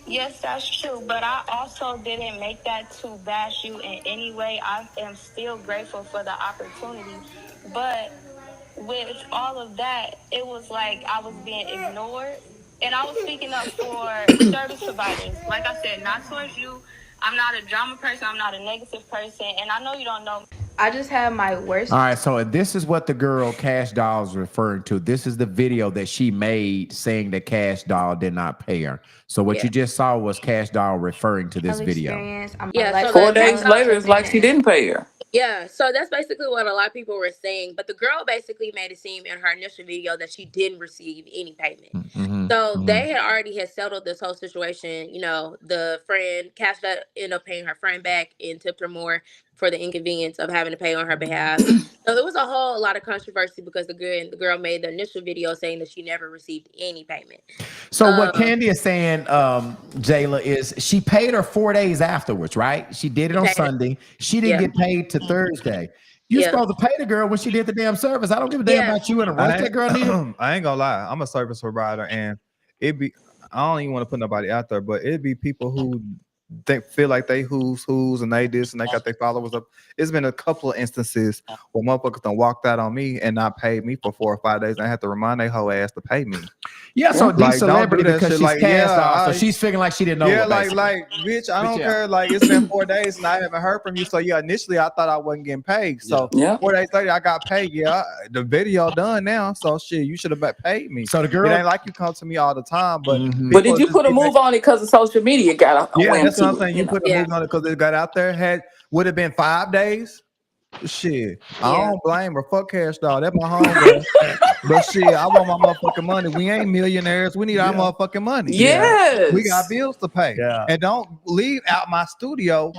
Yes, that's true, but I also didn't make that to bash you in any way. I am still grateful for the opportunity, but with all of that, it was like I was being ignored, and I was speaking up for service providers. Like I said, not towards you. I'm not a drama person. I'm not a negative person, and I know you don't know. I just had my worst. All right, so this is what the girl Cash Doll is referring to. This is the video that she made saying that Cash Doll did not pay her. So what you just saw was Cash Doll referring to this video. So 4 days later, it's like she didn't pay her. Yeah, so that's basically what a lot of people were saying. But the girl basically made it seem in her initial video that she didn't receive any payment. They had settled this whole situation. The friend, Cash that ended up paying her friend back and tipped her more for the inconvenience of having to pay on her behalf. So there was a whole lot of controversy because the girl made the initial video saying that she never received any payment. So what Candy is saying, Jayla, is she paid her 4 days afterwards, right? She did it on Sunday. She didn't get paid to Thursday. You're supposed to pay the girl when she did the damn service. I don't give a damn about you in a rush. That girl needed. I ain't gonna lie. I'm a service provider, and I don't even want to put nobody out there, but it'd be people who feel like they who's and they this and they got their followers up. It's been a couple of instances where motherfuckers done walked out on me and not paid me for 4 or 5 days. And I had to remind they whole ass to pay me. Yeah, so like, celebrity don't do that because shit. she's Like, cast off, so she's feeling like she didn't know. Yeah, her, like, bitch, I don't care. Like, it's been 4 days and I haven't heard from you. So yeah, initially I thought I wasn't getting paid. So 4 days later I got paid. Yeah, the video done now. So shit, you should have paid me. So the girl, it ain't like you come to me all the time, but But did you put a move on it because of social media got a yeah, win that's to what I'm it, saying. you You know? put a move on it because it got out there. Would have been 5 days. Shit, I don't blame her. Fuck Cash Dog. That's my homegirl. But shit, I want my motherfucking money. We ain't millionaires. We need our motherfucking money. Yes. We got bills to pay. Yeah. And don't leave out my studio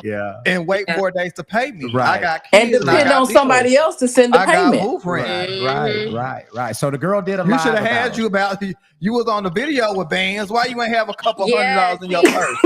and wait 4 days to pay me. Right. I got And kids. depend on somebody else to send the I payment. got move rent. Right. So the girl did a You live should have about had it. you about you was on the video with bands. Why you ain't have a couple $100 in your purse?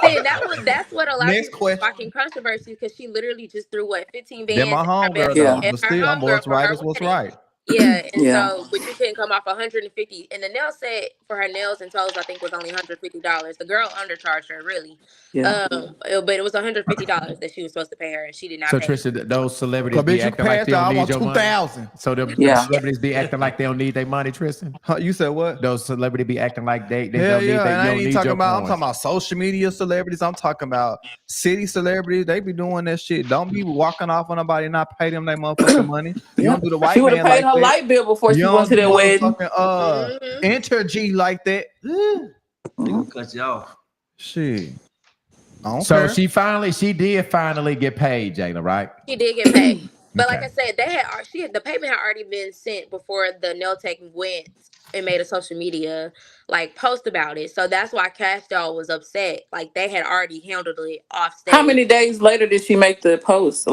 See, that's what a lot Next of people watching controversy because she literally just threw 15 bands They're my in her homegirl, bedroom, though. and But her still, homegirl what's for right her is what's wedding. right. Yeah, and Yeah. so, but you couldn't come off 150, and the nail set for her nails and toes, I think, was only $150. The girl undercharged her, really. Yeah. But it was $150 that she was supposed to pay her, and she did not So pay. Trisha, those celebrities Bitch, be you acting like passed they don't out. I need want your money. 2,000. So the Yeah. celebrities be acting like they don't need their money, Tristan. You said what? Those celebrities be acting like they Hell don't need yeah, they and I don't ain't even need talking your about. I'm coins. talking about social media celebrities. I'm talking about city celebrities. They be doing that shit. Don't be walking off on nobody and not pay them their motherfucking money. You don't do the white She would man have paid like her that. light bill before You she don't went to do that wedding. motherfucking enter G like that. They gonna cut you off. Shit. I don't So care. she did finally get paid, Jayla, right? She did get paid, but like Okay. I said, the payment had already been sent before the nail tech went and made a social media post about it. So that's why Cash Doll was upset. Like they had already handled it off stage. How many days later did she make the post?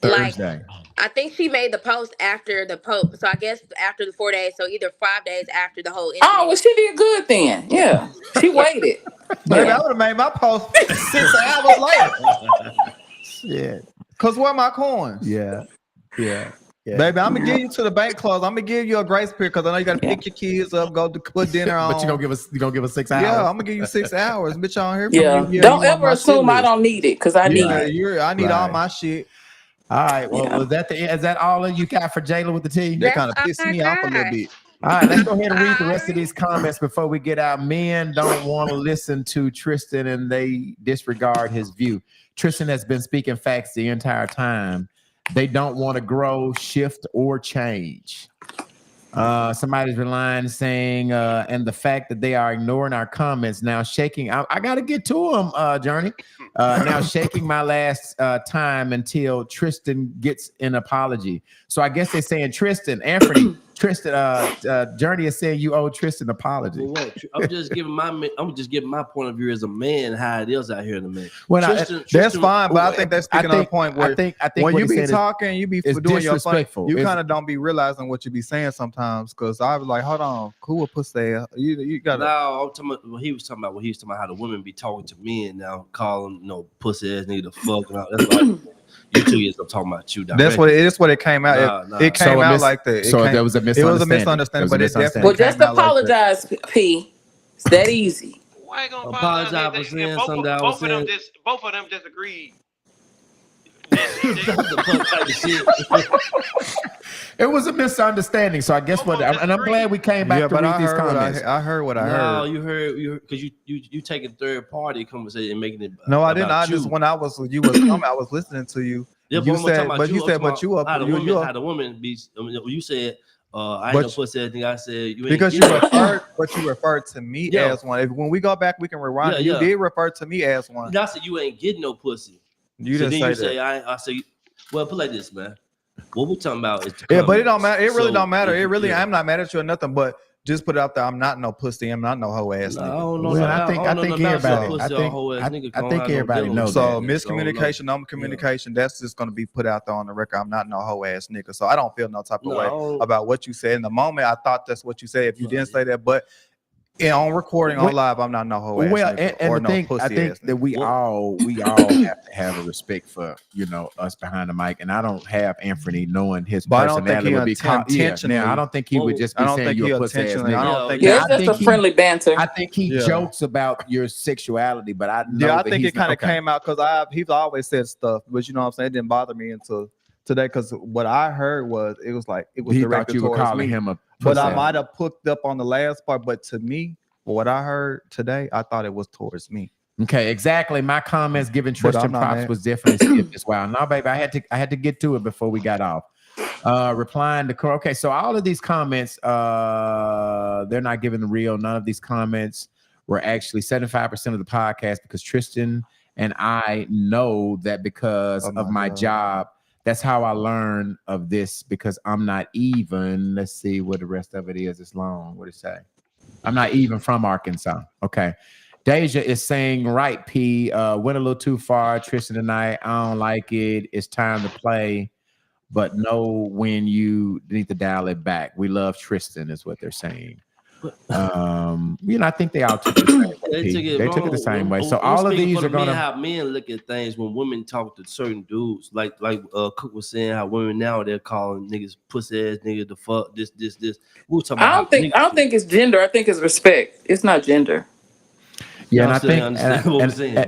Thursday. I think she made the post after the post. So I guess after the 4 days. So either 5 days after the whole incident. Oh, well, she did good then. Yeah. She waited. Baby, I would have made my post 6 hours later. Shit. Cause where my coins? Yeah. Baby, I'm gonna give you to the bank close. I'm gonna give you a grace period because I know you gotta pick your kids up, go to put dinner on. But you gonna give us 6 hours. Yeah, I'm gonna give you 6 hours. Bitch, I don't hear from Yeah. you. Don't ever assume I don't need it because I need it. I need all Right. my shit. All right. Well, was that is that all that you got for Jayla with the T? That kind of pissed me off a little bit. All right, let's go ahead and read the rest of these comments before we get out. Men don't want to listen to Tristan and they disregard his view. Tristan has been speaking facts the entire time. They don't want to grow, shift, or change. Somebody's relying saying, and the fact that they are ignoring our comments now shaking. I got to get to them, Journey. Now shaking my last time until Tristan gets an apology. So I guess they're saying Tristan, Anthony, Tristan, Journey is saying you owe Tristan an apology. Well, what? I'm just giving my point of view as a man how it is out here in the man. Well, That's fine, but I think that's speaking on a point where I think when what you he's be saying talking, you be is doing your fun. disrespectful. You It's- kind of don't be realizing what you be saying sometimes. Because I was like, hold on, cool pussy. You gotta. No, I'm talking about what he was talking about. When he was talking about how the women be talking to men now, calling pussy ass nigga the fuck. And all. That's like you 2 years I'm talking about you. That's what it is. What it came out. It came out like that. There was a misunderstanding. It was a misunderstanding, but it definitely. Well, just came out like that. apologize, P. It's that easy. Why ain't gonna Apologize for saying something that I was saying. Both of them just agreed. It was a misunderstanding. So I guess and I'm glad we came back to read these comments. I heard what I heard. No, you heard because you taking third party conversation and making it. No, I didn't. about I just you. when I was you was coming, I was listening to you. Yeah, you but said, but you said, but you up, how you the woman be. I mean, you said, I ain't But- no pussy. Anything I said you ain't because you getting it. referred, but you referred to me Yeah. as one. When we go back, we can rewind. Yeah, You yeah. did refer to me as one. I said you ain't getting no pussy. You so didn't then say you that. say I say, well, put like this, man. What we talking about is Yeah, but it don't matter. It really So, don't matter. It really, yeah. I'm not mad at you or nothing. But just put it out there. I'm not no pussy. I'm not no hoe ass. No, nigga. I don't know. Well, I I think everybody. I think everybody knows. So miscommunication, communication. That's just gonna be put out there on the record. I'm not no hoe ass nigga. So I don't feel no type of way about what you said in the moment. I thought that's what you said. If you didn't say that, but Yeah, on recording, on live, I'm not no hoe ass Well, nigga and or the no thing, pussy I think ass that nigga. we all have to have a respect for us behind the mic, and I don't have Anthony knowing his But I don't think personality he would be intentionally. now I don't think he would just be I don't saying think you're he a pussy ass intentionally. nigga. I don't think. Yeah, it's that- just a friendly banter. I think he jokes about your sexuality, but I know Yeah, I that think he's it kind of not, okay. came out because he's always said stuff, but you know what I'm saying, it didn't bother me until today because what I heard was it was He thought directed you were towards calling me. him a But I pussy. might have picked up on the last part, but to me, what I heard today, I thought it was towards me. Okay, exactly. My comments giving But Tristan I'm not props mad. was definitely stiff as well. No, baby, I had to get to it before we got off. Replying to okay, so all of these comments, they're not giving the real. None of these comments were actually 75% of the podcast because Tristan and I know that because of my job. That's how I learned of this because I'm not even. Let's see what the rest of it is. It's long. What did it say? I'm not even from Arkansas. Okay. Deja is saying, right, P, went a little too far. Tristan and I don't like it. It's time to play, but know when you need to dial it back. We love Tristan, is what they're saying. I think they all took it the same way. P. They took it the same way. So all of these are going to. How men look at things when women talk to certain dudes, like Cook was saying, how women now they're calling niggas pussy ass nigga, the fuck this. We were talking about I don't think it's gender. I think it's respect. It's not gender. Yeah, and I think,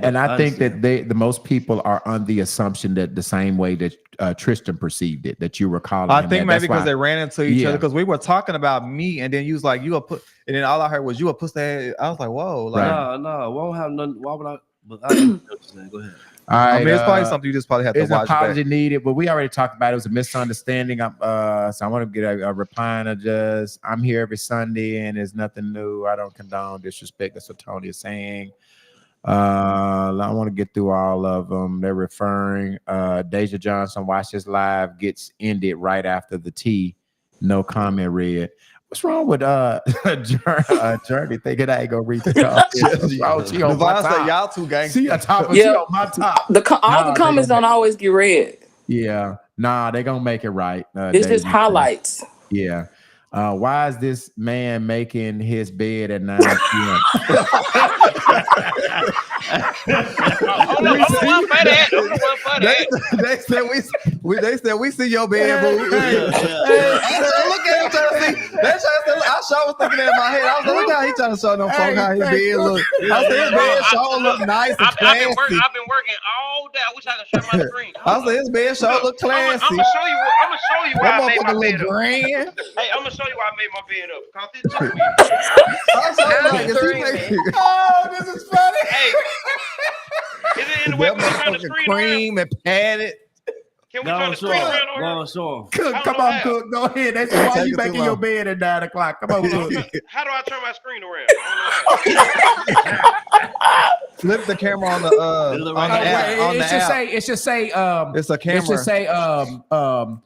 and I think that the most people are on the assumption that the same way that Tristan perceived it, that you were calling. I him think that. maybe That's why- because they ran into each Yeah. other because we were talking about me, and then you was like, you a put, and then all I heard was you a pussy ass. I was like, whoa, like, no, won't have nothing. Why would I? But I don't know what you're saying. Go ahead. All right, I mean, it's probably something you just probably have to There's an watch apology back. needed, but we already talked about it. It was a misunderstanding. So I want to get a reply and just I'm here every Sunday and there's nothing new. I don't condone disrespect. That's what Tony is saying. I want to get through all of them. They're referring. Deja Johnson, watch this live, gets ended right after the T. No comment read. What's wrong with Journey thinking I ain't gonna read the comments? She on my top. Y'all two gangs. She on top of Yeah. she on my top. All the comments don't always get read. Yeah, nah, they gonna make it right. It's just highlights. Yeah. Why is this man making his bed at 9 p.m.? They said we see your bed, boo. Look at him trying to see. I sure was thinking that in my head. I was like, look how he trying to show them folk how his bed look. I said his bed sure look nice and classy. I've been working all day. I wish I could share my screen. I said his bed sure look classy. I'm gonna show you why I made my bed up. Grand. Hey, I'm gonna show you why I made my bed up. Cause it took me. Oh, this is funny. Hey, is it in the way we turn the screen cream and padded. Can we turn the screen around? Cook, come on, Cook. Go ahead. That's why you making your bed at 9 o'clock. Come on, Cook. How do I turn my screen around? Flip the camera on the app. It should say it's a camera. It should say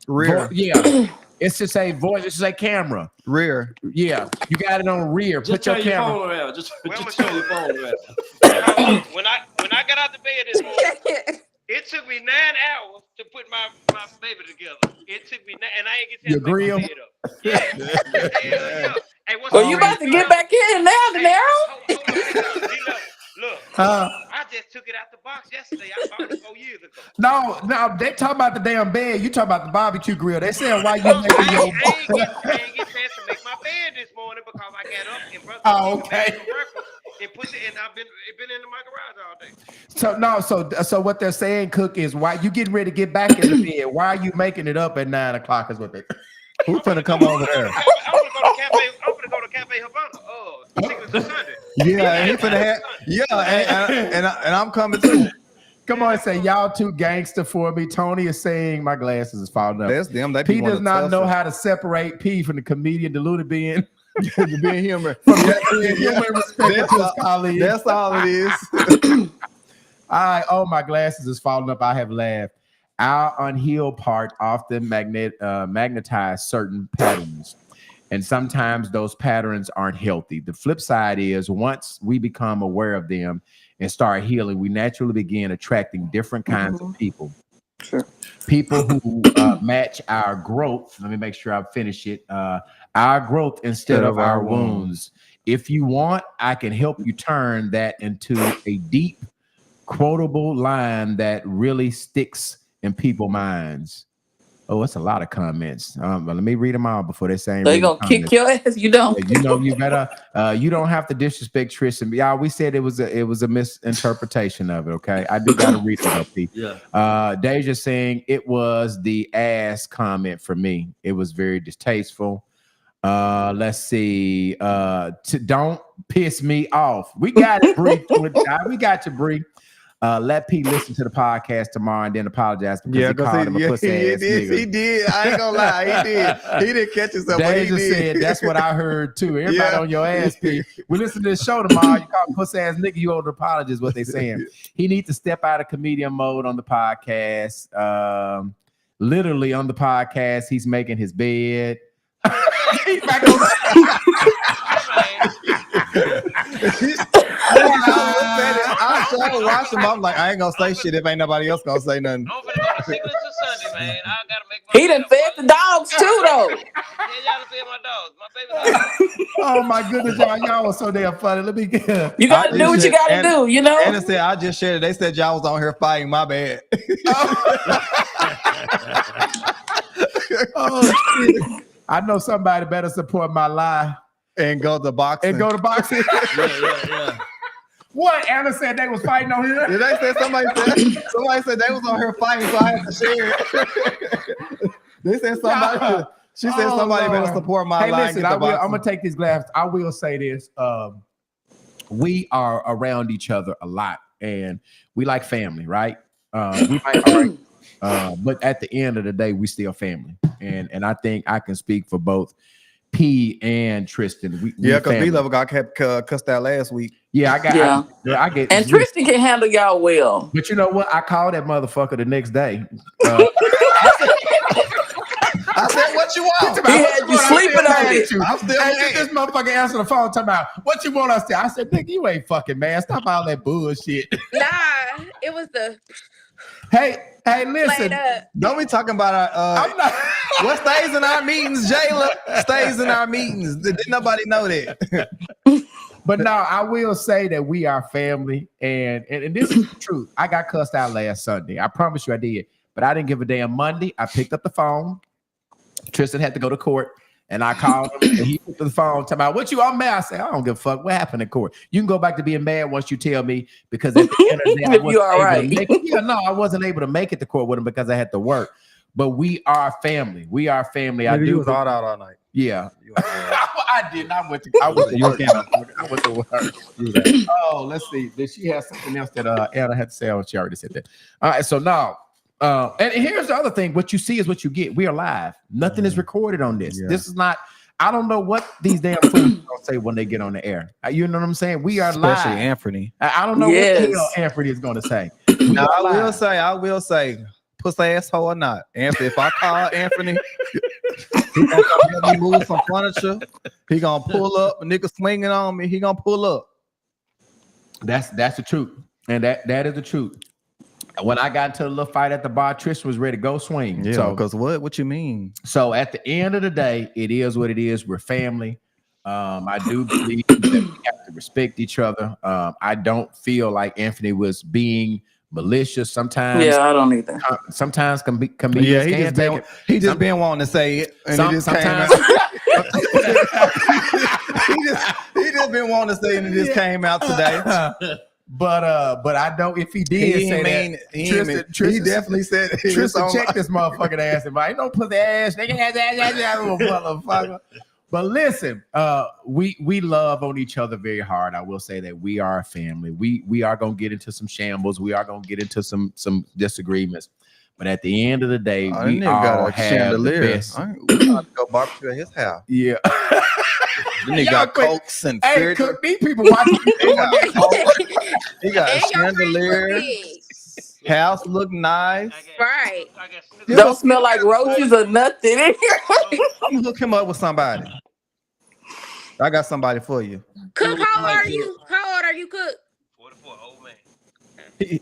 rear. Yeah. It should say voice. It should say camera. Rear. Yeah. You got it on rear. Just Put your turn camera. phone around. Just turn your phone around. When I got out the bed this morning, it took me 9 hours to put my baby together. It took me and I ain't get to make my bed up. Yeah. Hey, Well, you about to get back in now, Denaro? Look, I just took it out the box yesterday. I bought it 4 years ago. No, they talking about the damn bed. You talking about the barbecue grill. They said why you making your I ain't get a chance to make my bed this morning because I got up and brushed okay. and put it and I've been in my garage all day. So what they're saying, Cook, is why you getting ready to get back in the bed? Why are you making it up at 9 o'clock? Is what they. Who's finna come over there? I'm gonna go to Cafe Havana. Sunday. Yeah, he finna have. Yeah, and I'm coming too. Come on, say y'all too gangster for me. Tony is saying my glasses is falling up. That's them. They P does not know how to separate P from the comedian deluded being. being human. From being human respect to his colleagues. That's all it is. My glasses is falling up. I have laughed. Our unhealed part often magnetize certain patterns. And sometimes those patterns aren't healthy. The flip side is once we become aware of them and start healing, we naturally begin attracting different kinds of people. Sure. People who match our growth. Let me make sure I finish it. Our growth instead of our wounds. if you want, I can help you turn that into a deep, quotable line that really sticks in people's minds. Oh, it's a lot of comments. But let me read them all before they say They gonna kick your ass. You don't. Yeah, you know, you better. You don't have to disrespect Tristan. Y'all, we said it was a misinterpretation of it. Okay, I do gotta read it up, Pete. Yeah. Deja saying it was the ass comment for me. It was very distasteful. Let's see. Don't piss me off. We got it, Bree. We got you, Bree. Let Pete listen to the podcast tomorrow and then apologize because he called him a pussy ass nigga. He did. I ain't gonna lie. He did. He didn't catch himself. Deja said that's what I heard too. Everybody on your ass, Pete. We listen to this show tomorrow. You call him pussy ass nigga. You owe the apology is what they saying. He needs to step out of comedian mode on the podcast. Literally on the podcast, he's making his bed. He's back on I started watching him. I'm like, I ain't gonna say shit if ain't nobody else gonna say nothing. He done fed the dogs too, though. Oh my goodness, y'all was so damn funny. Let me get. You gotta do what you gotta do, you know. And said, I just shared it. They said y'all was on here fighting. My bad. Oh shit. I know somebody better support my lie and go to boxing. Yeah. What? Anna said they was fighting on here. Yeah, they said somebody said they was on here fighting, so I had to share it. They said somebody. She said somebody better support my lie. Listen, I'm gonna take these glasses. I will say this: we are around each other a lot, and we like family, right? We might argue, but at the end of the day, we still family, and I think I can speak for both P and Tristan. Because B-Level got kept cussed out last week. Yeah, I get. And Tristan can handle y'all well. But you know what? I called that motherfucker the next day. I said, "What you want?" He had you sleeping on it. I'm still this motherfucker answer the phone talking about what you want us to. I said, "Nigga, you ain't fucking man. Stop all that bullshit." Nah, it was the. Hey, listen. Don't be talking about I'm not. What stays in our meetings, Jayla, stays in our meetings. Did nobody know that? But no, I will say that we are family, and this is the truth. I got cussed out last Sunday. I promise you I did. But I didn't give a damn. Monday, I picked up the phone. Tristan had to go to court, and I called him, and he picked up the phone, talking about, what you on mad? I said, I don't give a fuck. What happened in court? You can go back to being mad once you tell me, because at the end of the day, I wasn't able to make it to court with him because I had to work. But we are family. We are family. Maybe you was all out all night. Yeah. I didn't. I went to work. Oh, let's see. Did she have something else that Anna had to say? Oh, she already said that. All right, so now. And here's the other thing: what you see is what you get. We are live. Nothing is recorded on this. Yeah. This is not. I don't know what these damn fools gonna say when they get on the air. You know what I'm saying? We are live. Especially Anthony. I don't know what the hell Anthony is gonna say. No, I will say, pussy asshole or not, Anthony. If I call Anthony, he gonna come help me move some furniture. He gonna pull up. A nigga swinging on me. He gonna pull up. That's the truth, and that is the truth. When I got into a little fight at the bar, Tristan was ready to go swing. Yeah, so because what you mean? So at the end of the day, it is what it is. We're family. I do believe that we have to respect each other. I don't feel like Anthony was being malicious. Sometimes, yeah, I don't either. Sometimes can be. Yeah, he just been wanting to say it, and he just came out. he just been wanting to say it, and it just came out today. But I don't. If he did he definitely said Tristan, check this motherfucking ass. If I ain't no pussy ass, nigga has ass, motherfucker. But listen, we love on each other very hard. I will say that we are a family. We are gonna get into some shambles. We are gonna get into some disagreements. But at the end of the day, we all have the best. We got to go barbecue at his house. Yeah. Then he got cokes and hey, Cook, these people watching. He got a chandelier. House look nice. Right. Don't smell like roaches or nothing. I'm gonna hook him up with somebody. I got somebody for you. Cook, how old are you? How old are you, Cook? 44, old man.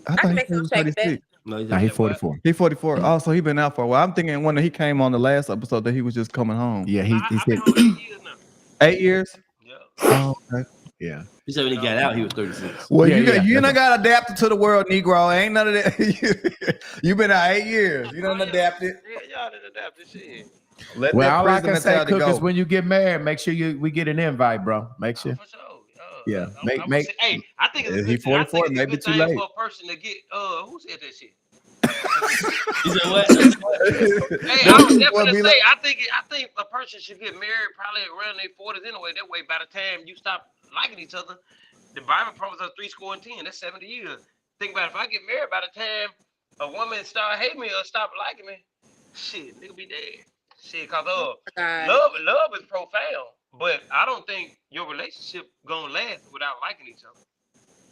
I thought he was 36. No, he's 44. He's 44. Oh, so he been out for a while. I'm thinking when he came on the last episode that he was just coming home. Yeah, he's 8 years now. 8 years? Yeah. Oh, okay. Yeah. He said when he got out, he was 36. Well, Yeah, you yeah. done got adapted to the world, Negro. Ain't none of that. You been out 8 years. You done adapted. Yeah, y'all done adapted shit. Let Well, that all I prison can say, mentality Cook, go. is when you get married, make sure we get an invite, bro. Make sure. For sure. Yeah. I'm gonna say, hey, I think it's a He good thing. I 44, think it's a maybe good too thing late. for a person to get who said that shit? He said what? Hey, I was just gonna say, I think a person should get married probably around their 40s anyway. That way, by the time you stop liking each other, the Bible promises us 3 score and 10. That's 70 years. Think about it, if I get married by the time a woman start hating me or stop liking me, shit, nigga be dead. Shit, cause love is profound, but I don't think your relationship gonna last without liking each other.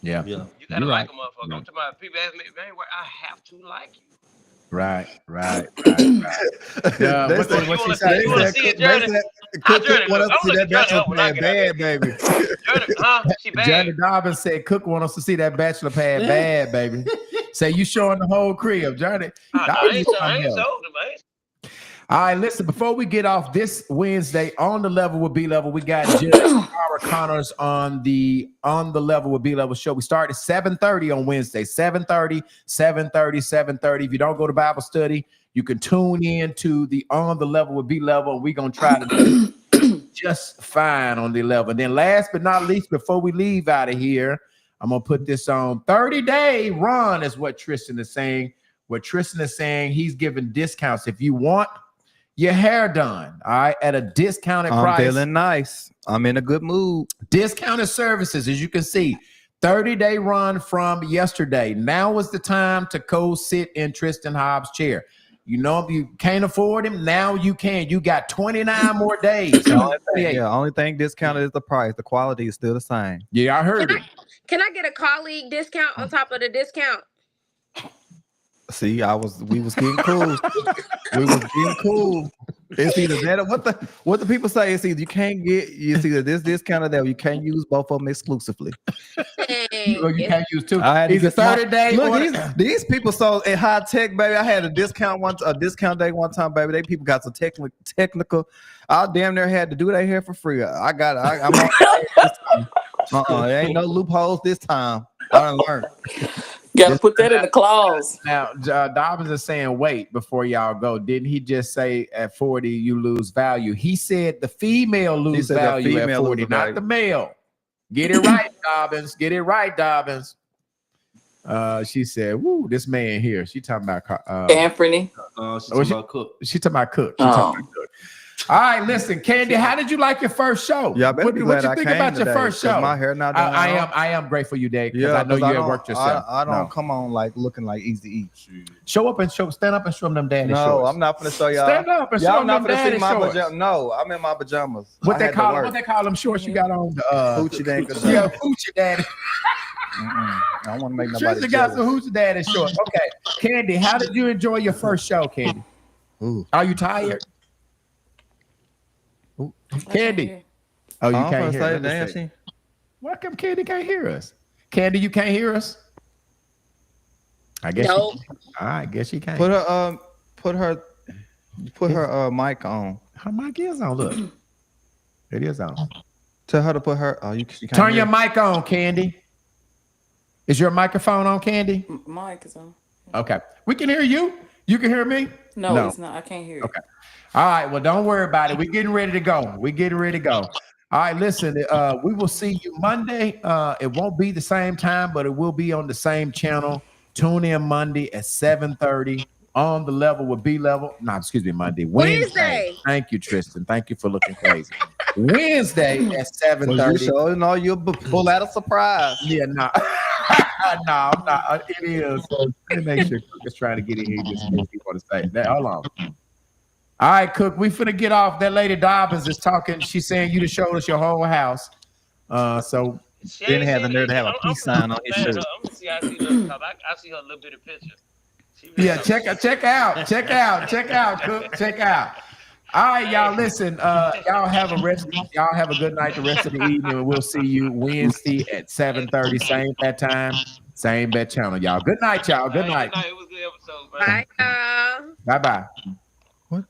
Yeah. You gotta like a motherfucker. I'm talking about people ask me, man, I have to like you. Right. Yeah, They what's said, the- what's they she You wanna said, see a they journey? said, How Cook Journey want look? us I'm to see gonna that look Journey bachelor up when I pad get out bad, there. baby. Journey, she bad. Johnny Dobbins said Cook want us to see that bachelor pad bad, baby. Say you showing the whole crib, Johnny. I ain't sold him, man. All right, listen, before we get off this Wednesday on the Level with B-Level, we got Judge Tara Connors on the Level with B-Level show. We start at 7:30 on Wednesday, 7:30. If you don't go to Bible study, you can tune in to the On the Level with B-Level, and we're going to try to do just fine on the level. And then last but not least, before we leave out of here, I'm going to put this on 30-day run is what Tristan is saying. What Tristan is saying, he's giving discounts. If you want your hair done, all right, at a discounted price. I'm feeling nice. I'm in a good mood. Discounted services, as you can see, 30-day run from yesterday. Now is the time to go sit in Tristan Hobbs' chair. You know, if you can't afford him, now you can. You got 29 more days. Only thing discounted is the price. The quality is still the same. Yeah, I heard it. Can I get a colleague discount on top of the discount? See, we was getting cool. We was getting cool. It's either that or what the people say. It's either it's either this discount or that. You can't use both of them exclusively. You can't use two. I had to Either get my- 30 day. Look, these people so in high tech, baby. I had a discount day one time, baby. They people got so technical. I damn near had to do their hair for free. I'm on. There ain't no loopholes this time. I done learned. Got to put that in the clause. Now, Dobbins is saying, wait, before y'all go. Didn't he just say at 40 you lose value? He said the female lose value at 40, not the male. Get it right, Dobbins. Get it right, Dobbins. She said, woo, this man here. She talking about Anthony. She's talking about Cook. She talking about Cook. She talking about Cook. All right, listen, Candy, how did you like your first show? Yeah, what you think about your first show? My hair not done. I am grateful you did because I know you had worked yourself. I don't come on like looking like easy eat. Stand up and show them daddy shorts. No, I'm not gonna show y'all. Stand up and show them daddy shorts. No, I'm in my pajamas. What they call them shorts you got on? Hoochie daddy. Yeah, hoochie daddy. I don't want to make nobody. Tristan got some hoochie daddy shorts. Okay, Candy, how did you enjoy your first show, Candy? Are you tired? Candy. Oh, you can't hear us. Why come Candy can't hear us? Candy, you can't hear us? I guess. No. I guess she can't. Put her mic on. Her mic is on. Look, it is on. Tell her to put her. Oh, you can't turn your mic on, Candy. Is your microphone on, Candy? Mic is on. Okay, we can hear you. You can hear me? No, it's not. I can't hear you. Okay. All right. Well, don't worry about it. We're getting ready to go. All right. Listen, we will see you Monday. It won't be the same time, but it will be on the same channel. Tune in Monday at 7:30 on the Level with B-Level. No, excuse me, Monday. Wednesday. Thank you, Tristan. Thank you for looking crazy. Wednesday at 7:30. No, you'll pull out a surprise. Yeah, no. No, I'm not. It is. Let me make sure Cook is trying to get in here just in case you want to say that. Hold on. All right, Cook, we finna get off. That lady Dobbins is talking. She's saying you to show us your whole house. So didn't have the nerve to have a peace sign on his shirt. I'm gonna see how she looks. I see her little bit of picture. Yeah, check out, Cook. Check out. All right, y'all. Listen, y'all have a good night the rest of the evening, and we'll see you Wednesday at 7:30, same bad time, same bad channel, y'all. Good night, y'all. Good night. It was a good episode, man. Bye, y'all. Bye-bye. What?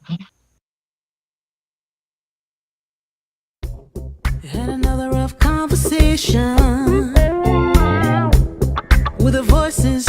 You had another rough station with the voices